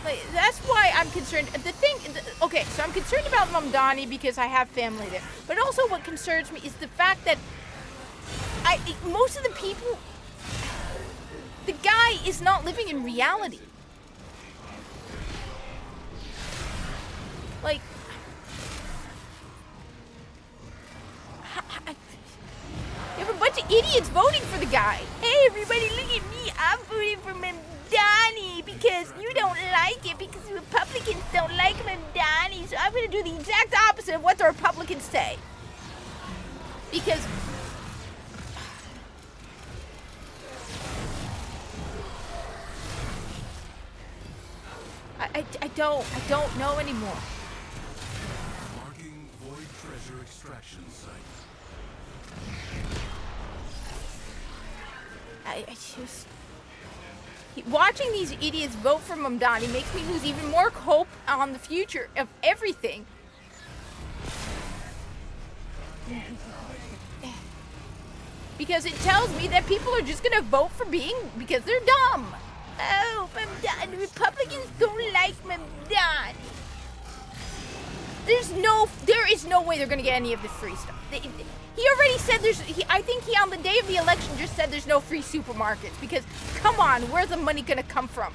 Speaker 1: Like, that's why I'm concerned. Okay, so I'm concerned about Mamdani because I have family there. But also what concerns me is the fact that most of the people, the guy is not living in reality. Like, you have a bunch of idiots voting for the guy. Hey, everybody, look at me. I'm voting for Mamdani because you don't like it, because the Republicans don't like Mamdani. So I'm going to do the exact opposite of what the Republicans say. Because I don't know anymore.
Speaker 5: Marking void treasure extraction site.
Speaker 1: I just... Watching these idiots vote for Mamdani makes me lose even more hope on the future of everything. Because it tells me that people are just gonna vote for because they're dumb. Oh, Mamdani, Republicans don't like Mamdani. There is no way they're gonna get any of the free stuff. He already said I think he on the day of the election just said there's no free supermarkets because, come on, where's the money gonna come from?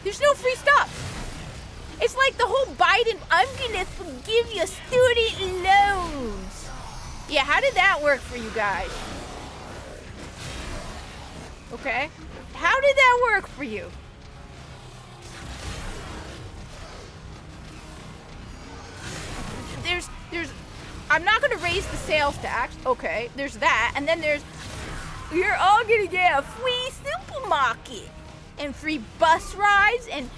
Speaker 1: There's no free stuff. It's like the whole Biden, I'm gonna forgive you student loans. Yeah, how did that work for you guys? Okay. How did that work for you? I'm not gonna raise the sales tax. Okay, there's that. And then you're all gonna get a free supermarket and free bus rides and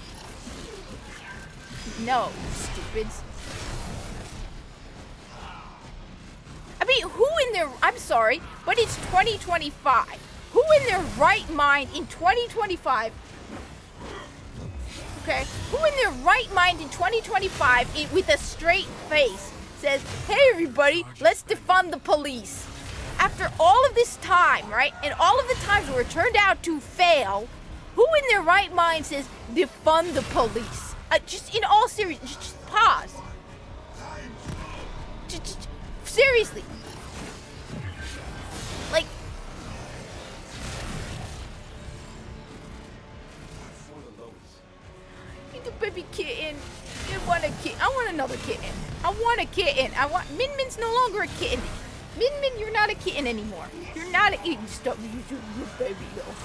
Speaker 1: no, stupids. I mean, I'm sorry, but it's 2025. Who in their right mind in 2025, okay, who in their right mind in 2025 with a straight face says, hey everybody, let's defund the police? After all of this time, right, and all of the times where it turned out to fail, who in their right mind says defund the police? Just in all seriousness, just pause. Just, seriously. Like, the baby kitten. You want a kitten? I want another kitten. I want a kitten. Min Min's no longer a kitten. Min Min, you're not a kitten anymore. You're not eating stuff. You're a baby though.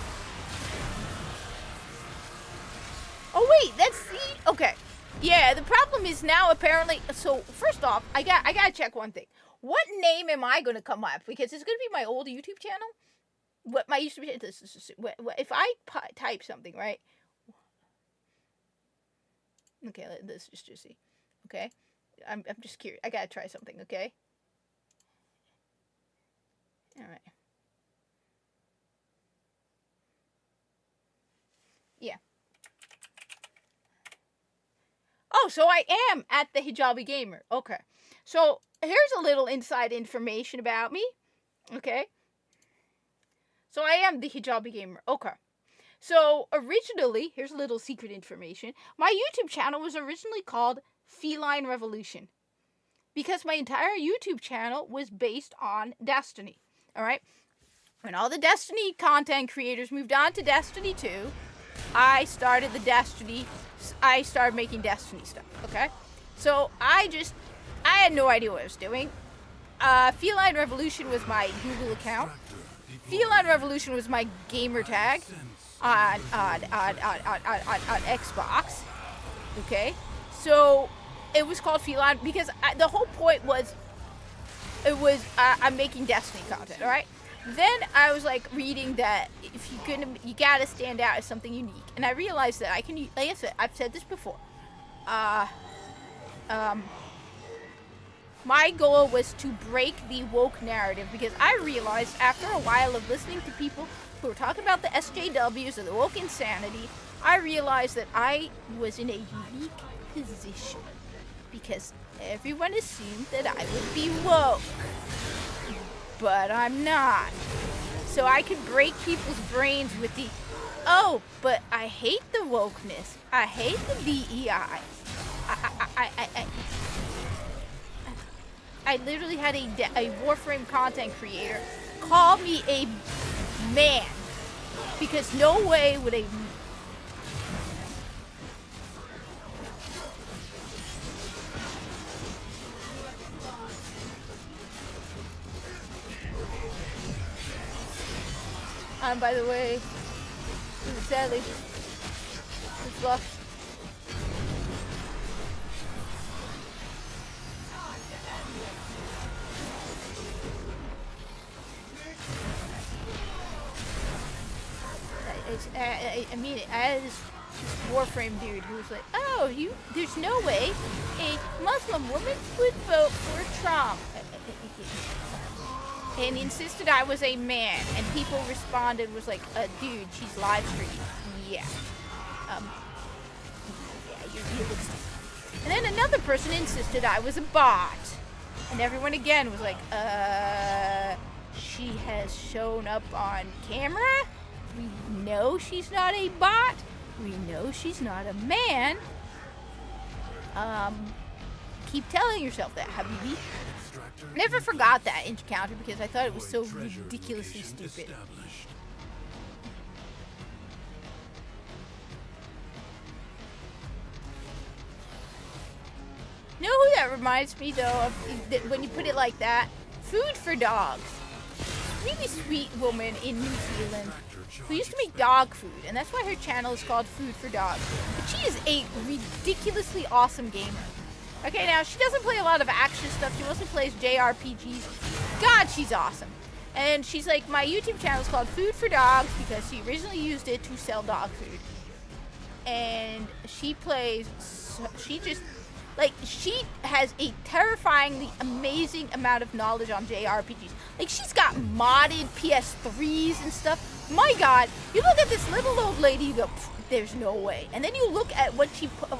Speaker 1: Oh wait, that's okay. Yeah, the problem is now apparently. So first off, I gotta check one thing. What name am I gonna come up? Because it's gonna be my old YouTube channel. What my YouTube channel? If I type something, right? Okay, let's just see. Okay, I'm just curious. I gotta try something. Okay. All right. Yeah. Oh, so I am at the Hijabi Gamer. Okay. So here's a little inside information about me. Okay. So I am the Hijabi Gamer. Okay. So originally, here's a little secret information. My YouTube channel was originally called Feline Revolution because my entire YouTube channel was based on Destiny. All right. When all the Destiny content creators moved on to Destiny 2, I started making Destiny stuff. Okay. So I had no idea what I was doing. Feline Revolution was my Google account. Feline Revolution was my gamer tag on Xbox. Okay, so it was called Feline because the whole point was I'm making Destiny content. All right. Then I was like reading that if you gotta stand out as something unique, and I realized that I can. Like I said, I've said this before. My goal was to break the woke narrative because I realized after a while of listening to people who were talking about the SJWs and the woke insanity, I realized that I was in a unique position because everyone assumed that I would be woke, but I'm not. So I could break people's brains with the, oh, but I hate the wokeness. I hate the DEI. I literally had a Warframe content creator call me a man because no way would a By the way, sadly, it's lost. I mean, I had this Warframe dude who was like, "Oh, there's no way a Muslim woman would vote for Trump," and he insisted I was a man. And people responded was like, "Dude, she's live streaming." Yeah, yeah, you look stupid. And then another person insisted I was a bot, and everyone again was like, she has shown up on camera. We know she's not a bot. We know she's not a man. Keep telling yourself that, Habibi. Never forgot that encounter because I thought it was so ridiculously stupid. You know who that reminds me though of when you put it like that? Food for Dogs. Really sweet woman in New Zealand who used to make dog food, and that's why her channel is called Food for Dogs. But she is a ridiculously awesome gamer. Okay, now she doesn't play a lot of action stuff. She mostly plays JRPGs. God, she's awesome. And she's like, my YouTube channel is called Food for Dogs because she originally used it to sell dog food. And she plays, she has a terrifyingly amazing amount of knowledge on JRPGs. Like, she's got modded PS3s and stuff. My God, you look at this little old lady, you go, there's no way. And then you look at what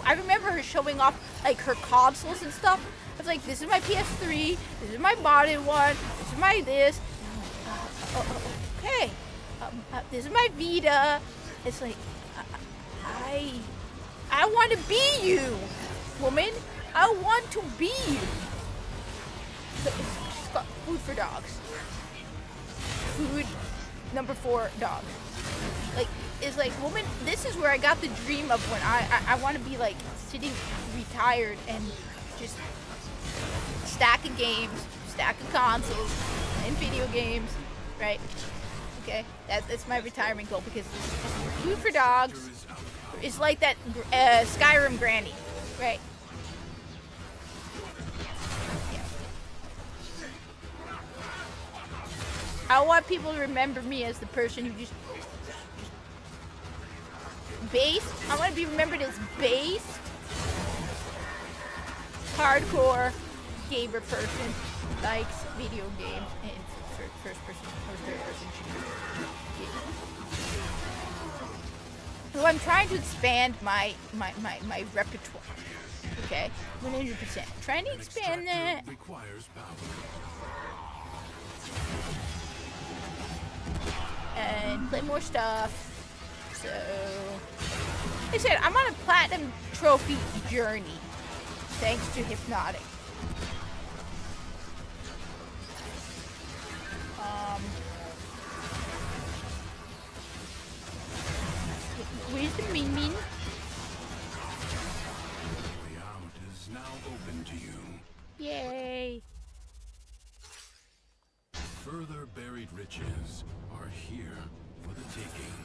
Speaker 1: I remember her showing off, like, her consoles and stuff. I was like, this is my PS3, this is my modded one, this is my this. Okay, this is my Vita. It's like, I want to be you, woman. I want to be you. So she's got Food for Dogs. Food number 4 dogs. Like, it's like, woman, this is where I got the dream of when I want to be like sitting retired and just stacking games, stacking consoles, and video games, right? Okay, that's my retirement goal because Food for Dogs is like that Skyrim granny, right? I want people to remember me as the person who just based. I want to be remembered as based, hardcore gamer person who likes video games and first person or third person shooters. So I'm trying to expand my repertoire. Okay, 100%. Trying to expand that.
Speaker 5: Requires power.
Speaker 1: And play more stuff. So, like I said, I'm on a platinum trophy journey, thanks to Hypnotic. Where's the Min Min?
Speaker 5: The way out is now open to you.
Speaker 1: Yay!
Speaker 5: Further buried riches are here for the taking.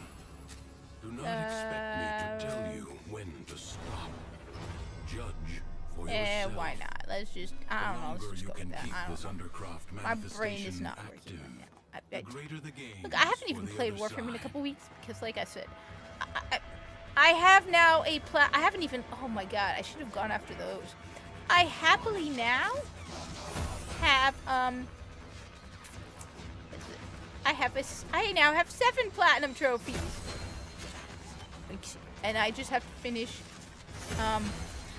Speaker 5: Do not expect me to tell you when to stop. Judge for yourself.
Speaker 1: Why not? Let's just, I don't know, let's just
Speaker 5: you
Speaker 1: go
Speaker 5: can
Speaker 1: with that.
Speaker 5: keep
Speaker 1: I
Speaker 5: this
Speaker 1: don't know.
Speaker 5: Undercroft
Speaker 1: My brain is
Speaker 5: manifestation
Speaker 1: not
Speaker 5: active.
Speaker 1: working.
Speaker 5: The greater the gain.
Speaker 1: Look, I haven't even
Speaker 5: for the
Speaker 1: played
Speaker 5: other
Speaker 1: Warframe in a
Speaker 5: side.
Speaker 1: couple weeks because, like I said, I have now a I haven't even. Oh my God! I should have gone after those. I happily now have I now have 7 platinum trophies, and I just have to finish.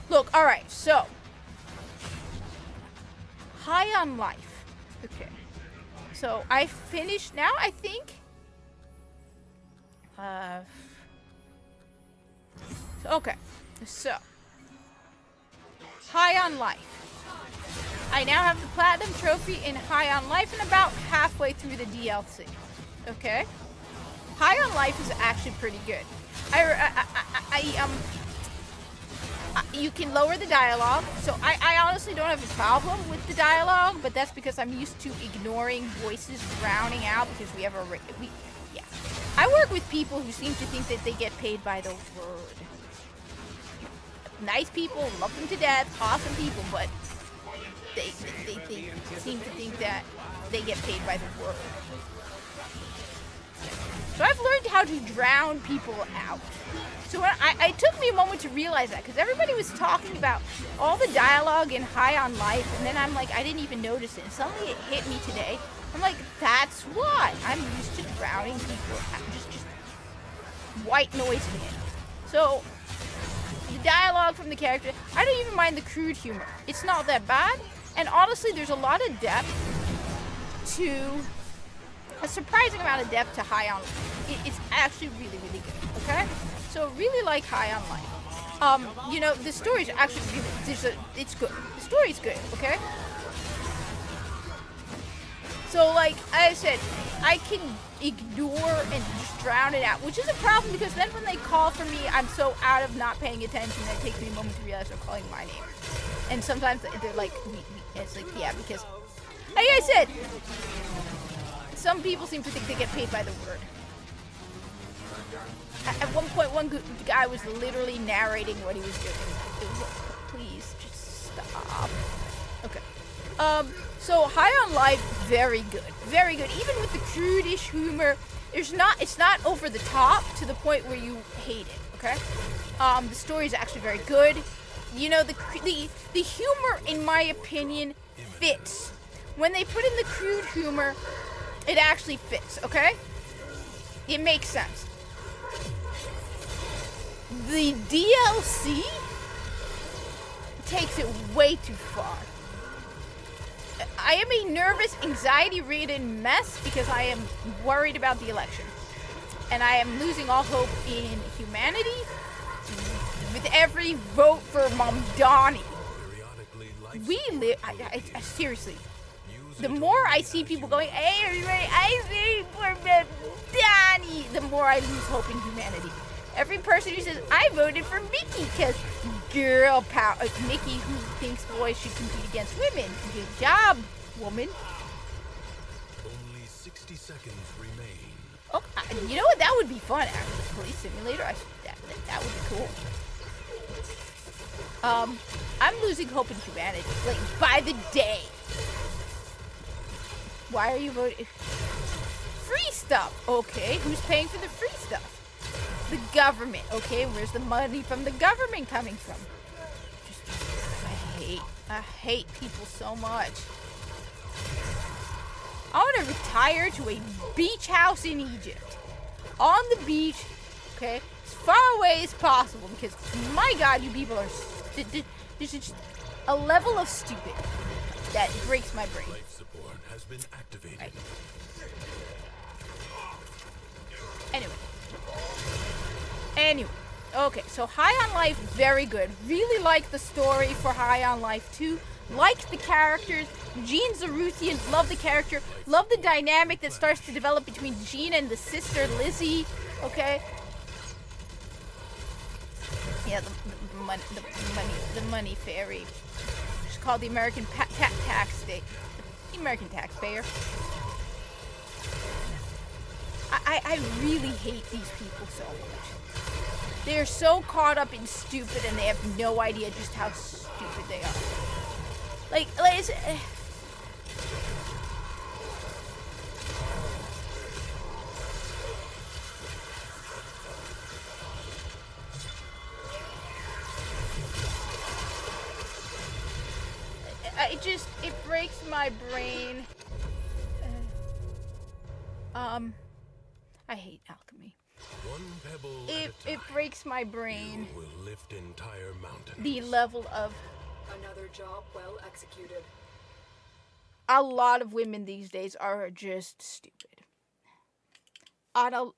Speaker 1: Look, all right. So, high on life. Okay. So I finished now. I think. Okay, so High on Life. I now have the Platinum Trophy in High on Life and about halfway through the DLC. Okay? High on Life is actually pretty good. You can lower the dialogue, so I honestly don't have a problem with the dialogue, but that's because I'm used to ignoring voices drowning out because we have a Yeah. I work with people who seem to think that they get paid by the word. Nice people, love them to death, awesome people, but they seem to think that they get paid by the word. So I've learned how to drown people out. So it took me a moment to realize that, because everybody was talking about all the dialogue in High on Life, and then I'm like, I didn't even notice it. And suddenly it hit me today. I'm like, that's why. I'm used to drowning people out. Just white noise man. So the dialogue from the character, I don't even mind the crude humor. It's not that bad. And honestly, there's a lot of depth to, a surprising amount of depth to High on Life. It's actually really, really good, okay? So really like High on Life. You know, the story's actually really, it's good. The story's good, okay? So like I said, I can ignore and just drown it out, which is a problem because then when they call for me, I'm so out of not paying attention that it takes me a moment to realize they're calling my name. And sometimes they're like, it's like, yeah, because, like I said, some people seem to think they get paid by the word. At one point, one guy was literally narrating what he was doing. It was like, please, just stop. Okay. So High on Life, very good. Very good. Even with the crudish humor, it's not over the top to the point where you hate it, okay? The story is actually very good. You know, the humor, in my opinion, fits. When they put in the crude humor, it actually fits, okay? It makes sense. The DLC takes it way too far. I am a nervous, anxiety-ridden mess because I am worried about the election. And I am losing all hope in humanity with every vote for Mamdani. We live, I seriously, the more I see people going, hey everybody, I vote for Mamdani, the more I lose hope in humanity. Every person who says, I voted for Mickey because girl power, Mickey who thinks boys should compete against women. Good job, woman.
Speaker 5: Only 60 seconds remain.
Speaker 1: Oh, you know what? That would be fun, actually. Police simulator. That would be cool. I'm losing hope in humanity, like by the day. Why are you voting? Free stuff. Okay, who's paying for the free stuff? The government. Okay, where's the money from the government coming from? I hate people so much. I want to retire to a beach house in Egypt. On the beach, okay, as far away as possible, because my God, you people are, there's just a level of stupid that breaks my brain.
Speaker 5: Life support has been activated.
Speaker 1: Right. Anyway, okay, so High on Life, very good. Really like the story for High on Life 2. Liked the characters. Jean Zaruthian, love the character. Love the dynamic that starts to develop between Jean and the sister Lizzie. Okay. Yeah, the money fairy. She's called the American the American taxpayer. I really hate these people so much. They're so caught up in stupid and they have no idea just how stupid they are. Like it's, it breaks my brain. I hate alchemy.
Speaker 5: One pebble
Speaker 1: It breaks my brain.
Speaker 5: will lift entire mountains.
Speaker 1: The level of
Speaker 4: Another job well executed.
Speaker 1: a lot of women these days are just stupid. But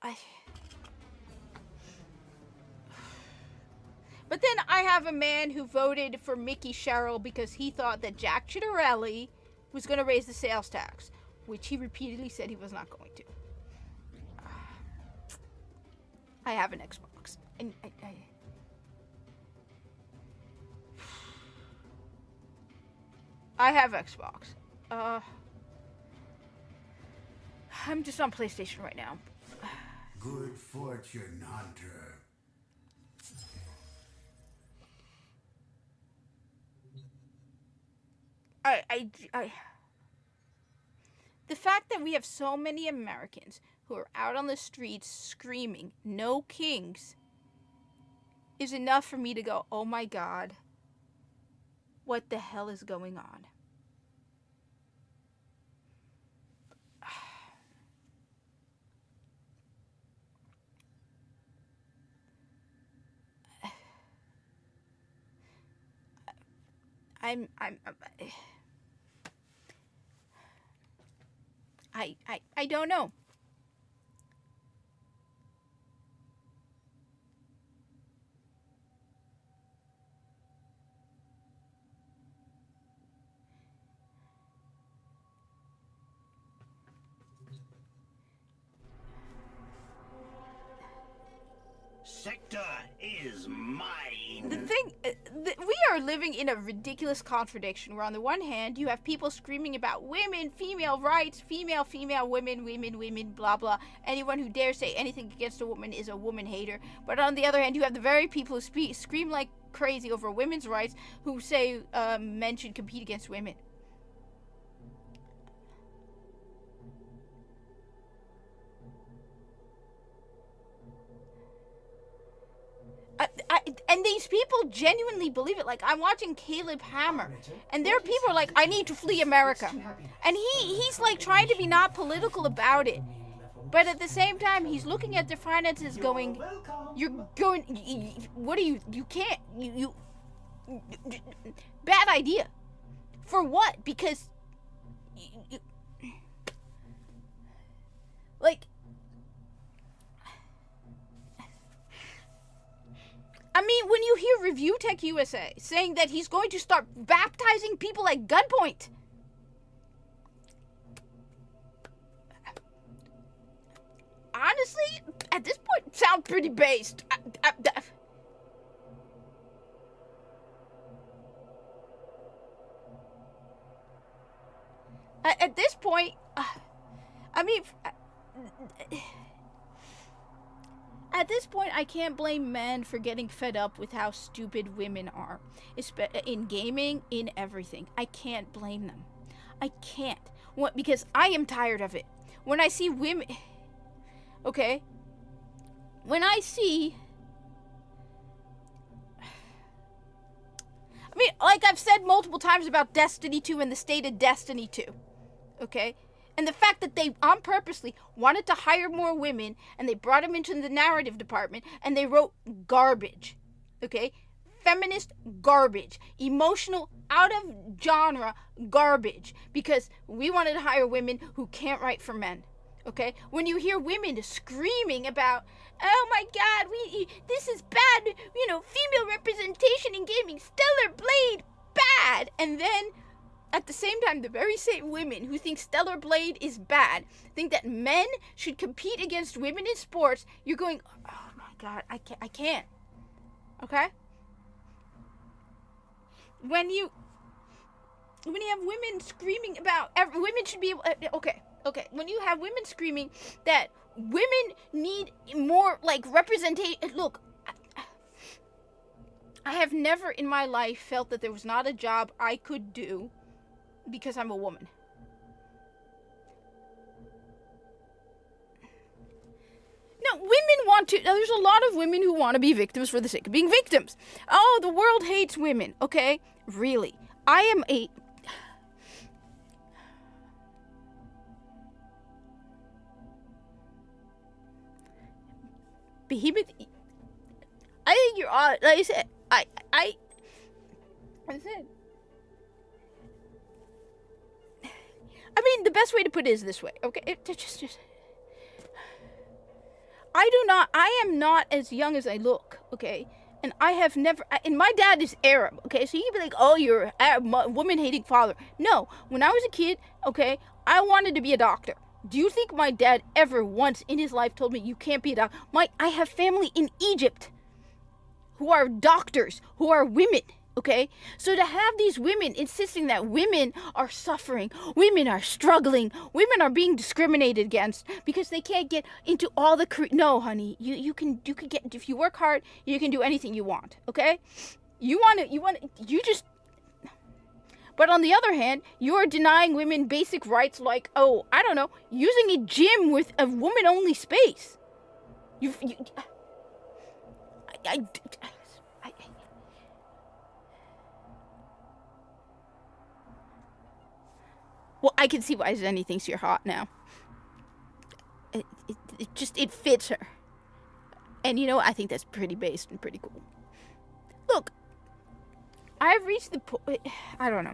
Speaker 1: then I have a man who voted for Mickey Sherrill because he thought that Jack Chittarelli was going to raise the sales tax, which he repeatedly said he was not going to. I have an Xbox. And I have Xbox. I'm just on PlayStation right now.
Speaker 7: Good fortune, Hunter.
Speaker 1: The fact that we have so many Americans who are out on the streets screaming, "No kings," is enough for me to go, oh my God, what the hell is going on? I don't know.
Speaker 2: Sector is mine.
Speaker 1: The thing, we are living in a ridiculous contradiction where on the one hand, you have people screaming about women, female rights, female, women, blah, blah. Anyone who dares say anything against a woman is a woman hater. But on the other hand, you have the very people who scream like crazy over women's rights who say men should compete against women. And these people genuinely believe it. Like, I'm watching Caleb Hammer, and there are people who are like, I need to flee America. And he's like trying to be not political about it. But at the same time, he's looking at their finances going, what are you can't, bad idea. For what? Because, like, I mean, when you hear Review Tech USA saying that he's going to start baptizing people at gunpoint. Honestly, at this point, it sounds pretty based. At this point, I mean... At this point, I can't blame men for getting fed up with how stupid women are. In gaming, in everything. I can't blame them. I can't. What? Because I am tired of it. When I see women... Okay? When I see... I mean, like I've said multiple times about Destiny 2 and the state of Destiny 2. Okay? And the fact that they, on purposely, wanted to hire more women, and they brought them into the narrative department, and they wrote garbage, okay? Feminist garbage. Emotional, out of genre garbage. Because we wanted to hire women who can't write for men, okay? When you hear women screaming about, oh my God, this is bad, female representation in gaming, Stellar Blade, bad, and then... At the same time, the very same women who think Stellar Blade is bad think that men should compete against women in sports. You're going, oh my God, I can't. Okay? When you have women screaming about women should be able, okay. When you have women screaming that women need more like representation. Look, I have never in my life felt that there was not a job I could do because I'm a woman. No, women want to... There's a lot of women who want to be victims for the sake of being victims. Oh, the world hates women. Okay? Really. I am a... Behemoth... I think you're odd. Like I said, I said... I mean, the best way to put it is this way, okay? I am not as young as I look, okay? And I have never, and my dad is Arab, okay? So you'd be like, oh, you're a woman-hating father. No, when I was a kid, okay, I wanted to be a doctor. Do you think my dad ever once in his life told me you can't be a doctor? I have family in Egypt who are doctors, who are women, okay? So to have these women insisting that women are suffering, women are struggling, women are being discriminated against because they can't get into all the no, honey, you can get, if you work hard, you can do anything you want, okay? But on the other hand, you're denying women basic rights like, oh, I don't know, using a gym with a woman-only space. Well, I can see why Zenny thinks you're hot now. It fits her. And I think that's pretty based and pretty cool. Look, I've reached the point, I don't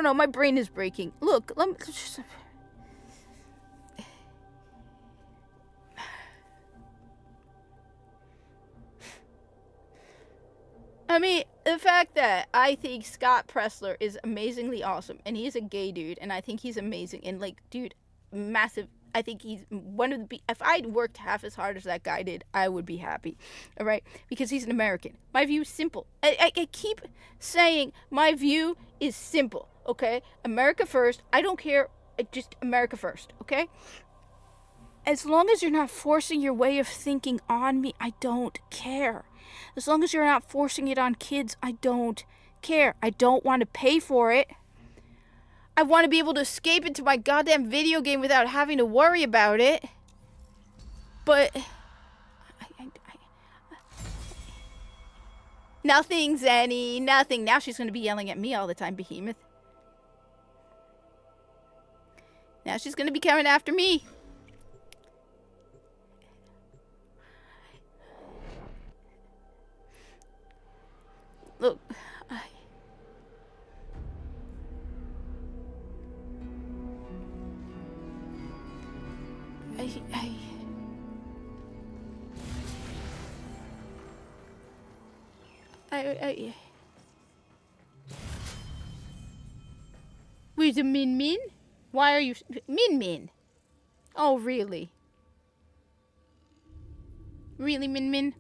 Speaker 1: know, my brain is breaking. Look, let me just... I mean, the fact that I think Scott Pressler is amazingly awesome, and he's a gay dude, and I think he's amazing, and like, dude, massive. I think he's one of the. If I'd worked half as hard as that guy did, I would be happy, all right? Because he's an American. My view is simple. I keep saying my view is simple, okay? America first. I don't care. Just America first, okay? As long as you're not forcing your way of thinking on me, I don't care. As long as you're not forcing it on kids, I don't care. I don't want to pay for it. I want to be able to escape into my goddamn video game without having to worry about it. But... Nothing, Zenny. Nothing. Now she's going to be yelling at me all the time, Behemoth. Now she's going to be coming after me. Look, Where's a Min Min? Why are you... Min Min? Oh, really? Really, Min Min?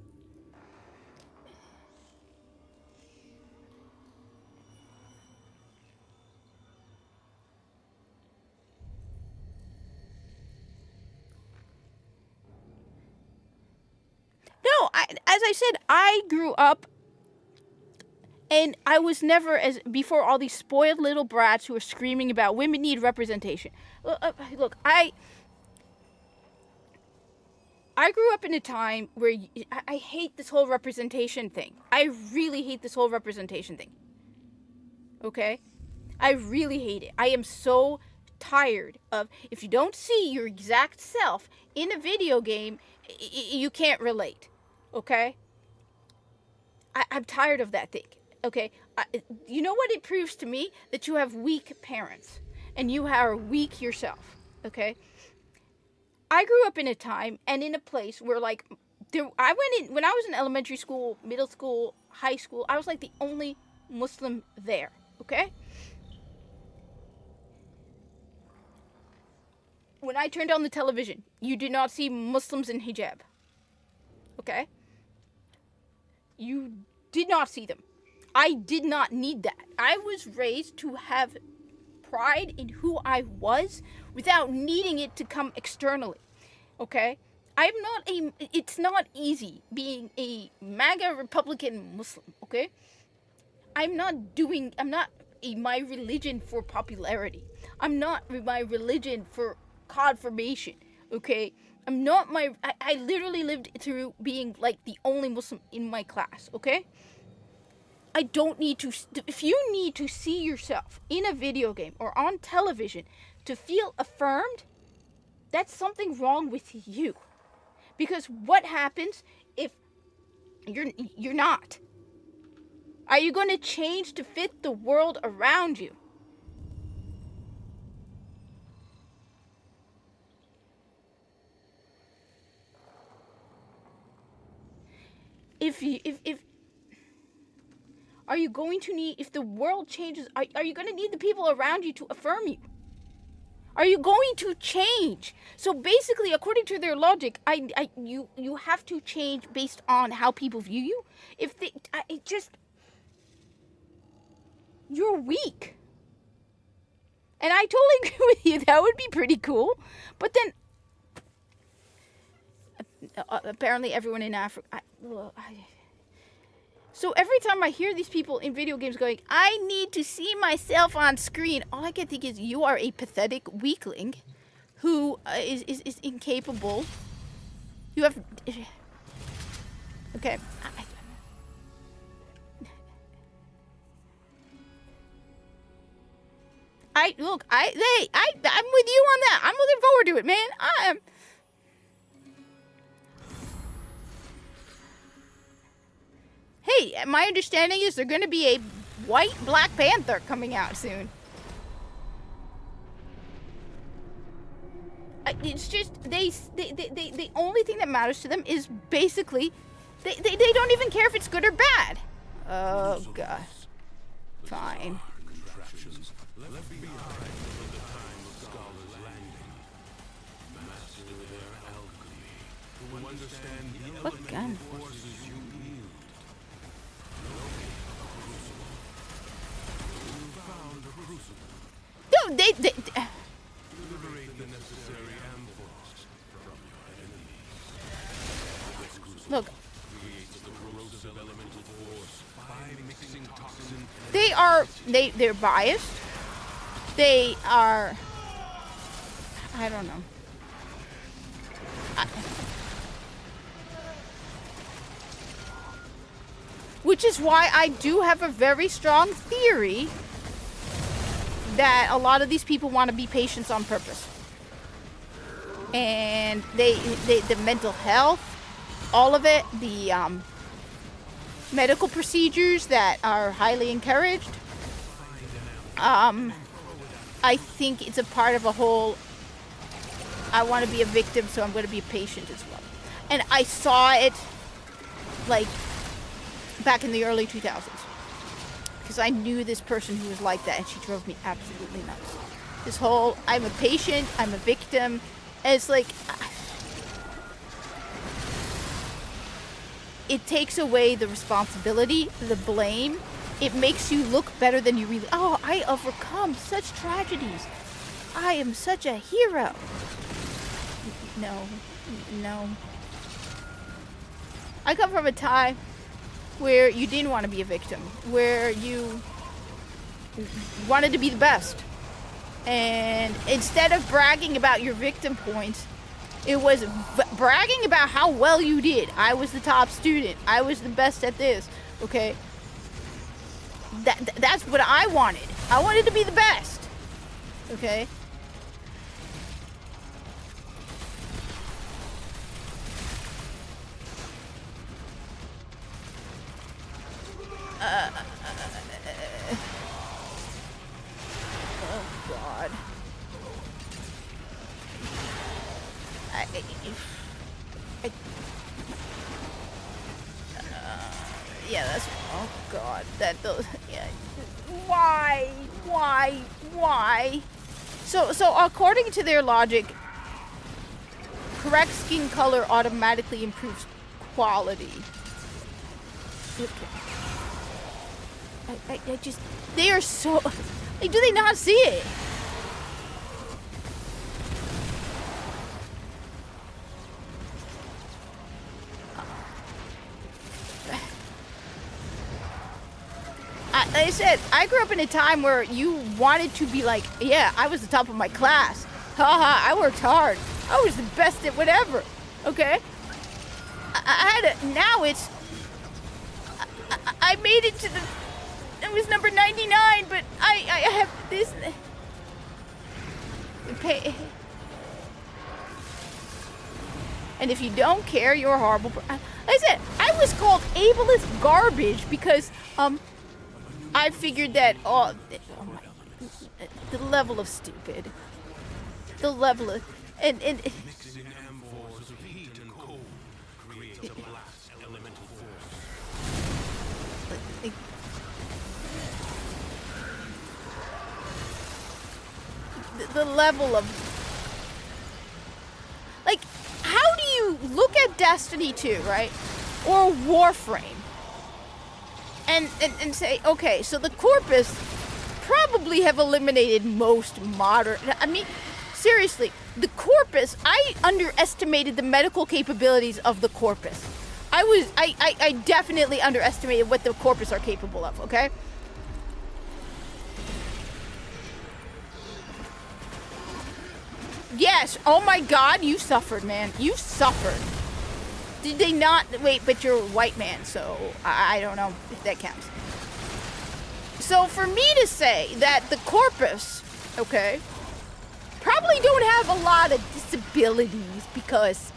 Speaker 1: No, as I said, I grew up and I was never, as before all these spoiled little brats who are screaming about women need representation. Look, I grew up in a time where I hate this whole representation thing. I really hate this whole representation thing. Okay? I really hate it. I am so tired of, if you don't see your exact self in a video game, you can't relate. Okay? I'm tired of that thing. Okay? You know what it proves to me? That you have weak parents. And you are weak yourself. Okay? I grew up in a time and in a place where, like, when I was in elementary school, middle school, high school, I was like the only Muslim there. Okay? When I turned on the television, you did not see Muslims in hijab. Okay? You did not see them. I did not need that. I was raised to have pride in who I was without needing it to come externally. Okay? It's not easy being a MAGA Republican Muslim, okay? I'm not my religion for popularity. I'm not my religion for confirmation, okay? I literally lived through being like the only Muslim in my class, okay? I don't need to, if you need to see yourself in a video game or on television to feel affirmed, that's something wrong with you. Because what happens if you're not? Are you going to change to fit the world around you? Are you going to need, if the world changes, are you going to need the people around you to affirm you? Are you going to change? So basically, according to their logic, you have to change based on how people view you. you're weak. And I totally agree with you. That would be pretty cool. But then, apparently everyone in Africa... So every time I hear these people in video games going, I need to see myself on screen, all I can think is you are a pathetic weakling who is incapable. You have... Okay. I'm with you on that. I'm looking forward to it, man. I am... Hey, my understanding is there's going to be a white Black Panther coming out soon. It's just, the only thing that matters to them is basically, they don't even care if it's good or bad. Oh, God. Fine.
Speaker 5: Contraptions left behind from the time of Scholar's landing. Master their alchemy. To understand the
Speaker 1: What gun?
Speaker 5: forces you wield. You found a crucible.
Speaker 1: No, they
Speaker 5: Liberate the necessary amphors from your enemies. This crucible
Speaker 1: look,
Speaker 5: creates the corrosive elemental force by mixing toxin.
Speaker 1: they're biased. They are, I don't know. Which is why I do have a very strong theory that a lot of these people want to be patients on purpose. And the mental health, all of it, the medical procedures that are highly encouraged. I think it's a part of a whole, I want to be a victim, so I'm going to be a patient as well. And I saw it, like, back in the early 2000s. Because I knew this person who was like that, and she drove me absolutely nuts. This whole, I'm a patient, I'm a victim, and it's like, it takes away the responsibility, the blame. It makes you look better than you really... Oh, I overcome such tragedies. I am such a hero. No. I come from a time where you didn't want to be a victim, where you wanted to be the best. And instead of bragging about your victim points, it was bragging about how well you did. I was the top student. I was the best at this. Okay? That's what I wanted. I wanted to be the best. Okay? Oh, God. Yeah, that's... Oh, God. Yeah. Why? So according to their logic, correct skin color automatically improves quality. I just... They are so... Like, do they not see it? Like I said, I grew up in a time where you wanted to be like, yeah, I was the top of my class. Haha, I worked hard. I was the best at whatever. Okay? I had a... Now it's... I made it to the... It was number 99, but I have this... And if you don't care, you're a horrible... Like I said, I was called ableist garbage because, I figured that, the level of stupid. The level of... And
Speaker 5: Mixing amphors of heat and cold creates a blast elemental force.
Speaker 1: the level of... Like, how do you look at Destiny 2, right? Or Warframe? and say, okay, so the Corpus probably have eliminated most modern. I mean, seriously, the Corpus. I underestimated the medical capabilities of the Corpus. I definitely underestimated what the Corpus are capable of. Okay. Yes. Oh my God, you suffered, man. You suffered. Did they not? Wait, but you're a white man, so I don't know if that counts. So for me to say that the Corpus, okay, probably don't have a lot of disabilities because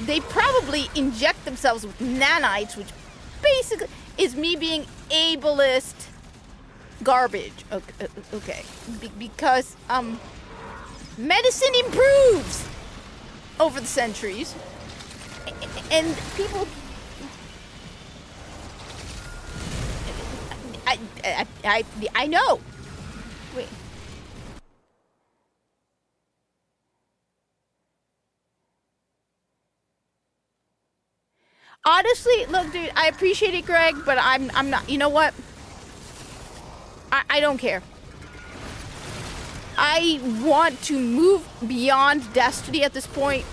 Speaker 1: they probably inject themselves with nanites, which basically is me being ableist garbage. Okay. Because medicine improves over the centuries, and people. I know. Wait. Honestly, look, dude, I appreciate it, Greg, but I'm not. You know what? I don't care. I want to move beyond Destiny at this point.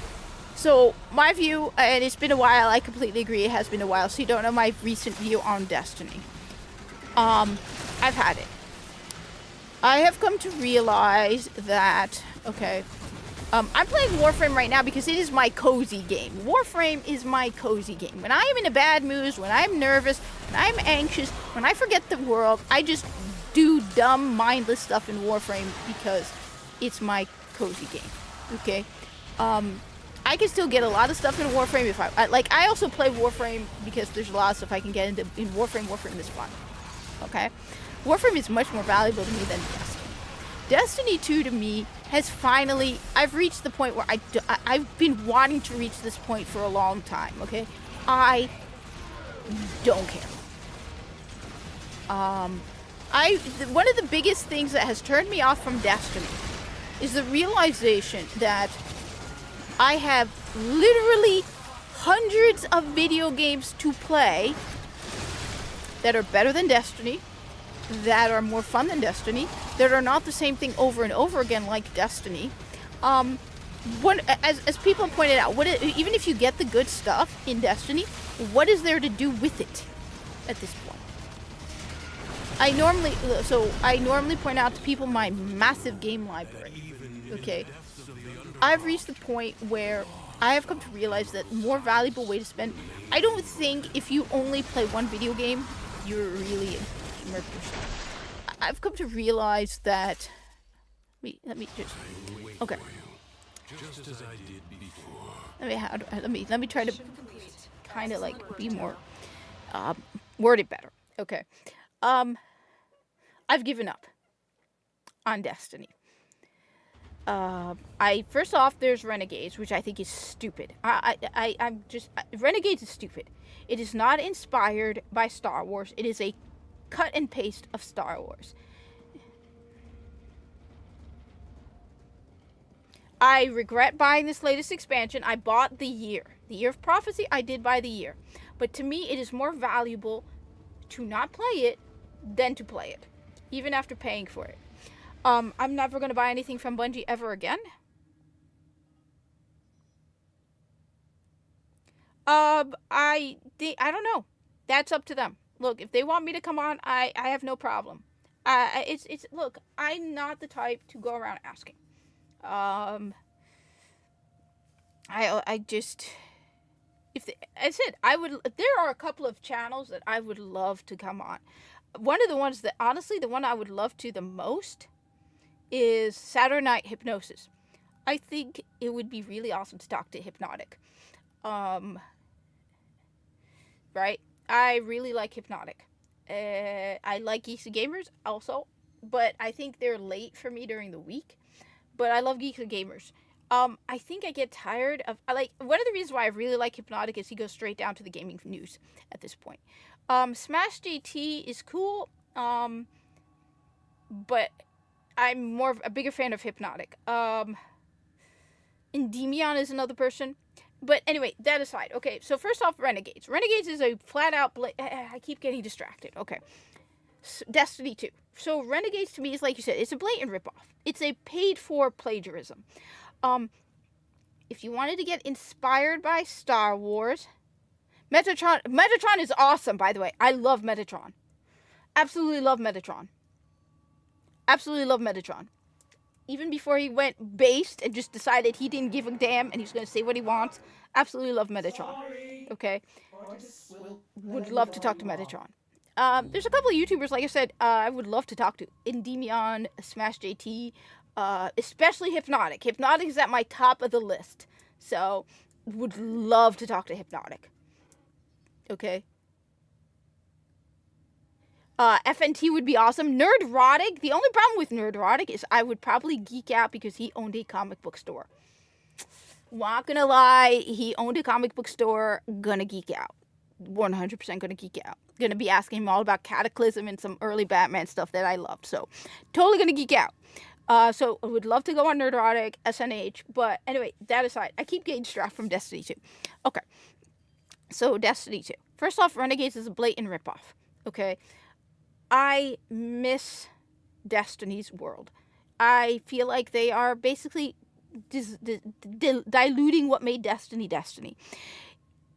Speaker 1: So my view, and it's been a while. I completely agree. It has been a while. So you don't know my recent view on Destiny. I've had it. I have come to realize that, okay, I'm playing Warframe right now because it is my cozy game. Warframe is my cozy game. When I'm in a bad mood, when I'm nervous, when I'm anxious, when I forget the world, I just do dumb, mindless stuff in Warframe because it's my cozy game, okay? I can still get a lot of stuff in Warframe if I also play Warframe because there's a lot of stuff I can get into in Warframe. Warframe is fun. Okay, Warframe is much more valuable to me than Destiny. Destiny 2 to me has finally, I've reached the point where I've been wanting to reach this point for a long time, okay? I don't care. One of the biggest things that has turned me off from Destiny is the realization that I have literally hundreds of video games to play that are better than Destiny, that are more fun than Destiny, that are not the same thing over and over again like Destiny. As people pointed out, even if you get the good stuff in Destiny, what is there to do with it at this point? I normally point out to people my massive game library. Okay, I've reached the point where I have come to realize that more valuable way to spend. I don't think if you only play one video game, you're really a gamer person. I've come to realize that. Let me just. Okay.
Speaker 5: Just as I did before.
Speaker 1: Let me try to kind of like be more word it better. Okay. I've given up on Destiny. First off, there's Renegades, which I think is stupid. Renegades is stupid. It is not inspired by Star Wars. It is a cut and paste of Star Wars. I regret buying this latest expansion. I bought the year. The Year of Prophecy, I did buy the year. But to me, it is more valuable to not play it than to play it, even after paying for it. I'm never going to buy anything from Bungie ever again. I don't know. That's up to them. Look, if they want me to come on, I have no problem. Look, I'm not the type to go around asking. There are a couple of channels that I would love to come on. One of the ones that, honestly, the one I would love to the most is Saturday Night Hypnosis. I think it would be really awesome to talk to Hypnotic. Right? I really like Hypnotic. I like Geeks and Gamers also, but I think they're late for me during the week. But I love Geeks and Gamers. I think I get tired of, one of the reasons why I really like Hypnotic is he goes straight down to the gaming news at this point. Smash JT is cool, but I'm a bigger fan of Hypnotic. Endymion is another person. But anyway, that aside. Okay, so first off, Renegades. Renegades is a flat out. I keep getting distracted. Okay. Destiny 2. So Renegades to me is, like you said, it's a blatant ripoff. It's a paid for plagiarism. If you wanted to get inspired by Star Wars, Metatron is awesome, by the way. I love Metatron. Absolutely love Metatron. Absolutely love Metatron. Even before he went based and just decided he didn't give a damn and he's going to say what he wants. Absolutely love Metatron. Okay? Would love to talk to Metatron. There's a couple of YouTubers, like I said, I would love to talk to. Endymion, Smash JT, especially Hypnotic. Hypnotic is at my top of the list. So, would love to talk to Hypnotic. Okay? FNT would be awesome. Nerdrotic, the only problem with Nerdrotic is I would probably geek out because he owned a comic book store. Not gonna lie, he owned a comic book store, gonna geek out. 100% gonna geek out. Gonna be asking him all about Cataclysm and some early Batman stuff that I loved. So, totally gonna geek out. So, I would love to go on Nerdrotic, SNH. But anyway, that aside, I keep getting distracted from Destiny 2. Okay. So, Destiny 2. First off, Renegades is a blatant ripoff. Okay. I miss Destiny's world. I feel like they are basically diluting what made Destiny Destiny.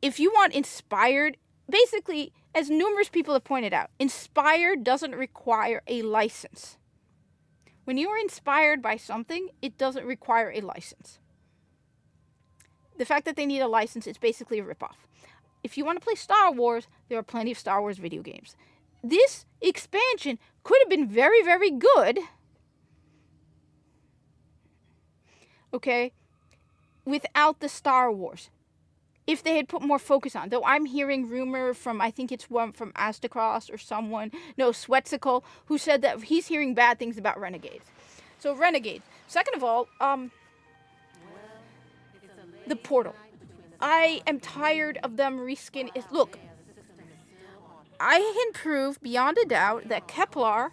Speaker 1: If you want inspired, basically, as numerous people have pointed out, inspired doesn't require a license. When you are inspired by something, it doesn't require a license. The fact that they need a license is basically a ripoff. If you want to play Star Wars, there are plenty of Star Wars video games. This expansion could have been very, very good. Okay? Without the Star Wars. If they had put more focus on. Though I'm hearing rumor from, I think it's one from Astacross or someone, no, Swetsicle, who said that he's hearing bad things about Renegades. So, Renegades. Second of all, the Portal. I am tired of them reskin. Look, I can prove beyond a doubt that Kepler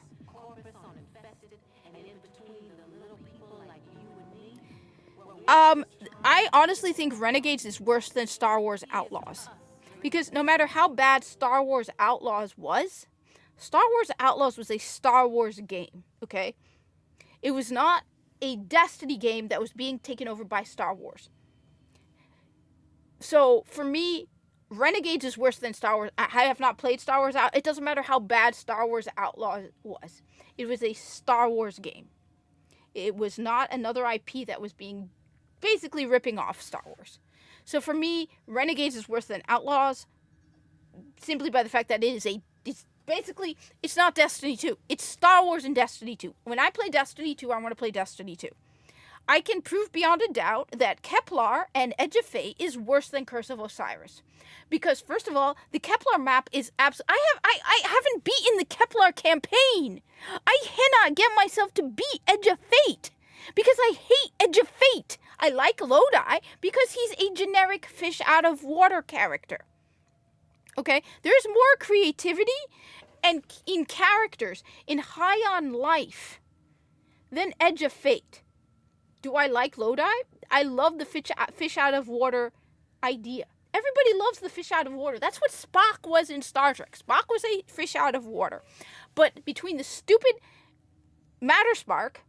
Speaker 1: I honestly think Renegades is worse than Star Wars Outlaws. Because no matter how bad Star Wars Outlaws was, Star Wars Outlaws was a Star Wars game, okay? It was not a Destiny game that was being taken over by Star Wars. So, for me, Renegades is worse than Star Wars. I have not played Star Wars It doesn't matter how bad Star Wars Outlaws was. It was a Star Wars game. It was not another IP that was being basically ripping off Star Wars. So for me, Renegades is worse than Outlaws, simply by the fact that it's not Destiny 2. It's Star Wars and Destiny 2. When I play Destiny 2, I want to play Destiny 2. I can prove beyond a doubt that Kepler and Edge of Fate is worse than Curse of Osiris. Because first of all, the Kepler map is I haven't beaten the Kepler campaign. I cannot get myself to beat Edge of Fate. Because I hate Edge of Fate. I like Lodi because he's a generic fish out of water character. Okay? There's more creativity and in characters in High on Life than Edge of Fate. Do I like Lodi? I love the fish out of water idea. Everybody loves the fish out of water. That's what Spock was in Star Trek. Spock was a fish out of water. But between the stupid Matter Spark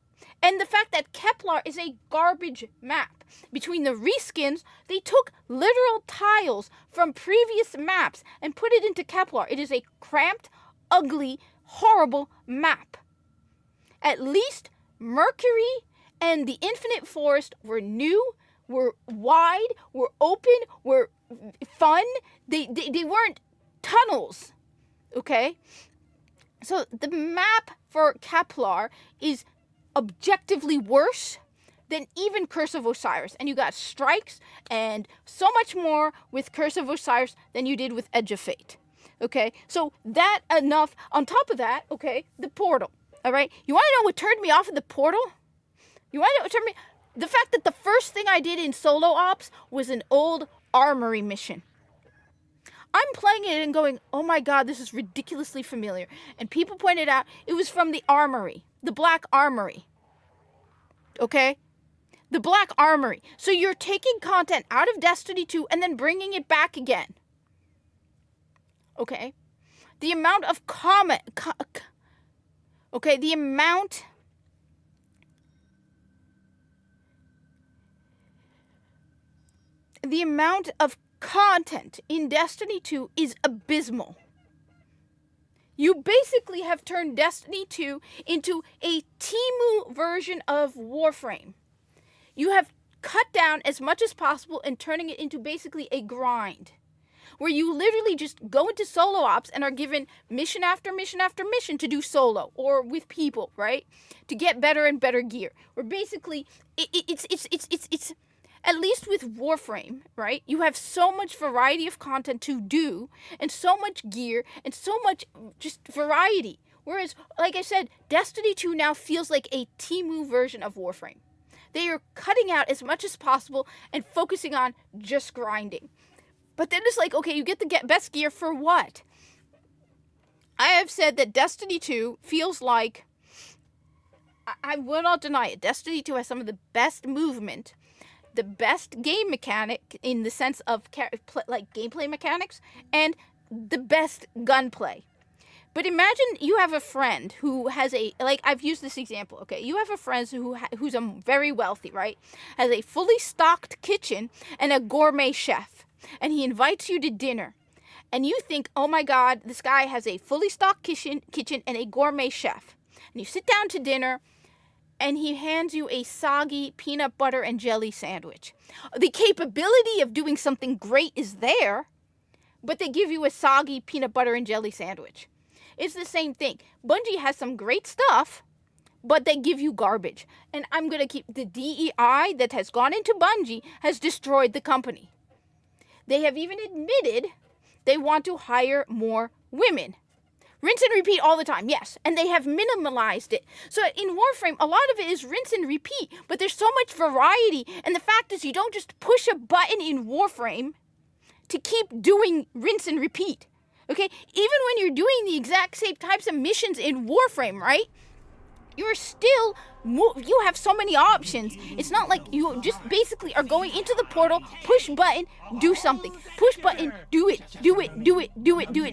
Speaker 1: and the fact that Kepler is a garbage map, between the reskins, they took literal tiles from previous maps and put it into Kepler. It is a cramped, ugly, horrible map. At least Mercury and the Infinite Forest were new, were wide, were open, were fun. They weren't tunnels, okay? So the map for Kepler is objectively worse than even Curse of Osiris. And you got strikes and so much more with Curse of Osiris than you did with Edge of Fate. Okay? So that enough. On top of that, okay, the Portal. All right? You want to know what turned me off of the Portal? You want to know what turned me... The fact that the first thing I did in solo ops was an old armory mission. I'm playing it and going, oh my god, this is ridiculously familiar. And people pointed out it was from the armory. The Black Armory. Okay? The Black Armory. So you're taking content out of Destiny 2 and then bringing it back again. Okay? The amount of the amount of content in Destiny 2 is abysmal. You basically have turned Destiny 2 into a Temu version of Warframe. You have cut down as much as possible and turning it into basically a grind, where you literally just go into solo ops and are given mission after mission after mission to do solo or with people, right? To get better and better gear. Or basically, it's at least with Warframe, right? You have so much variety of content to do and so much gear and so much just variety. Whereas, like I said, Destiny 2 now feels like a Temu version of Warframe. They are cutting out as much as possible and focusing on just grinding. But then it's like, okay, you get the best gear for what? I have said that Destiny 2 feels like, I will not deny it, Destiny 2 has some of the best movement, the best game mechanic in the sense of like gameplay mechanics, and the best gunplay. But imagine you have a friend who has I've used this example, okay? You have a friend who's very wealthy, right? Has a fully stocked kitchen and a gourmet chef. And he invites you to dinner. And you think, oh my God, this guy has a fully stocked kitchen and a gourmet chef. And you sit down to dinner and he hands you a soggy peanut butter and jelly sandwich. The capability of doing something great is there, but they give you a soggy peanut butter and jelly sandwich. It's the same thing. Bungie has some great stuff, but they give you garbage. And I'm going to keep the DEI that has gone into Bungie has destroyed the company. They have even admitted they want to hire more women. Rinse and repeat all the time, yes. And they have minimalized it. So in Warframe, a lot of it is rinse and repeat. But there's so much variety. And the fact is you don't just push a button in Warframe to keep doing rinse and repeat. Okay? Even when you're doing the exact same types of missions in Warframe, right? You have so many options. It's not like you just basically are going into the portal, push button, do something. Push button, do it,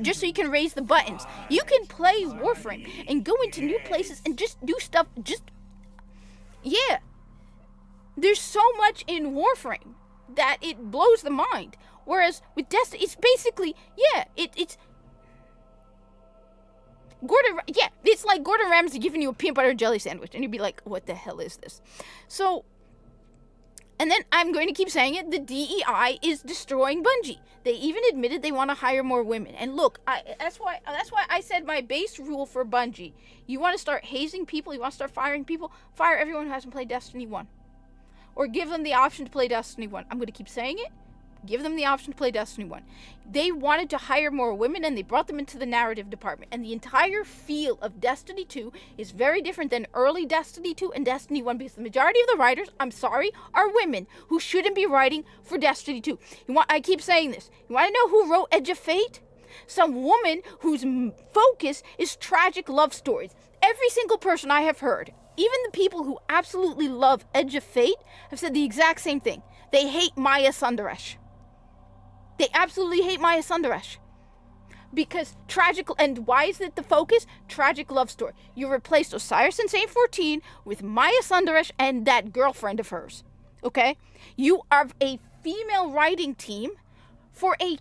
Speaker 1: just so you can raise the buttons. You can play Warframe and go into new places and just do stuff, yeah. There's so much in Warframe that it blows the mind. Whereas with Destiny, it's basically, it's it's like Gordon Ramsay giving you a peanut butter and jelly sandwich, and you'd be like, what the hell is this? So, and then I'm going to keep saying it, the DEI is destroying Bungie. They even admitted they want to hire more women. And look, that's why I said my base rule for Bungie, you want to start hazing people, you want to start firing people, fire everyone who hasn't played Destiny 1. Or give them the option to play Destiny 1. I'm going to keep saying it. Give them the option to play Destiny 1. They wanted to hire more women and they brought them into the narrative department. And the entire feel of Destiny 2 is very different than early Destiny 2 and Destiny 1 because the majority of the writers, I'm sorry, are women who shouldn't be writing for Destiny 2. I keep saying this. You want to know who wrote Edge of Fate? Some woman whose focus is tragic love stories. Every single person I have heard, even the people who absolutely love Edge of Fate, have said the exact same thing. They hate Maya Sundaresh. They absolutely hate Maya Sundaresh. Because and why is it the focus? Tragic love story. You replaced Osiris in Saint 14 with Maya Sundaresh and that girlfriend of hers. Okay? You are a female writing team for a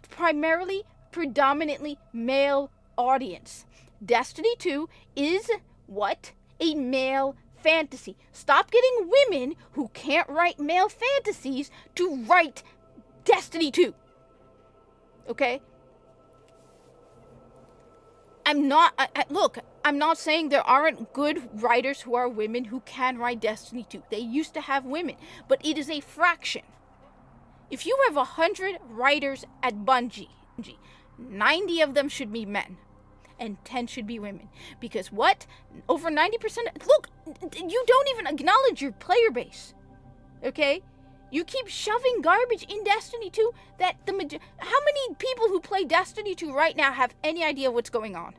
Speaker 1: predominantly male audience. Destiny 2 is what? A male fantasy. Stop getting women who can't write male fantasies to write Destiny 2. Okay? I'm not saying there aren't good writers who are women who can write Destiny 2. They used to have women, but it is a fraction. If you have 100 writers at Bungie, 90 of them should be men and 10 should be women. Because what? Over 90%, look, you don't even acknowledge your player base. Okay? You keep shoving garbage in Destiny 2 that how many people who play Destiny 2 right now have any idea what's going on?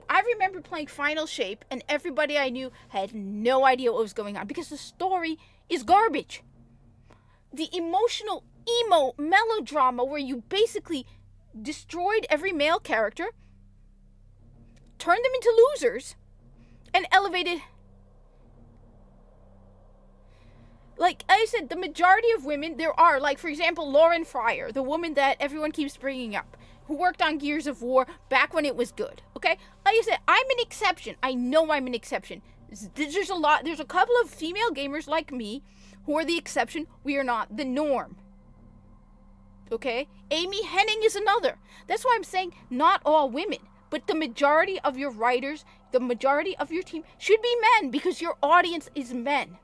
Speaker 1: I remember playing Final Shape and everybody I knew had no idea what was going on because the story is garbage. The emotional emo melodrama where you basically destroyed every male character, turned them into losers, and elevated. Like I said, the majority of women, there are, like, for example, Lauren Fryer, the woman that everyone keeps bringing up, who worked on Gears of War back when it was good, okay? Like I said, I'm an exception. I know I'm an exception. There's a couple of female gamers like me who are the exception. We are not the norm. Okay? Amy Hennig is another. That's why I'm saying not all women, but the majority of your writers, the majority of your team should be men because your audience is men.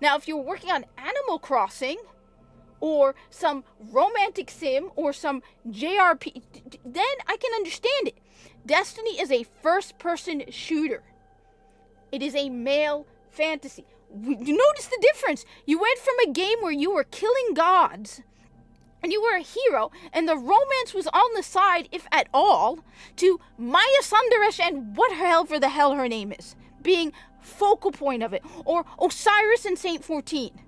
Speaker 1: Now, if you're working on Animal Crossing or some romantic sim or some JRP, then I can understand it. Destiny is a first-person shooter. It is a male fantasy. You notice the difference. You went from a game where you were killing gods and you were a hero and the romance was on the side, if at all, to Maya Sundaresh and whatever the hell her name is being focal point of it, or Osiris and Saint 14.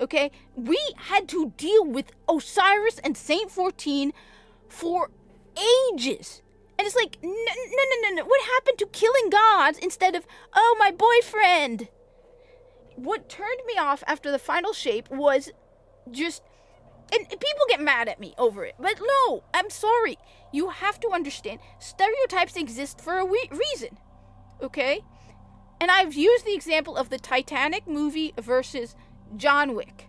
Speaker 1: Okay? We had to deal with Osiris and Saint 14 for ages. And it's like, no. What happened to killing gods instead of, oh, my boyfriend? What turned me off after the final shape was just, and people get mad at me over it, but no, I'm sorry. You have to understand, stereotypes exist for a reason, okay? And I've used the example of the Titanic movie versus John Wick,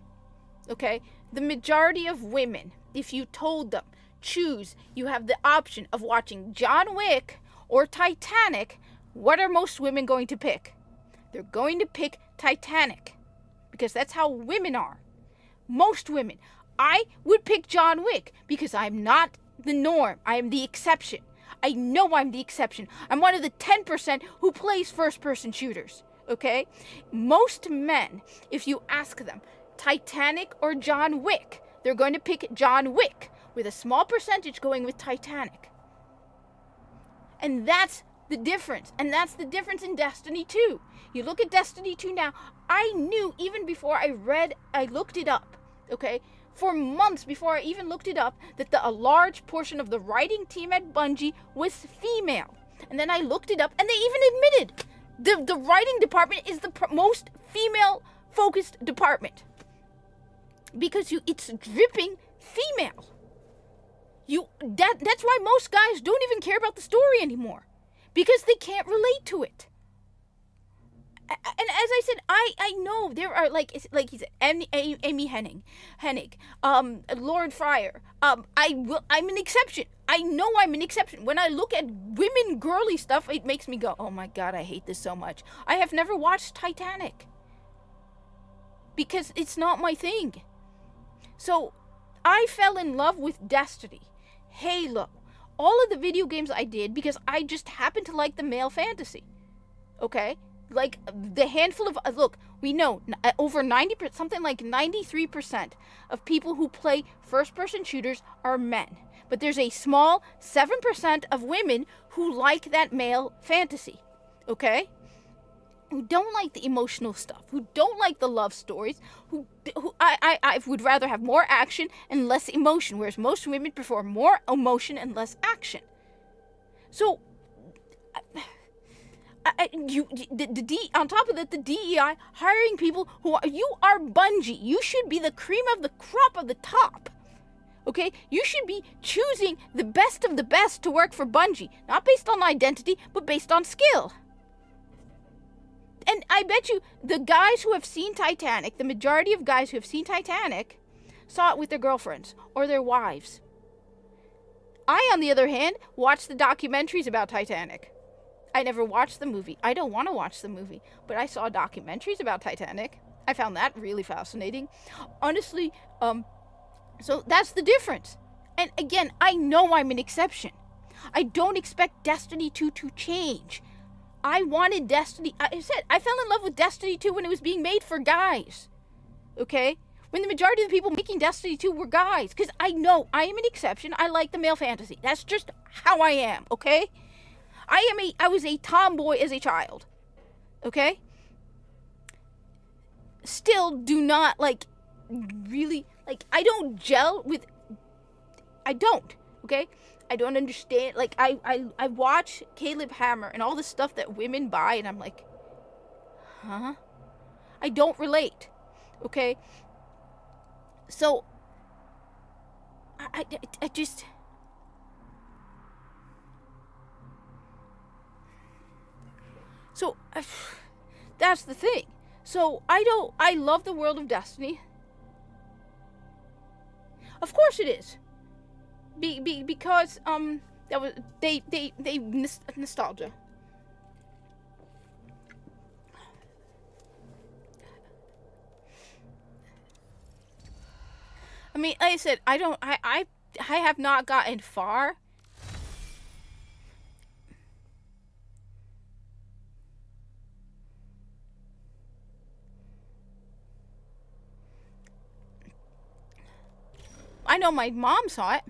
Speaker 1: okay? The majority of women, if you told them, choose, you have the option of watching John Wick or Titanic, what are most women going to pick? They're going to pick Titanic because that's how women are. Most women. I would pick John Wick because I'm not the norm. I am the exception. I know I'm the exception. I'm one of the 10% who plays first-person shooters, okay? Most men, if you ask them, Titanic or John Wick, they're going to pick John Wick, with a small percentage going with Titanic. And that's the difference. And that's the difference in Destiny 2. You look at Destiny 2 now, I knew even before I looked it up, okay? For months before I even looked it up, that a large portion of the writing team at Bungie was female. And then I looked it up, and they even admitted the writing department is the most female-focused department. Because it's dripping female. That's why most guys don't even care about the story anymore. Because they can't relate to it. And as I said, I know there are, like he said, Amy Hennig, Lauren Fryer. I'm an exception. I know I'm an exception. When I look at women girly stuff, it makes me go, oh my God, I hate this so much. I have never watched Titanic. Because it's not my thing. So, I fell in love with Destiny, Halo, all of the video games I did because I just happened to like the male fantasy. Okay? Like, the handful of, look, we know over 90%, something like 93% of people who play first-person shooters are men. But there's a small 7% of women who like that male fantasy. Okay? Who don't like the emotional stuff, who don't like the love stories, who I would rather have more action and less emotion, whereas most women prefer more emotion and less action. So, on top of that, the DEI hiring people you are Bungie. You should be the cream of the crop of the top. Okay? You should be choosing the best of the best to work for Bungie, not based on identity, but based on skill. And I bet you the guys who have seen Titanic, the majority of guys who have seen Titanic, saw it with their girlfriends or their wives. I, on the other hand, watched the documentaries about Titanic. I never watched the movie. I don't want to watch the movie, but I saw documentaries about Titanic. I found that really fascinating. Honestly, so that's the difference. And again, I know I'm an exception. I don't expect Destiny 2 to change. I wanted Destiny. I said, I fell in love with Destiny 2 when it was being made for guys. Okay? When the majority of the people making Destiny 2 were guys. Because I know I am an exception. I like the male fantasy. That's just how I am. Okay? I was a tomboy as a child. Okay? still do not like really like. I don't gel with. I don't. Okay. I don't understand. Like I watch Caleb Hammer and all the stuff that women buy, and I'm like, huh? I don't relate. Okay. So I just. So that's the thing. So I love the world of Destiny. Of course it is. Because that was they nostalgia. I mean, like I said, I have not gotten far. I know my mom saw it.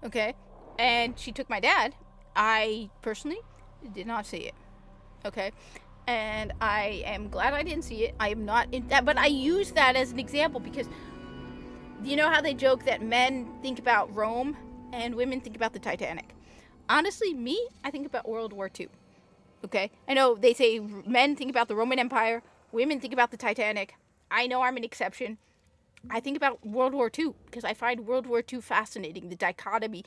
Speaker 1: Okay. And she took my dad. I personally did not see it. Okay. And I am glad I didn't see it. I am not in that, but I use that as an example because you know how they joke that men think about Rome and women think about the Titanic? Honestly, me, I think about World War II. Okay? I know they say men think about the Roman Empire, women think about the Titanic. I know I'm an exception. I think about World War II because I find World War II fascinating. The dichotomy.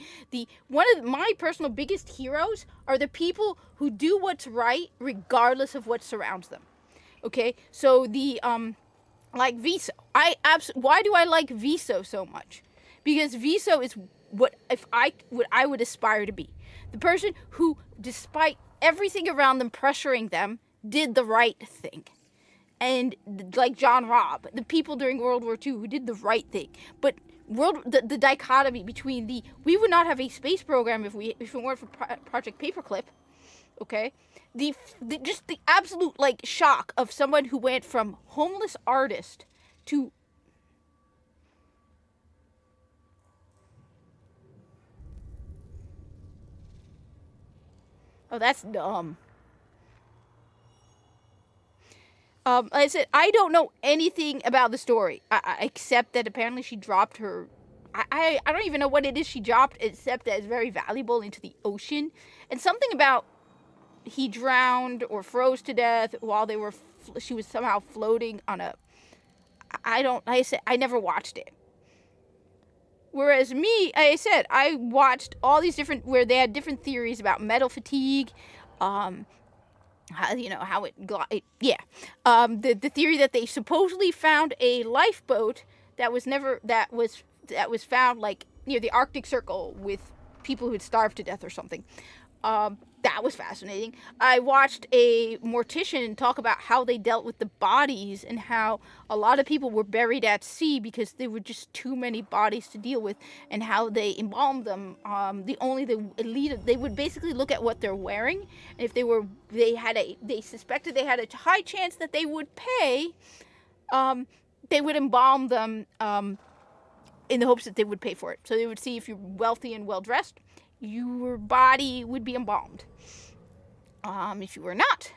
Speaker 1: One of my personal biggest heroes are the people who do what's right regardless of what surrounds them. Okay, so like Viso. Why do I like Viso so much? Because Viso is what I would aspire to be. The person who, despite everything around them pressuring them, did the right thing. And like John Robb, the people during World War II who did the right thing. But the dichotomy between we would not have a space program if it weren't for Project Paperclip. Okay, just the absolute like shock of someone who went from homeless artist to oh, that's dumb. Like I said, I don't know anything about the story, except that apparently she dropped her. I don't even know what it is she dropped, except that it's very valuable into the ocean, and something about he drowned or froze to death while she was somehow floating on a. Like I said, I never watched it. Whereas me, like I said, I watched all these different where they had different theories about metal fatigue. How the theory that they supposedly found a lifeboat that was found like near the Arctic Circle with people who'd starved to death or something. That was fascinating. I watched a mortician talk about how they dealt with the bodies and how a lot of people were buried at sea because there were just too many bodies to deal with, and how they embalmed them. They would basically look at what they're wearing, and if they suspected they had a high chance that they would pay, they would embalm them in the hopes that they would pay for it. So they would see if you're wealthy and well dressed, your body would be embalmed. If you were not,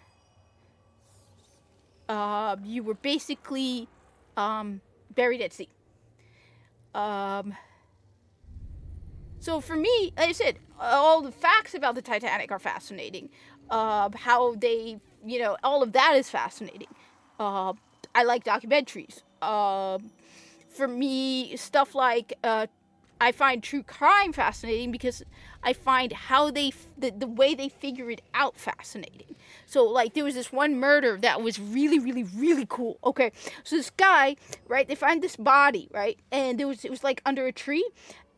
Speaker 1: you were basically buried at sea. So for me, like I said, all the facts about the Titanic are fascinating. How they, all of that is fascinating. I like documentaries. For me, stuff like I find true crime fascinating because I find how the way they figure it out fascinating. So, like, there was this one murder that was really, really, really cool. Okay, so this guy, right, they find this body, right, and it was like under a tree,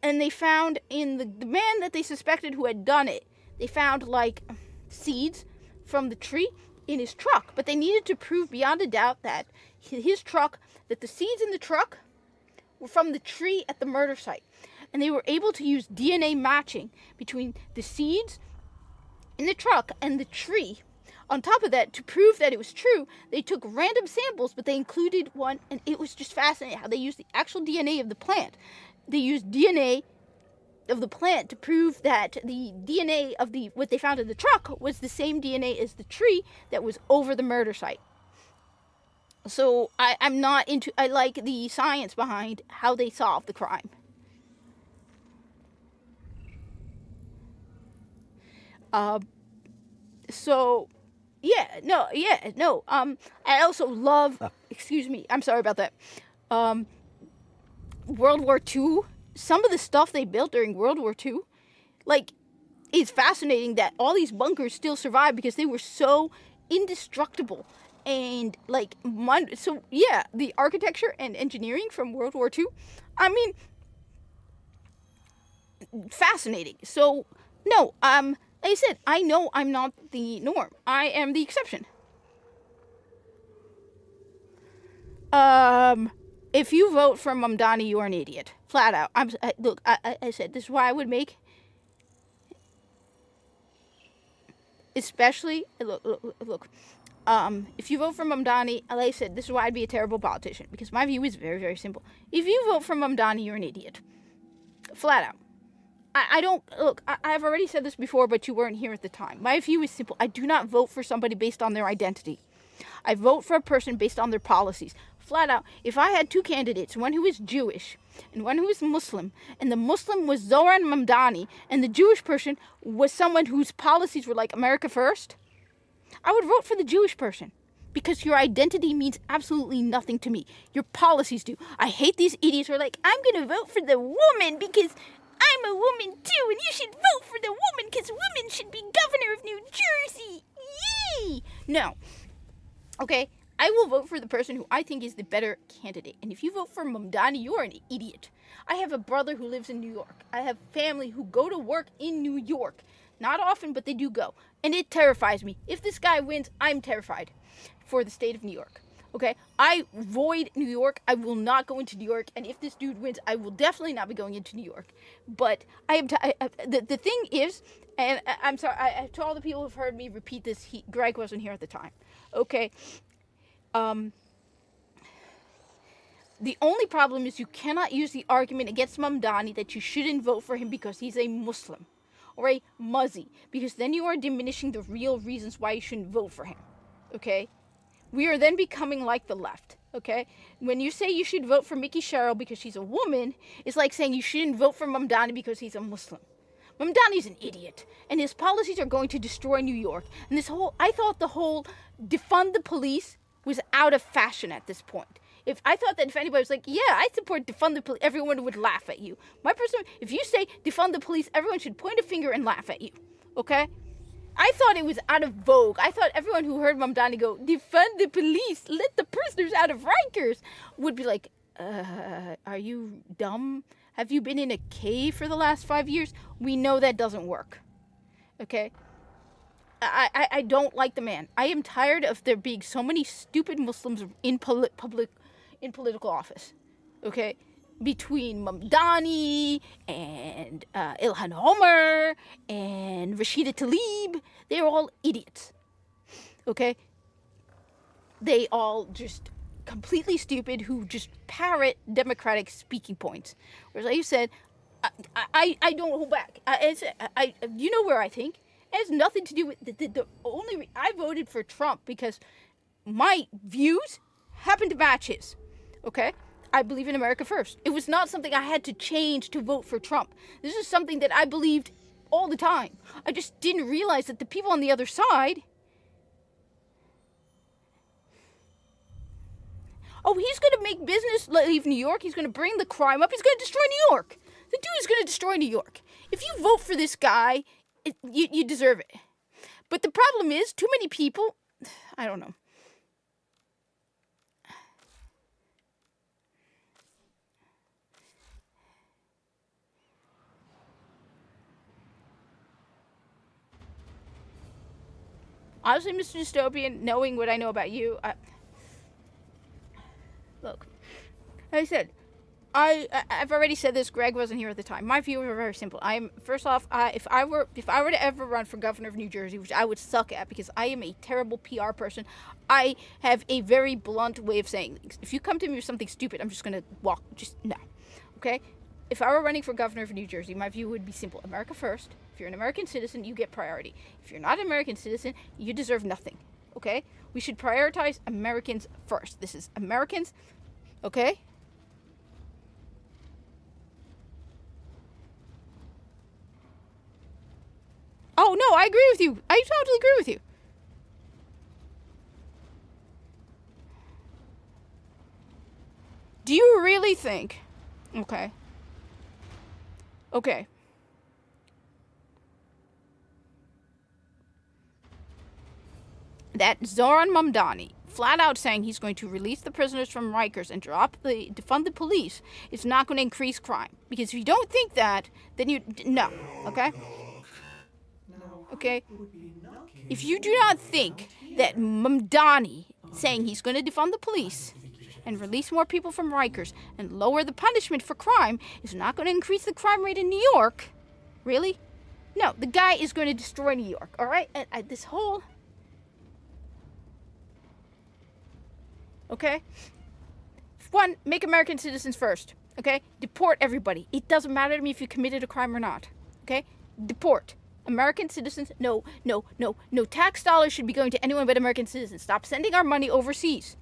Speaker 1: and they found in the man that they suspected who had done it, they found, like, seeds from the tree in his truck, but they needed to prove beyond a doubt that that the seeds in the truck were from the tree at the murder site. And they were able to use DNA matching between the seeds in the truck and the tree. On top of that, to prove that it was true, they took random samples, but they included one, and it was just fascinating how they used the actual DNA of the plant. They used DNA of the plant to prove that the DNA of what they found in the truck was the same DNA as the tree that was over the murder site. So I'm not into. I like the science behind how they solve the crime. So, no. I also love. Excuse me. I'm sorry about that. World War II. Some of the stuff they built during World War II, like, it's fascinating that all these bunkers still survive because they were so indestructible. And like, the architecture and engineering from World War II. I mean, fascinating. So, no. Like I said, I know I'm not the norm. I am the exception. If you vote for Mamdani, you are an idiot. Flat out. I said, this is why I would make... Especially, look. If you vote for Mamdani, like I said, this is why I'd be a terrible politician. Because my view is very, very simple. If you vote for Mamdani, you're an idiot. Flat out. I don't... Look, I've already said this before, but you weren't here at the time. My view is simple. I do not vote for somebody based on their identity. I vote for a person based on their policies. Flat out. If I had two candidates, one who is Jewish and one who is Muslim, and the Muslim was Zoran Mamdani, and the Jewish person was someone whose policies were like America First, I would vote for the Jewish person. Because your identity means absolutely nothing to me. Your policies do. I hate these idiots who are like, I'm going to vote for the woman because I'm a woman too, and you should vote for the woman because women should be governor of New Jersey. Yay! No. Okay? I will vote for the person who I think is the better candidate. And if you vote for Mamdani, you are an idiot. I have a brother who lives in New York. I have family who go to work in New York. Not often, but they do go. And it terrifies me. If this guy wins, I'm terrified for the state of New York. Okay? I avoid New York. I will not go into New York. And if this dude wins, I will definitely not be going into New York. But I am the thing is, and I'm sorry, to all the people who've heard me repeat this, Greg wasn't here at the time. Okay? The only problem is you cannot use the argument against Mamdani that you shouldn't vote for him because he's a Muslim or a Muzzy, because then you are diminishing the real reasons why you shouldn't vote for him. Okay? We are then becoming like the left. Okay? When you say you should vote for Mickey Sherrill because she's a woman, it's like saying you shouldn't vote for Mamdani because he's a Muslim. Mamdani's an idiot, and his policies are going to destroy New York. And I thought the whole defund the police was out of fashion at this point. If anybody was like, yeah, I support defund the police, everyone would laugh at you. If you say defund the police, everyone should point a finger and laugh at you. Okay? I thought it was out of vogue. I thought everyone who heard Mamdani go, defund the police, let the prisoners out of Rikers, would be like, are you dumb? Have you been in a cave for the last 5 years? We know that doesn't work. Okay? I don't like the man. I am tired of there being so many stupid Muslims in political office. Okay? Between Mamdani and Ilhan Omar and Rashida Tlaib, they're all idiots. Okay? They all just completely stupid who just parrot democratic speaking points. Whereas like you said, I don't hold back. You know where I think? It has nothing to do with I voted for Trump because my views happen to match his. Okay? I believe in America first. It was not something I had to change to vote for Trump. This is something that I believed all the time. I just didn't realize that the people on the other side... Oh, he's going to make business leave New York. He's going to bring the crime up. He's going to destroy New York. The dude is going to destroy New York. If you vote for this guy, you deserve it. But the problem is, too many people... I don't know. Honestly, Mr. Dystopian, knowing what I know about you, look, like I said, I've already said this. Greg wasn't here at the time. My views are very simple. First off, if I were to ever run for governor of New Jersey, which I would suck at because I am a terrible PR person, I have a very blunt way of saying things. If you come to me with something stupid, I'm just gonna walk. Just no, okay? If I were running for governor of New Jersey, my view would be simple: America first. If you're an American citizen, you get priority. If you're not an American citizen, you deserve nothing. okay? We should prioritize Americans first. This is Americans, okay? Oh, no, I agree with you. I totally agree with you. Do you really think... Okay. Okay. That Zoran Mamdani, flat out saying he's going to release the prisoners from Rikers and defund the police, is not going to increase crime. Because if you don't think that, then you... No. Okay? Okay? If you do not think that Mamdani saying he's going to defund the police and release more people from Rikers and lower the punishment for crime is not going to increase the crime rate in New York, really? No, the guy is going to destroy New York, all right? And this whole... Okay? One, make American citizens first, okay? Deport everybody. It doesn't matter to me if you committed a crime or not, okay? Deport. American citizens, no tax dollars should be going to anyone but American citizens. Stop sending our money overseas.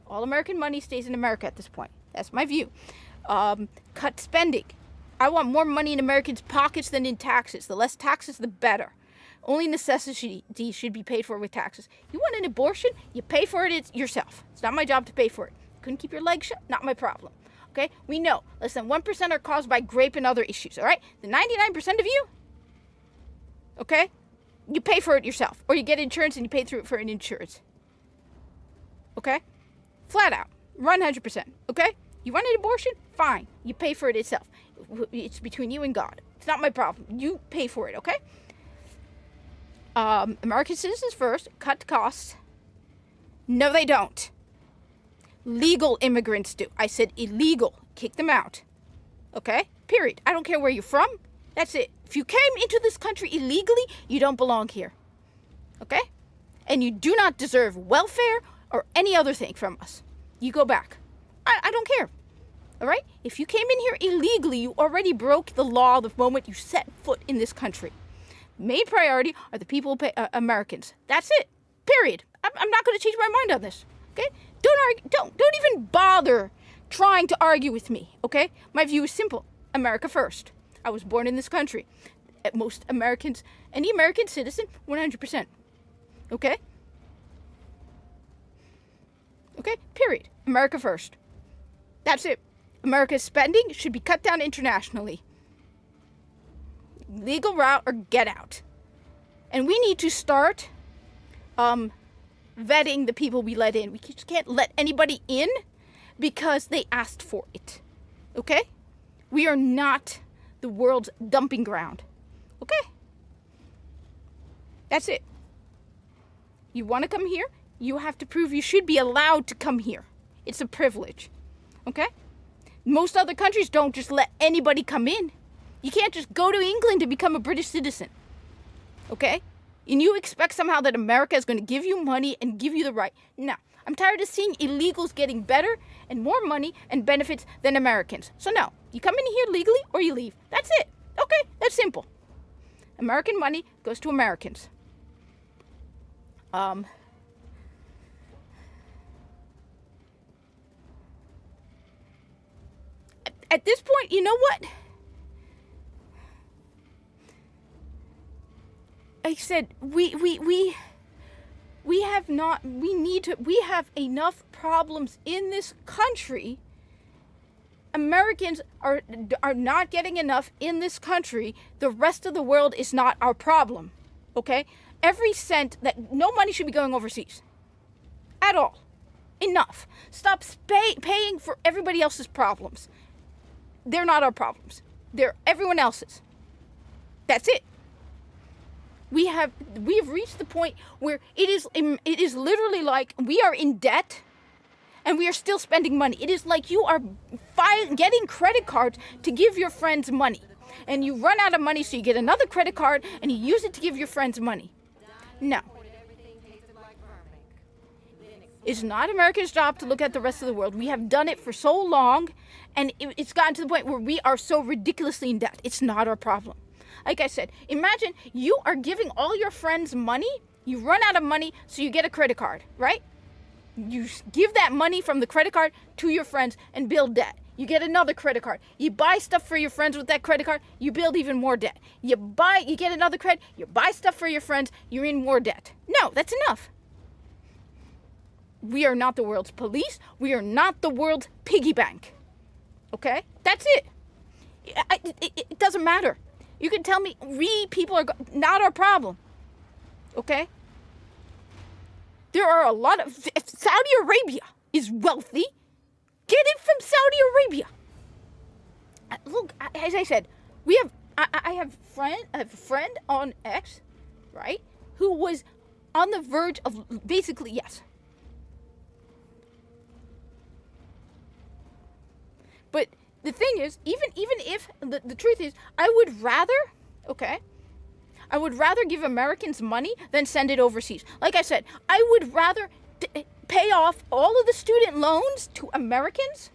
Speaker 1: All American money stays in America at this point. That's my view. Cut spending. I want more money in Americans' pockets than in taxes. The less taxes, the better. Only necessities should be paid for with taxes. You want an abortion? You pay for it yourself. It's not my job to pay for it. Couldn't keep your legs shut? Not my problem. Okay? We know less than 1% are caused by grape and other issues, all right? The 99% of you, okay? You pay for it yourself. Or you get insurance and you pay through it for an insurance. Okay? Flat out. 100%. Okay? You want an abortion? Fine. You pay for it itself. It's between you and God. It's not my problem. You pay for it, okay? American citizens first. Cut costs. No, they don't. Legal immigrants do. I said illegal. Kick them out. Okay? Period. I don't care where you're from. That's it. If you came into this country illegally, you don't belong here. Okay? And you do not deserve welfare or any other thing from us. You go back. I don't care. All right? If you came in here illegally, you already broke the law the moment you set foot in this country. Main priority are the people, Americans. That's it. Period. I'm not going to change my mind on this. Okay? Don't argue. Don't even bother trying to argue with me. Okay? My view is simple. America first. I was born in this country. Most Americans, any American citizen, 100%. Okay? Okay? Period. America first. That's it. America's spending should be cut down internationally. Legal route or get out. And we need to start vetting the people we let in. We just can't let anybody in because they asked for it. Okay? We are not the world's dumping ground. Okay? That's it. You want to come here? You have to prove you should be allowed to come here. It's a privilege. Okay? Most other countries don't just let anybody come in. You can't just go to England to become a British citizen. Okay? And you expect somehow that America is going to give you money and give you the right. No. I'm tired of seeing illegals getting better and more money and benefits than Americans. So no. You come in here legally or you leave. That's it. Okay? That's simple. American money goes to Americans. At this point, you know what? I said we have enough problems in this country. Americans are not getting enough in this country. The rest of the world is not our problem. Okay? Every cent that no money should be going overseas. At all. Enough. Stop paying for everybody else's problems. They're not our problems. They're everyone else's. That's it. We have reached the point where it is literally like we are in debt and we are still spending money. It is like you are getting credit cards to give your friends money. And you run out of money, so you get another credit card and you use it to give your friends money. No. It's not America's job to look at the rest of the world. We have done it for so long, and it's gotten to the point where we are so ridiculously in debt. It's not our problem. Like I said, imagine you are giving all your friends money You run out of money, so you get a credit card, right? You give that money from the credit card to your friends and build debt. You get another credit card. You buy stuff for your friends with that credit card. You build even more debt. You get another credit. You buy stuff for your friends. You're in more debt. No, that's enough. We are not the world's police. We are not the world's piggy bank. Okay? That's it. It doesn't matter. You can tell me we people are not our problem. Okay? There are a lot of... If Saudi Arabia is wealthy, get it from Saudi Arabia. Look, as I said, we have... I have a friend on X, right? Who was on the verge of basically, yes. But the thing is, even if the truth is, I would rather, okay, I would rather give Americans money than send it overseas. Like I said, I would rather pay off all of the student loans to Americans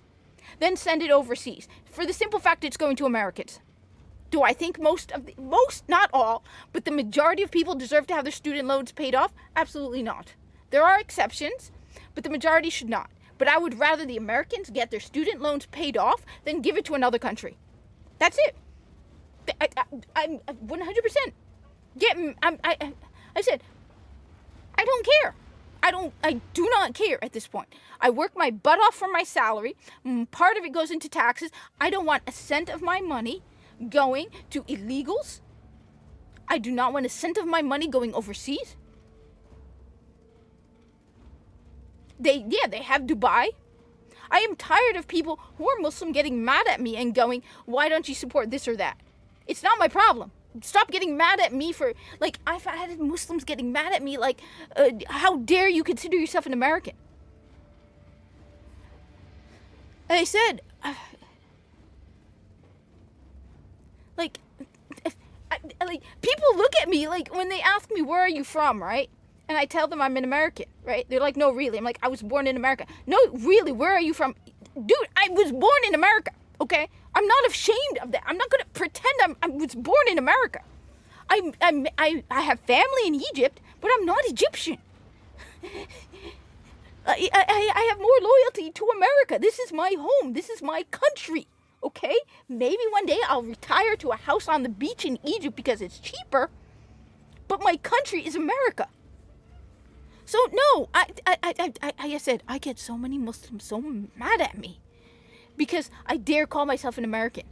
Speaker 1: than send it overseas. For the simple fact it's going to Americans. Do I think most, not all, but the majority of people deserve to have their student loans paid off? Absolutely not. There are exceptions, but the majority should not. But I would rather the Americans get their student loans paid off than give it to another country. That's it. I'm 100%. I said, I don't care. I do not care at this point. I work my butt off for my salary. Part of it goes into taxes. I don't want a cent of my money going to illegals. I do not want a cent of my money going overseas. They have Dubai. I am tired of people who are Muslim getting mad at me and going, why don't you support this or that? It's not my problem. Stop getting mad at me for, like, I've had Muslims getting mad at me, like, how dare you consider yourself an American? And I said, like, people look at me, like, when they ask me, where are you from, right? And I tell them I'm an American, right? They're like, no, really. I'm like, I was born in America. No, really, where are you from? Dude, I was born in America, okay? I'm not ashamed of that. I'm not going to pretend I was born in America. I have family in Egypt, but I'm not Egyptian. I have more loyalty to America. This is my home. This is my country, okay? Maybe one day I'll retire to a house on the beach in Egypt because it's cheaper, but my country is America. So no, I said, I get so many Muslims so mad at me because I dare call myself an American.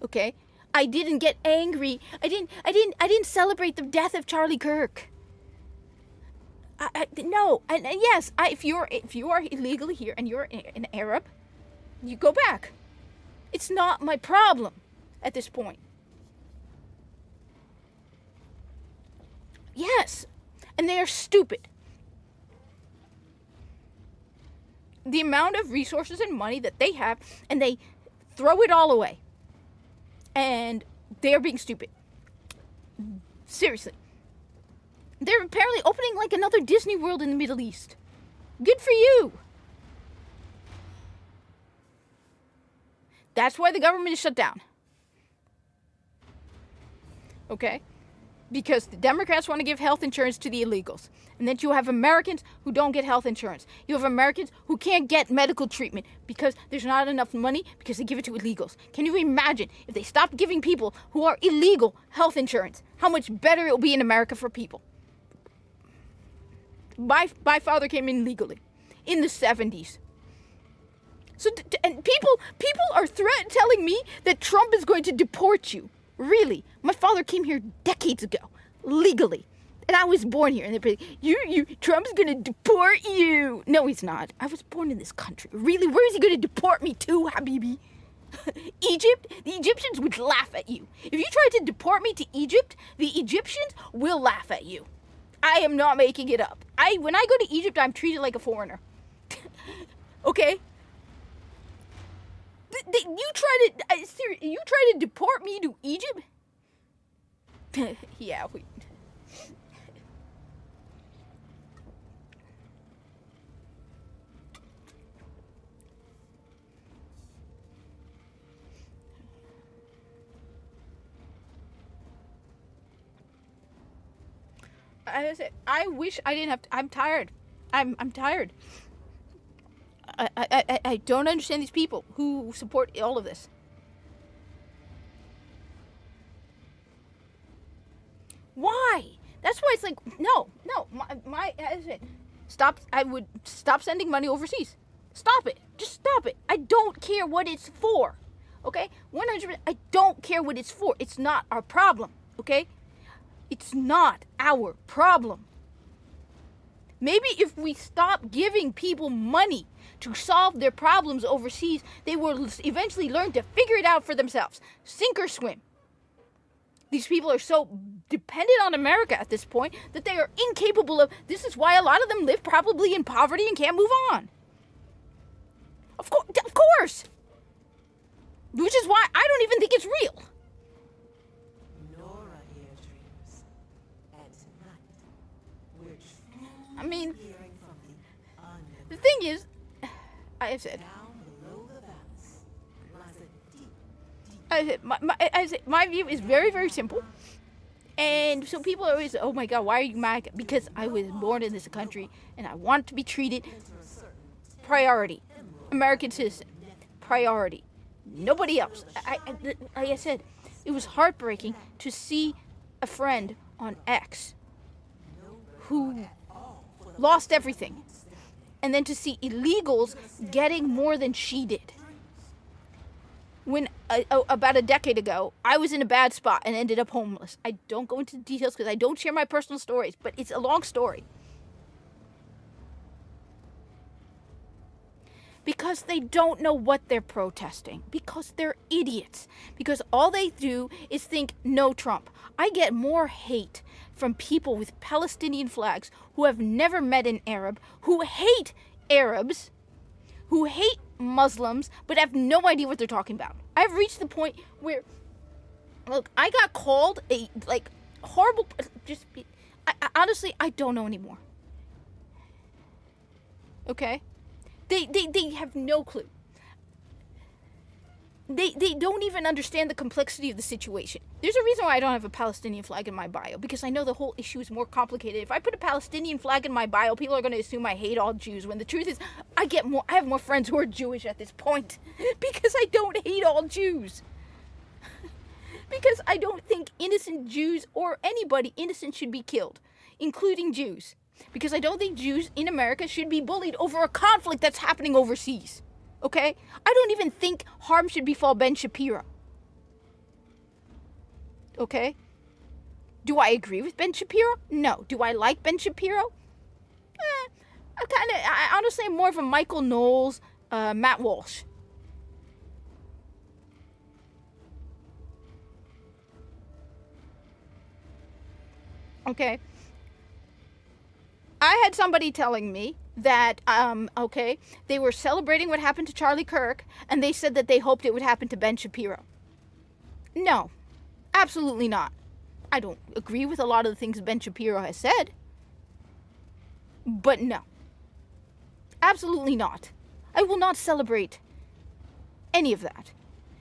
Speaker 1: Okay? I didn't get angry. I didn't celebrate the death of Charlie Kirk. No, and yes, if you are illegally here and you're an Arab, you go back. It's not my problem at this point. Yes, and they are stupid. The amount of resources and money that they have, and they throw it all away. And they're being stupid. Seriously. They're apparently opening like another Disney World in the Middle East. Good for you. That's why the government is shut down. Okay? Because the Democrats want to give health insurance to the illegals. And then you have Americans who don't get health insurance. You have Americans who can't get medical treatment because there's not enough money because they give it to illegals. Can you imagine if they stopped giving people who are illegal health insurance, how much better it will be in America for people? My father came in legally in the 70s. So, and people are telling me that Trump is going to deport you. Really? My father came here decades ago, legally. And I was born here. And they're like, Trump's gonna deport you. No, he's not. I was born in this country. Really? Where is he gonna deport me to, Habibi? Egypt? The Egyptians would laugh at you. If you tried to deport me to Egypt, the Egyptians will laugh at you. I am not making it up. When I go to Egypt, I'm treated like a foreigner. Okay? You try to deport me to Egypt? Yeah, I wish I didn't have to. I'm tired. I'm tired. I don't understand these people who support all of this. Why? That's why it's like, no. Stop. I would stop sending money overseas. Stop it. Just stop it. I don't care what it's for. Okay? 100%. I don't care what it's for. It's not our problem. Okay? It's not our problem. Maybe if we stop giving people money to solve their problems overseas, they will eventually learn to figure it out for themselves. Sink or swim. These people are so dependent on America at this point that they are incapable of. This is why a lot of them live probably in poverty and can't move on. Of course. Which is why I don't even think it's real.
Speaker 3: Nora here dreams. And tonight, we're
Speaker 1: I mean,
Speaker 3: hearing from the unknown.
Speaker 1: the thing is, I have said,
Speaker 3: Down below the valleys lies a deep,
Speaker 1: I said, my view is very, very simple. And so people are always, oh my God, why are you mad? Because I was born in this country and I want to be treated priority. American citizen, priority. Nobody else. Like I said, it was heartbreaking to see a friend on X who lost everything. And then to see illegals getting more than she did. When about a decade ago, I was in a bad spot and ended up homeless. I don't go into details because I don't share my personal stories, but it's a long story. Because they don't know what they're protesting. Because they're idiots. Because all they do is think, no Trump. I get more hate from people with Palestinian flags who have never met an Arab, who hate Arabs, who hate Muslims, but have no idea what they're talking about. I've reached the point where, look, I got called a, horrible, honestly, I don't know anymore. Okay? They have no clue. They don't even understand the complexity of the situation. There's a reason why I don't have a Palestinian flag in my bio, because I know the whole issue is more complicated. If I put a Palestinian flag in my bio, people are going to assume I hate all Jews, when the truth is I have more friends who are Jewish at this point because I don't hate all Jews. Because I don't think innocent Jews or anybody innocent should be killed, including Jews. Because I don't think Jews in America should be bullied over a conflict that's happening overseas. Okay? I don't even think harm should befall Ben Shapiro. Okay? Do I agree with Ben Shapiro? No. Do I like Ben Shapiro? I honestly am more of a Michael Knowles, Matt Walsh. Okay? I had somebody telling me that, they were celebrating what happened to Charlie Kirk, and they said that they hoped it would happen to Ben Shapiro. No, absolutely not. I don't agree with a lot of the things Ben Shapiro has said, but no, absolutely not. I will not celebrate any of that.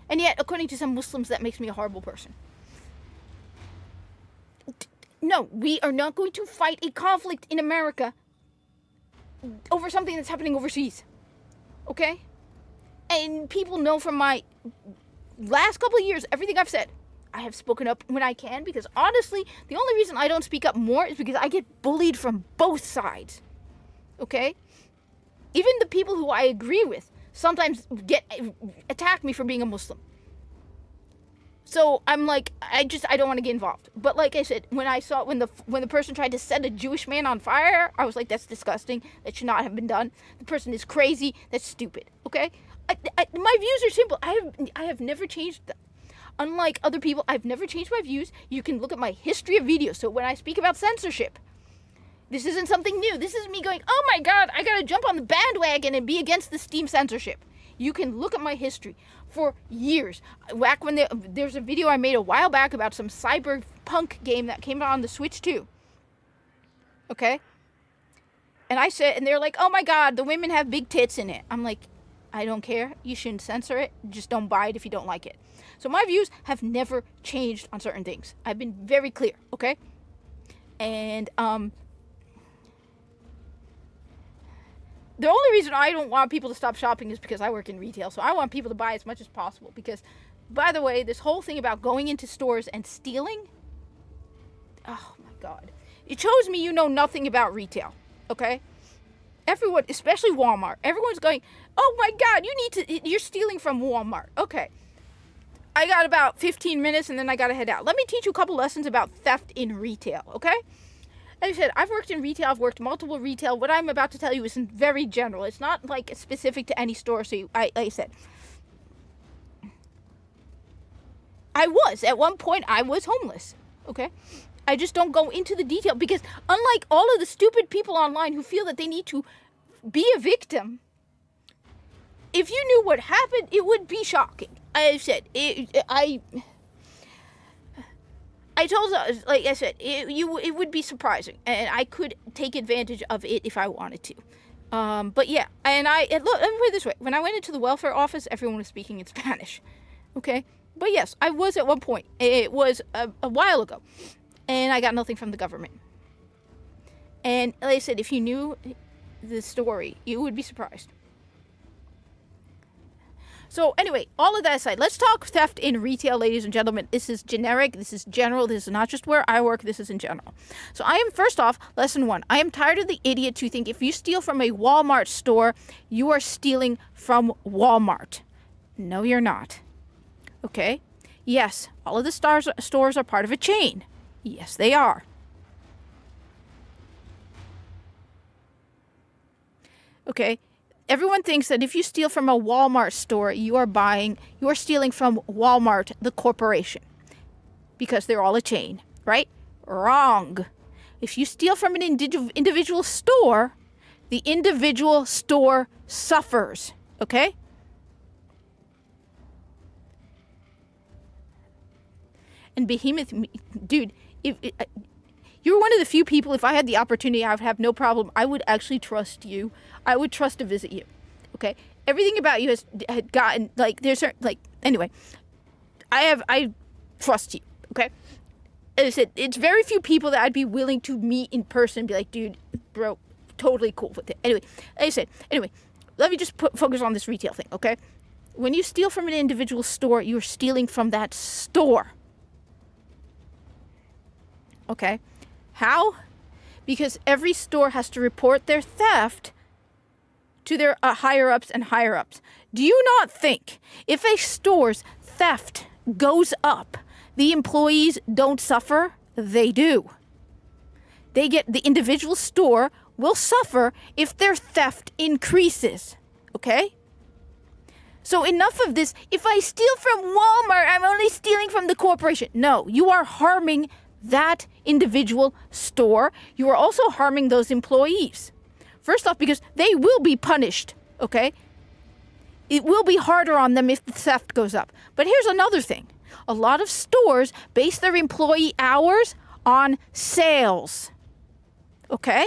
Speaker 1: And yet, according to some Muslims, that makes me a horrible person. No, we are not going to fight a conflict in America over something that's happening overseas. Okay? And people know from my last couple of years, everything I've said, I have spoken up when I can, because honestly, the only reason I don't speak up more is because I get bullied from both sides. Okay? Even the people who I agree with sometimes attack me for being a Muslim. So I'm like, I don't want to get involved. But like I said, when the person tried to set a Jewish man on fire, I was like, that's disgusting. That should not have been done. The person is crazy. That's stupid. Okay? My views are simple. I have never changed them. Unlike other people, I've never changed my views. You can look at my history of videos. So when I speak about censorship, this isn't something new. This is me going, oh my God, I gotta jump on the bandwagon and be against the Steam censorship. You can look at my history for years. Back when there's a video I made a while back about some cyberpunk game that came out on the Switch 2. Okay? And they're like, oh my God, the women have big tits in it. I'm like, I don't care. You shouldn't censor it. Just don't buy it if you don't like it. So my views have never changed on certain things. I've been very clear, okay? And the only reason I don't want people to stop shopping is because I work in retail. So I want people to buy as much as possible. Because, by the way, this whole thing about going into stores and stealing, oh my God. It shows me you know nothing about retail, okay? Everyone, especially Walmart, everyone's going, oh my God, you're stealing from Walmart. Okay. I got about 15 minutes and then I got to head out. Let me teach you a couple lessons about theft in retail, okay? As I said, I've worked in retail. I've worked multiple retail. What I'm about to tell you is very general. It's not like specific to any store. So like I said, at one point, I was homeless, okay? I just don't go into the detail because unlike all of the stupid people online who feel that they need to be a victim, if you knew what happened, it would be shocking. I said, I told, like I said, it would be surprising, and I could take advantage of it if I wanted to. But yeah, and look, let me put it this way. When I went into the welfare office, everyone was speaking in Spanish, okay? But yes, I was at one point. It was a while ago, and I got nothing from the government. And like I said, if you knew the story, you would be surprised. So anyway, all of that aside, let's talk theft in retail, ladies and gentlemen. This is generic. This is general. This is not just where I work. This is in general. So first off, lesson 1. I am tired of the idiots who think if you steal from a Walmart store, you are stealing from Walmart. No, you're not. Okay? Yes, all of the stores are part of a chain. Yes, they are. Okay? Everyone thinks that if you steal from a Walmart store, you are stealing from Walmart, the corporation, because they're all a chain, right? Wrong. If you steal from an individual store, the individual store suffers, okay? And Behemoth, dude, you're one of the few people, if I had the opportunity, I would have no problem. I would actually trust you. I would trust to visit you, okay? Everything about you had gotten, like, there's certain, like, anyway, I trust you, okay? As I said, it's very few people that I'd be willing to meet in person and be like, dude, bro, totally cool with it. Anyway, as I said, let me just focus on this retail thing, okay? When you steal from an individual store, you're stealing from that store, okay? How? Because every store has to report their theft to their higher-ups and higher-ups. Do you not think if a store's theft goes up, the employees don't suffer? They do. The individual store will suffer if their theft increases, okay? So enough of this, if I steal from Walmart, I'm only stealing from the corporation. No, you are harming that individual store. You are also harming those employees. First off, because they will be punished, okay? It will be harder on them if the theft goes up. But here's another thing. A lot of stores base their employee hours on sales, okay?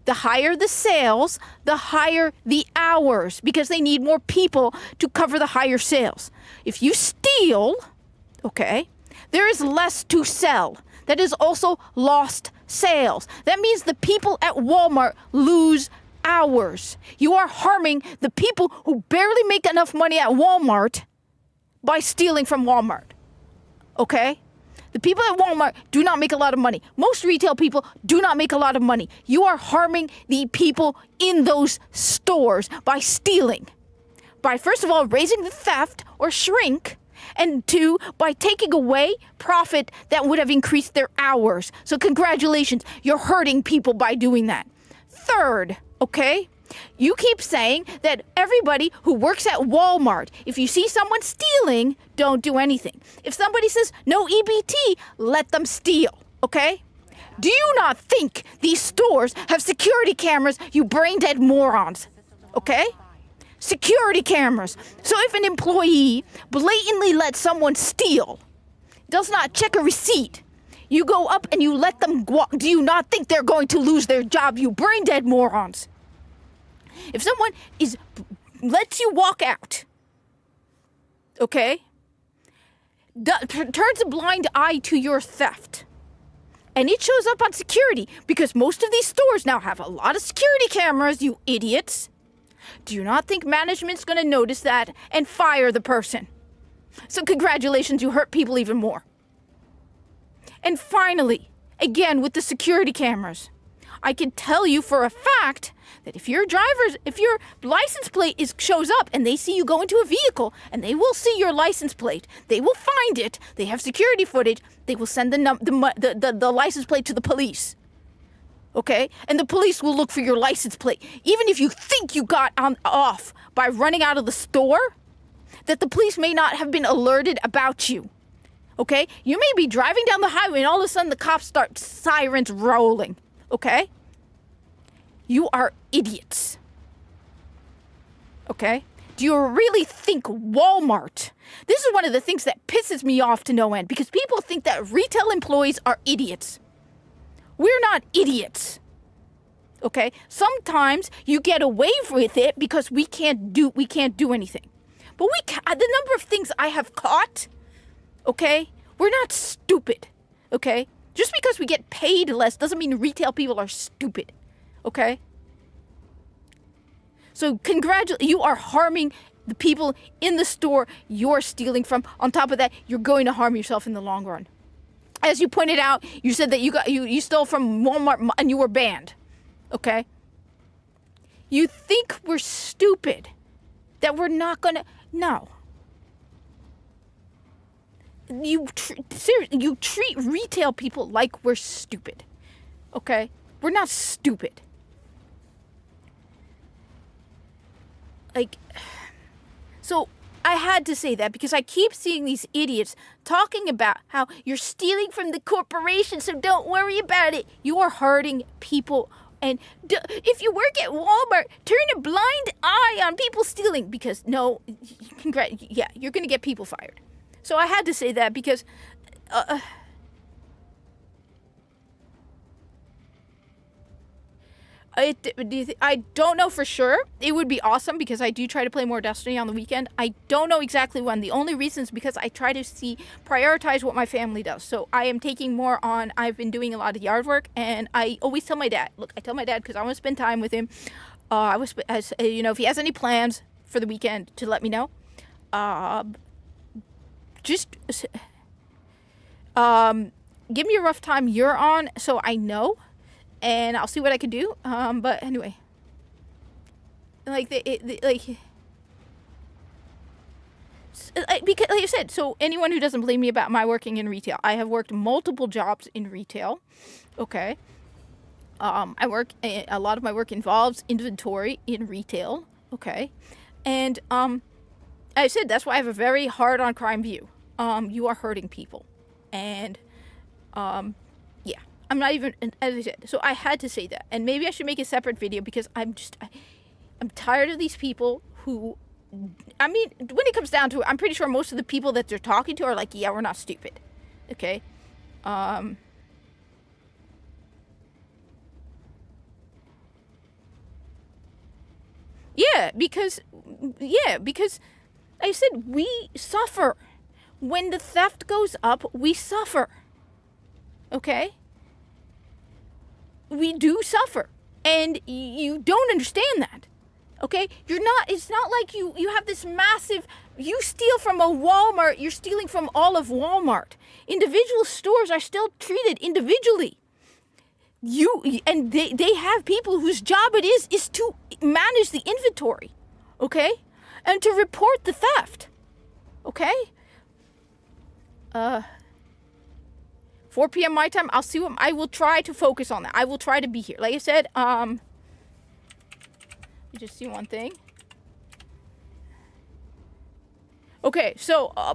Speaker 1: The higher the sales, the higher the hours, because they need more people to cover the higher sales. If you steal, okay, there is less to sell. That is also lost sales. That means the people at Walmart lose hours. You are harming the people who barely make enough money at Walmart by stealing from Walmart. Okay? The people at Walmart do not make a lot of money. Most retail people do not make a lot of money. You are harming the people in those stores by stealing. By, first of all, raising the theft or shrink, and 2, by taking away profit that would have increased their hours. So congratulations, you're hurting people by doing that. Third, okay, you keep saying that everybody who works at Walmart, if you see someone stealing, don't do anything. If somebody says no EBT, let them steal, okay? Do you not think these stores have security cameras, you brain-dead morons, okay? Security cameras. So if an employee blatantly lets someone steal, does not check a receipt, you go up and you let them go, do you not think they're going to lose their job, you brain-dead morons? If someone lets you walk out, okay, turns a blind eye to your theft, and it shows up on security because most of these stores now have a lot of security cameras, you idiots. Do you not think management's gonna notice that and fire the person? So congratulations, you hurt people even more. And finally, again with the security cameras, I can tell you for a fact that if your license plate shows up and they see you go into a vehicle and they will see your license plate, they will find it, they have security footage, they will send the license plate to the police. Okay? And the police will look for your license plate. Even if you think you got off by running out of the store, that the police may not have been alerted about you. Okay? You may be driving down the highway and all of a sudden the cops start sirens rolling. Okay? You are idiots. Okay? Do you really think Walmart? This is one of the things that pisses me off to no end because people think that retail employees are idiots. We're not idiots. Okay? Sometimes you get away with it because we can't do anything. But the number of things I have caught, okay? We're not stupid. Okay? Just because we get paid less doesn't mean retail people are stupid, okay? So you are harming the people in the store you're stealing from. On top of that, you're going to harm yourself in the long run. As you pointed out, you said that you stole from Walmart and you were banned, okay? You think we're stupid, that we're not gonna, no. You treat retail people like we're stupid, okay? We're not stupid. Like, so I had to say that because I keep seeing these idiots talking about how you're stealing from the corporation, so don't worry about it. You are hurting people. And if you work at Walmart, turn a blind eye on people stealing because you're going to get people fired. So I had to say that because I don't know for sure. It would be awesome because I do try to play more Destiny on the weekend. I don't know exactly when. The only reason is because I try to prioritize what my family does. So I am taking more on, I've been doing a lot of yard work and I always tell my dad, look, I tell my dad because I want to spend time with him. If he has any plans for the weekend to let me know. Just give me a rough time you're on so I know and I'll see what I can do. But anyway, because like I said, so anyone who doesn't believe me about my working in retail, I have worked multiple jobs in retail. Okay. I work, a lot of my work involves inventory in retail. Okay. And, I said that's why I have a very hard on crime view. You are hurting people. And, yeah. I'm not even, as I said, so I had to say that. And maybe I should make a separate video because I'm tired of these people who, I mean, when it comes down to it, I'm pretty sure most of the people that they're talking to are like, yeah, we're not stupid. Okay? Yeah, because I said we suffer. When the theft goes up, we suffer. Okay? We do suffer. And you don't understand that. Okay? It's not like you have this massive, you steal from a Walmart, you're stealing from all of Walmart. Individual stores are still treated individually. They have people whose job it is to manage the inventory. Okay? And to report the theft. Okay? 4 p.m. my time, I'll see I will try to focus on that. I will try to be here. Like I said, you just see one thing. Okay, so a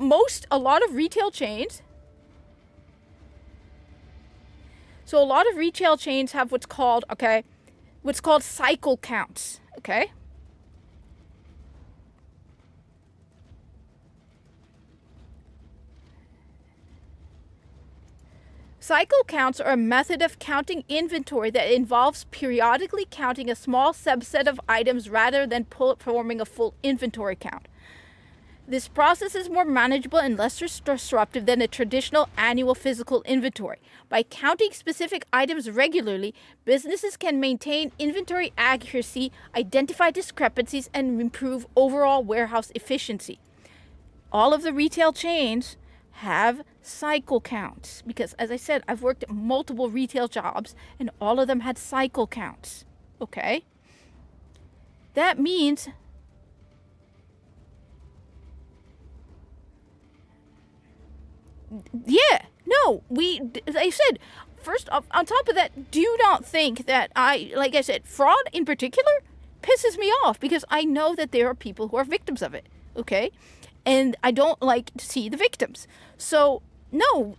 Speaker 1: lot of retail chains have what's called cycle counts, okay? Cycle counts are a method of counting inventory that involves periodically counting a small subset of items rather than performing a full inventory count. This process is more manageable and less disruptive than a traditional annual physical inventory. By counting specific items regularly, businesses can maintain inventory accuracy, identify discrepancies, and improve overall warehouse efficiency. All of the retail chains have cycle counts because, as I said, I've worked at multiple retail jobs and all of them had cycle counts. Okay? That means yeah, no, I said, first off, on top of that, do not think that like I said, fraud in particular pisses me off because I know that there are people who are victims of it, okay? And I don't like to see the victims. So, no,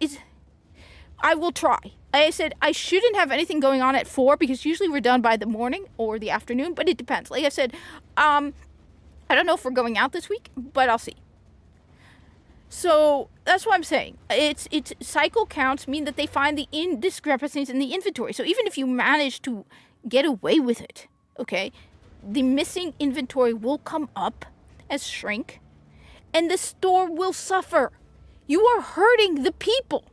Speaker 1: I will try. I said I shouldn't have anything going on at 4 because usually we're done by the morning or the afternoon, but it depends. Like I said, I don't know if we're going out this week, but I'll see. So that's what I'm saying. It's cycle counts mean that they find the discrepancies in the inventory. So even if you manage to get away with it, okay, the missing inventory will come up as shrink, and the store will suffer. You are hurting the people,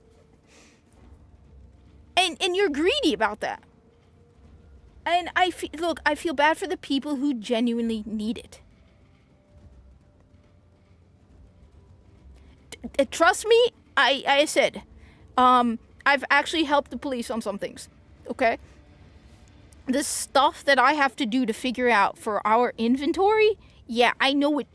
Speaker 1: and you're greedy about that. And I feel bad for the people who genuinely need it. Trust me, I said, I've actually helped the police on some things, okay? The stuff that I have to do to figure out for our inventory, yeah, I know it.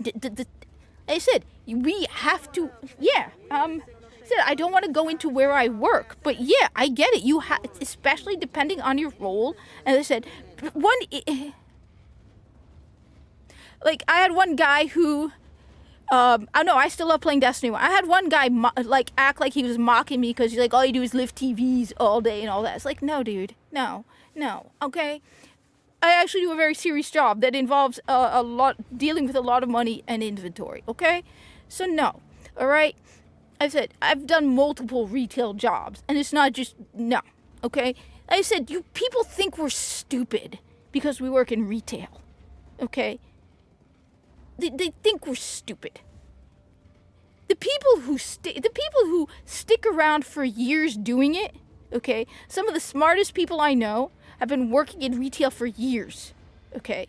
Speaker 1: I said, we have to, yeah, said I don't want to go into where I work, but yeah, I get it. You have, especially depending on your role. And I said, like, I had one guy who, I know I still love playing Destiny 1. I had one guy act like he was mocking me because he's like, all you do is lift TVs all day and all that. It's like, no, dude, no, okay. I actually do a very serious job that involves a lot, dealing with a lot of money and inventory, okay? So no, all right? I said, I've done multiple retail jobs, and it's not just, no, okay? I said, you people think we're stupid because we work in retail, okay? They think we're stupid. The people who stick around for years doing it, okay? Some of the smartest people I know have been working in retail for years, okay?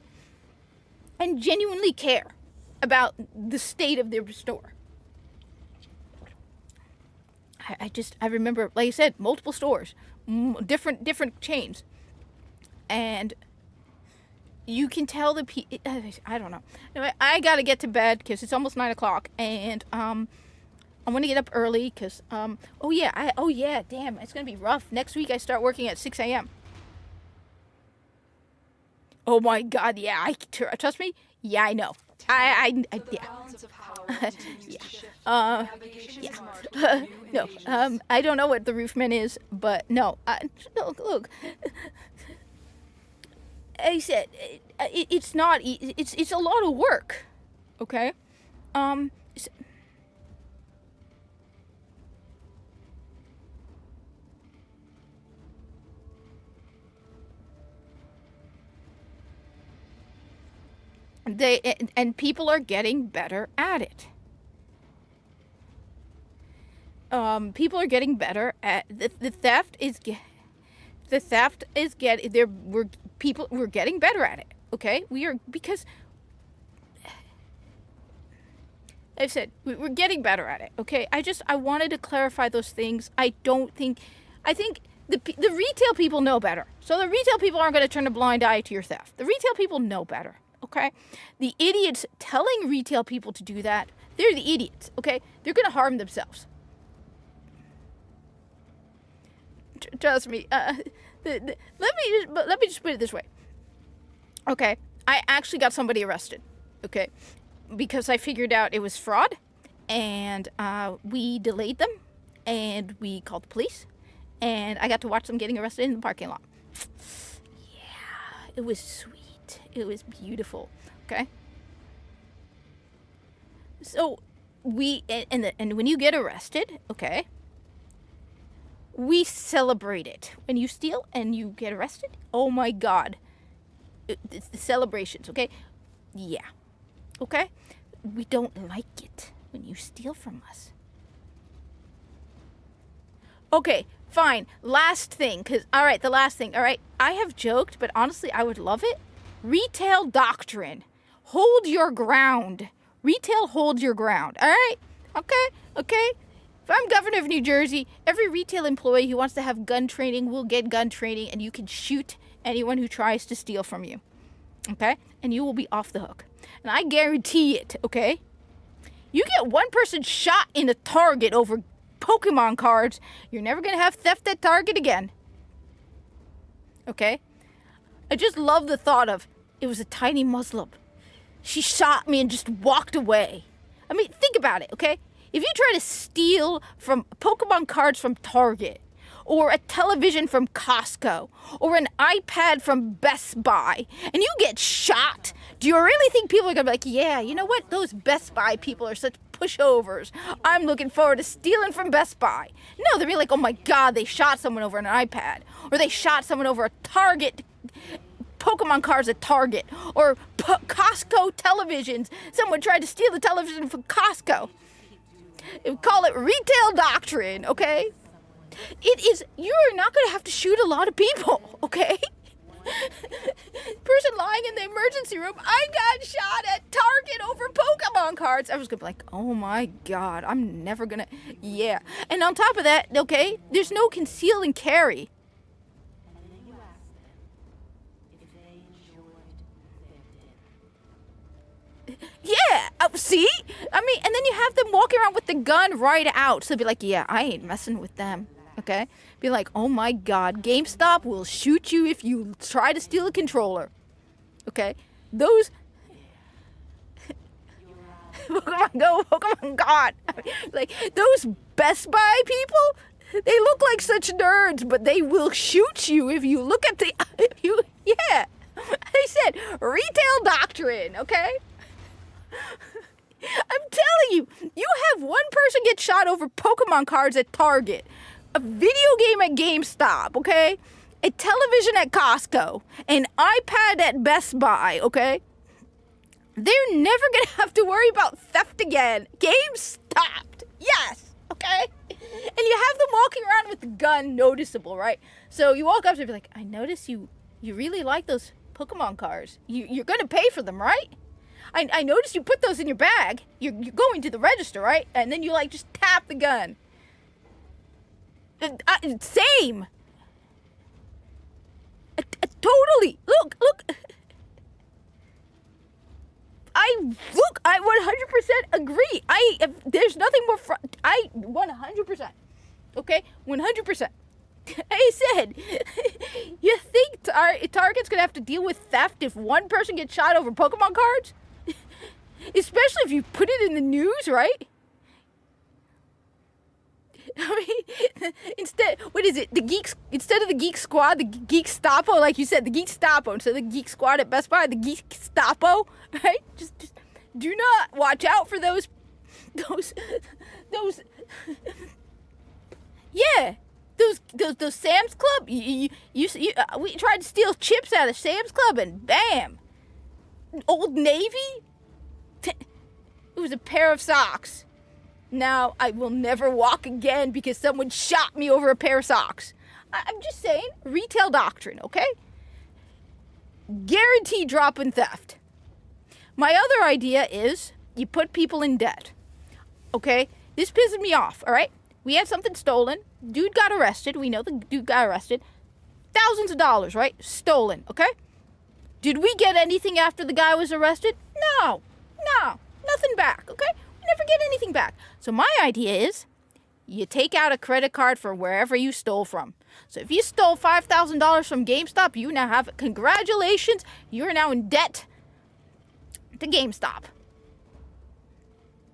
Speaker 1: And genuinely care about the state of their store. I remember, like I said, multiple stores, different chains. And you can tell the people, I don't know. Anyway, I gotta get to bed because it's almost 9 o'clock, and I want to get up early because damn, it's gonna be rough. Next week I start working at 6 a.m. Oh my God, yeah, trust me. Yeah, I know. Yeah. No, I don't know what the roofman is, but no, look. I said, it's not, it's a lot of work, okay? And people are getting better at it. People are getting better at the theft is getting there. We're getting better at it. Okay, we are, because I've said we're getting better at it. Okay, I wanted to clarify those things. I think the retail people know better. So the retail people aren't going to turn a blind eye to your theft. The retail people know better. Okay, the idiots telling retail people to do that, they're the idiots. Okay, they're going to harm themselves. Trust me. Let me just put it this way. Okay, I actually got somebody arrested. Okay, because I figured out it was fraud, and we delayed them, and we called the police, and I got to watch them getting arrested in the parking lot. Yeah, it was sweet. It was beautiful. Okay. So and when you get arrested, okay, we celebrate it. When you steal and you get arrested, oh my God, it's the celebrations. Okay, yeah, okay. we don't like it when you steal from us. Okay, fine. Last thing, the last thing, all right? I have joked, but honestly, I would love it. Retail doctrine. Hold your ground. Retail, hold your ground, all right? Okay. If I'm governor of New Jersey, every retail employee who wants to have gun training will get gun training, and you can shoot anyone who tries to steal from you, okay? And you will be off the hook. And I guarantee it, okay? You get one person shot in a Target over Pokemon cards, you're never going to have theft at Target again. Okay? I just love the thought of, it was a tiny Muslim. She shot me and just walked away. I mean, think about it, okay? If you try to steal from Pokemon cards from Target, or a television from Costco, or an iPad from Best Buy, and you get shot, do you really think people are gonna be like, yeah, you know what? Those Best Buy people are such pushovers. I'm looking forward to stealing from Best Buy. No, they'll be like, oh my God, they shot someone over an iPad, or they shot someone over a Target Pokemon cards at Target, or Costco televisions. Someone tried to steal the television from Costco. We call it retail doctrine, okay? It is, you're not going to have to shoot a lot of people, okay? Person lying in the emergency room, I got shot at Target over Pokemon cards. I was going to be like, oh my God, I'm never going to, yeah. And on top of that, okay, there's no conceal and carry. Yeah, see? I mean, and then you have them walking around with the gun right out. So they'll be like, yeah, I ain't messing with them, okay? Be like, oh my God, GameStop will shoot you if you try to steal a controller, okay? Those... Pokemon God. Like, those Best Buy people, they look like such nerds, but they will shoot you if you look at the... yeah, I said retail doctrine, okay? I'm telling you, you have one person get shot over Pokemon cards at Target, a video game at GameStop, okay? A television at Costco, an iPad at Best Buy, okay? They're never gonna have to worry about theft again. Game stopped. Yes, okay? And you have them walking around with the gun noticeable, right? So you walk up to them and be like, I notice you really like those Pokemon cards. You're gonna pay for them, right? I noticed you put those in your bag. You're going to the register, right? And then you like just tap the gun. Same. Totally. Look. I 100% agree. There's nothing more. I 100%. Okay, 100%. I said, you think Target's gonna have to deal with theft if one person gets shot over Pokemon cards? Especially if you put it in the news, right? I mean, instead of the Geek Squad, the Geek Stapo, like you said, the Geek Stapo. Instead of the Geek Squad at Best Buy, the Geek Stapo, right? Just do not watch out for those. Yeah, those Sam's Club. We tried to steal chips out of Sam's Club, and bam, Old Navy. It was a pair of socks. Now I will never walk again because someone shot me over a pair of socks. I'm just saying, retail doctrine, okay? Guaranteed drop in theft. My other idea is you put people in debt, okay? This pisses me off, all right? We had something stolen. Dude got arrested. We know the dude got arrested. Thousands of dollars, right? Stolen, okay? Did we get anything after the guy was arrested? No, nothing back, okay? We never get anything back. So my idea is you take out a credit card for wherever you stole from. So if you stole $5,000 from GameStop, you now have, congratulations, you're now in debt to GameStop.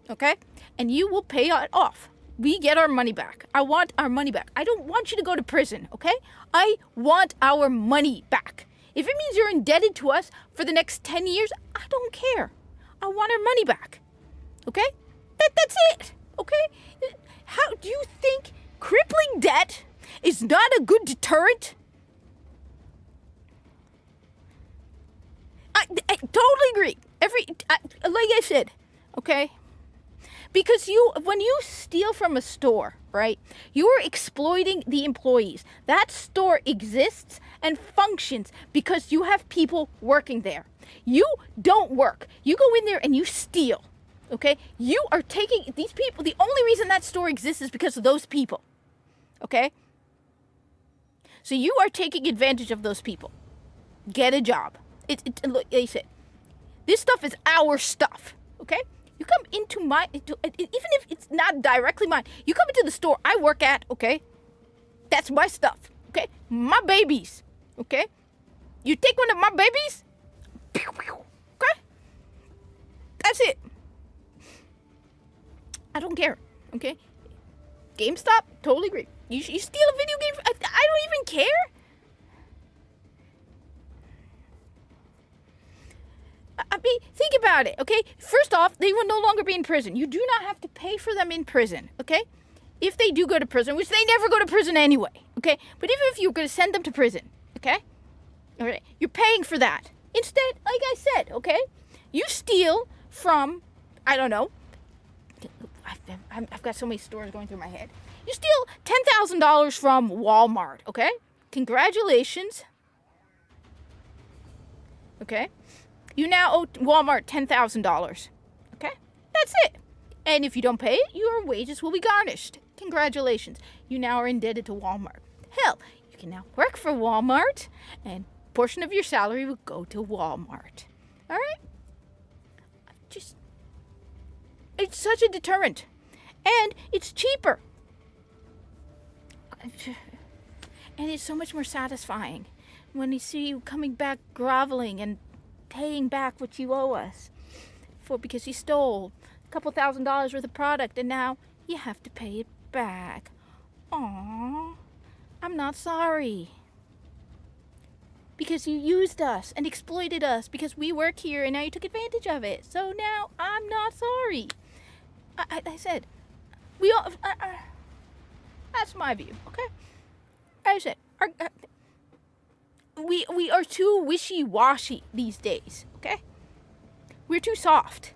Speaker 1: Okay? And you will pay it off. We get our money back. I want our money back. I don't want you to go to prison, okay? I want our money back. If it means you're indebted to us for the next 10 years, I don't care. I want our money back. Okay? That's it. Okay? How do you think crippling debt is not a good deterrent? I totally agree. Like I said, Okay? Because when you steal from a store, right, you are exploiting the employees. That store exists and functions because you have people working there. You don't work. You go in there and you steal. Okay? You are taking these people. The only reason that store exists is because of those people. Okay? So you are taking advantage of those people. Get a job. Look, they said, this stuff is our stuff. Okay? You come into even if it's not directly mine, you come into the store I work at, okay? That's my stuff, okay? My babies, okay? You take one of my babies, okay? That's it. I don't care, okay? GameStop, totally agree. You steal a video game, I don't even care. I mean, think about it, okay? First off, they will no longer be in prison. You do not have to pay for them in prison, okay? If they do go to prison, which they never go to prison anyway, okay? But even if you're going to send them to prison, okay? All right, you're paying for that. Instead, like I said, okay? You steal from, I don't know. I've got so many stores going through my head. You steal $10,000 from Walmart, okay? Congratulations. Okay? You now owe Walmart $10,000. Okay? That's it. And if you don't pay it, your wages will be garnished. Congratulations. You now are indebted to Walmart. Hell, you can now work for Walmart, and a portion of your salary will go to Walmart. All right? It's such a deterrent. And it's cheaper. And it's so much more satisfying when you see you coming back groveling and paying back what you owe us because you stole a couple $1,000s worth of product and now you have to pay it back. Aww, I'm not sorry. Because you used us and exploited us because we work here and now you took advantage of it. So now I'm not sorry. I said, we all, that's my view, okay? I said, we are too wishy-washy these days, okay? We're too soft.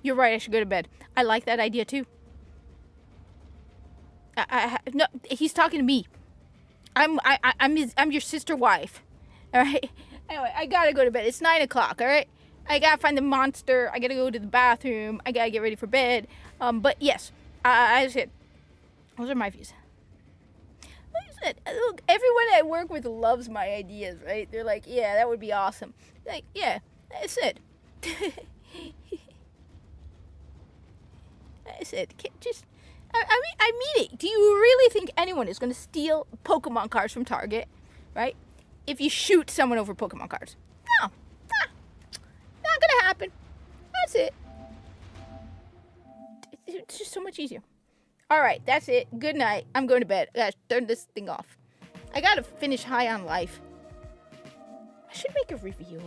Speaker 1: You're right, I should go to bed. I like that idea too. No, he's talking to me. I'm your sister wife. All right. Anyway, I gotta go to bed. It's 9 o'clock. All right. I gotta find the monster. I gotta go to the bathroom. I gotta get ready for bed. But yes, I said, those are my views. Like I said, look, everyone I work with loves my ideas, right? They're like, yeah, that would be awesome. Like, yeah, that's it. I said, just, I mean it. Do you really think anyone is going to steal Pokemon cards from Target, right? If you shoot someone over Pokemon cards. No. Not going to happen. That's it. It's just so much easier. All right, that's it. Good night. I'm going to bed. I gotta turn this thing off. I gotta finish High on Life. I should make a review.